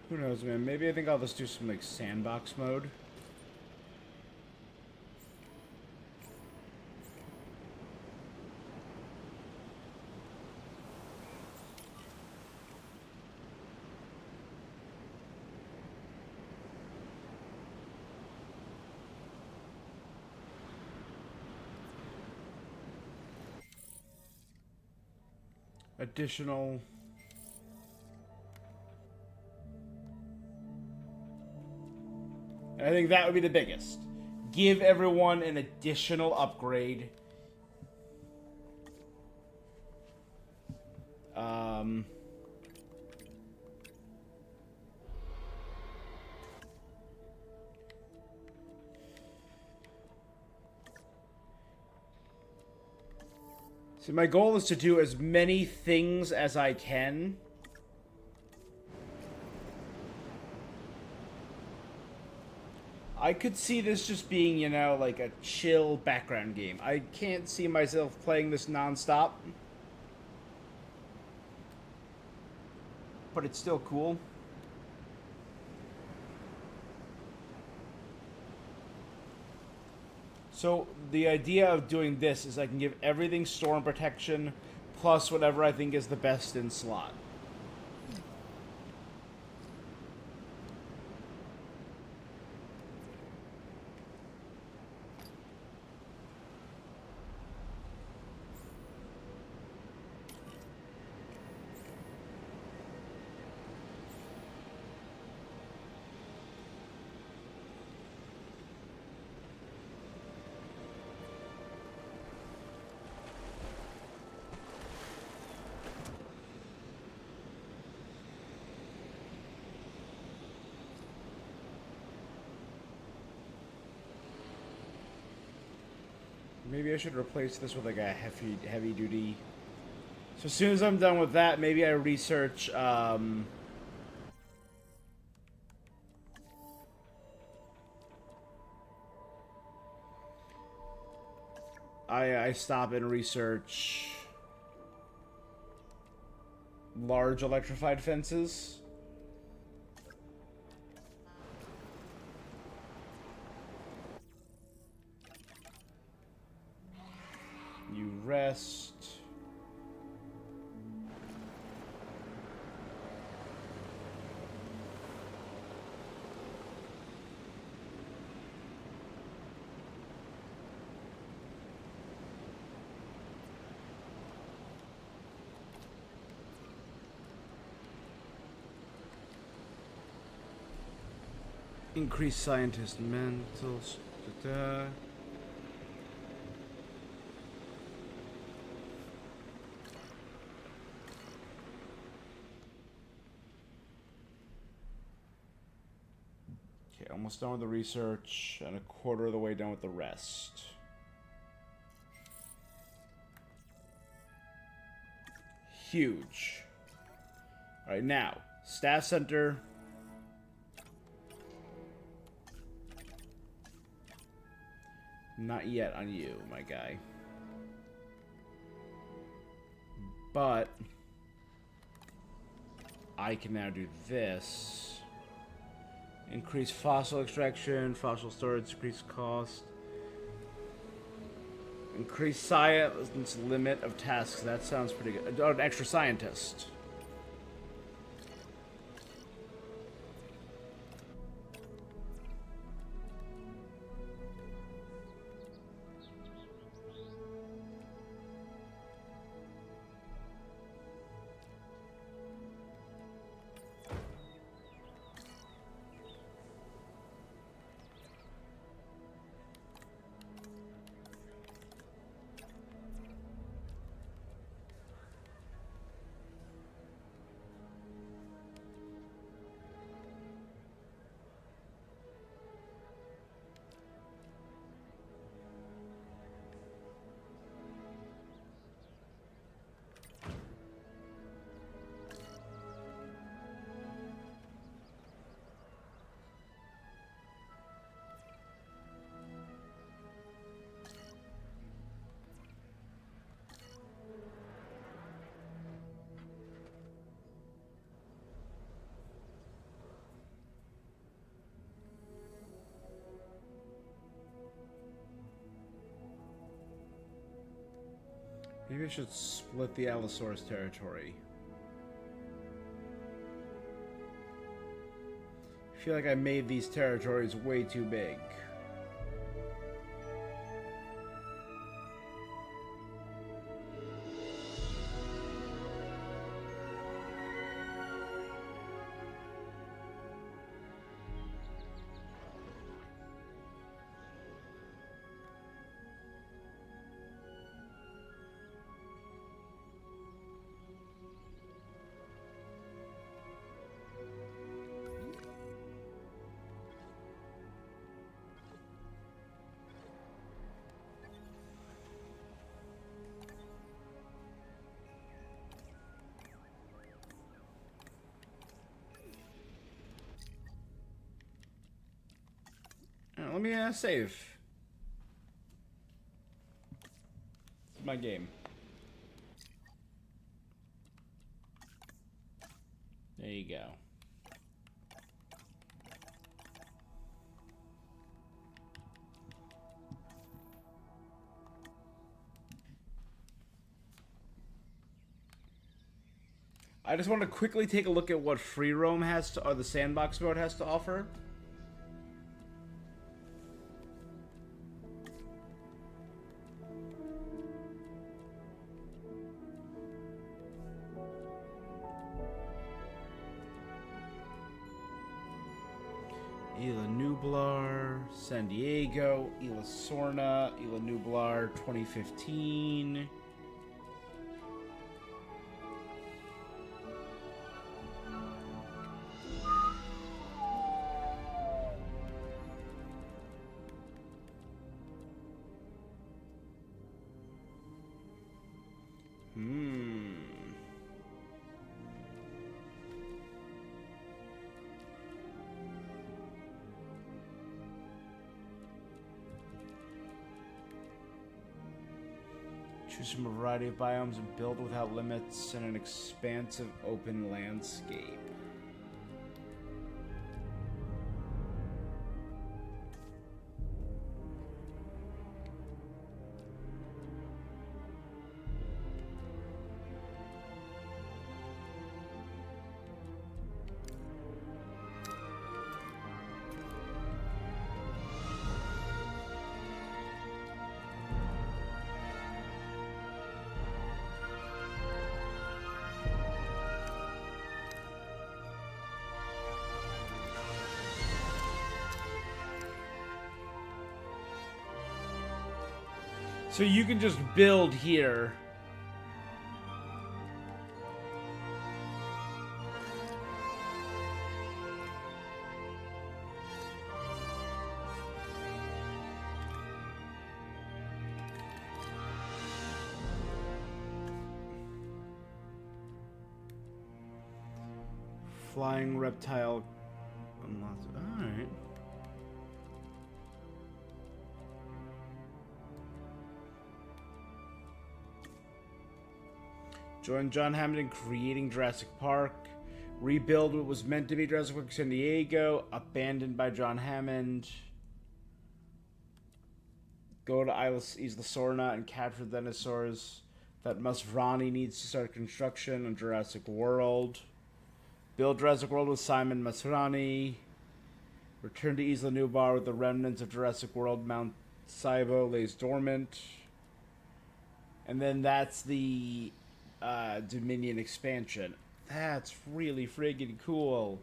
Who knows, man? Maybe I think I'll just do some, like, sandbox mode. Additional... I think that would be the biggest. Give everyone an additional upgrade. So my goal is to do as many things as I can I could see this just being, you know, like a chill background game. I can't see myself playing this nonstop. But it's still cool. So the idea of doing this is I can give everything storm protection plus whatever I think is the best in slot. Maybe I should replace this with like a heavy duty. So as soon as I'm done with that, maybe I research I stop and research large electrified fences. You rest. Increase scientist mentals. Okay, almost done with the research, and a quarter of the way done with the rest. Huge. Alright, now, staff center. Not yet on you, my guy. But I can now do this. Increase fossil extraction, fossil storage, decrease cost. Increase science limit of tasks. That sounds pretty good. Oh, an extra scientist. Maybe I should split the Allosaurus territory. I feel like I made these territories way too big. me save. It's my game. There you go. I just want to quickly take a look at what free roam has to, or the sandbox mode has to offer. Isla Nublar, San Diego, Isla Sorna, Isla Nublar 2015. Choose from a variety of biomes and build without limits in an expansive open landscape. So you can just build here. Flying reptile. Alright. Join John Hammond in creating Jurassic Park. Rebuild what was meant to be Jurassic Park San Diego. Abandoned by John Hammond. Go to Isla Sorna and capture the dinosaurs that Masrani needs to start construction on Jurassic World. Build Jurassic World with Simon Masrani. Return to Isla Nublar with the remnants of Jurassic World. Mount Saibo lays dormant. And then that's the Dominion expansion. That's really friggin' cool.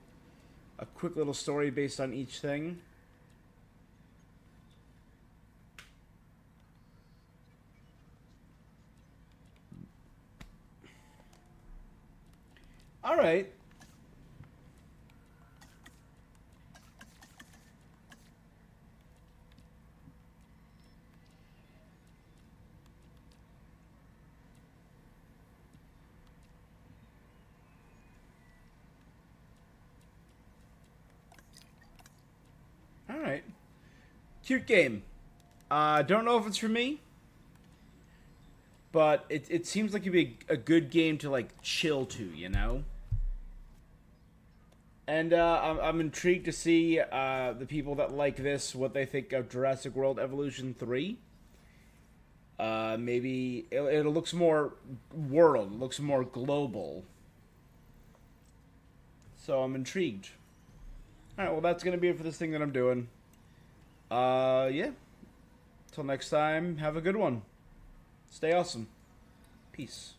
A quick little story based on each thing. All right. Alright. Cute game. Don't know if it's for me. But it seems like it'd be a good game to, like, chill to, you know? And I'm intrigued to see the people that like this, what they think of Jurassic World Evolution 3. Maybe it looks more world, it looks more global. So I'm intrigued. Alright, well that's going to be it for this thing that I'm doing. Yeah. Till next time, have a good one. Stay awesome. Peace.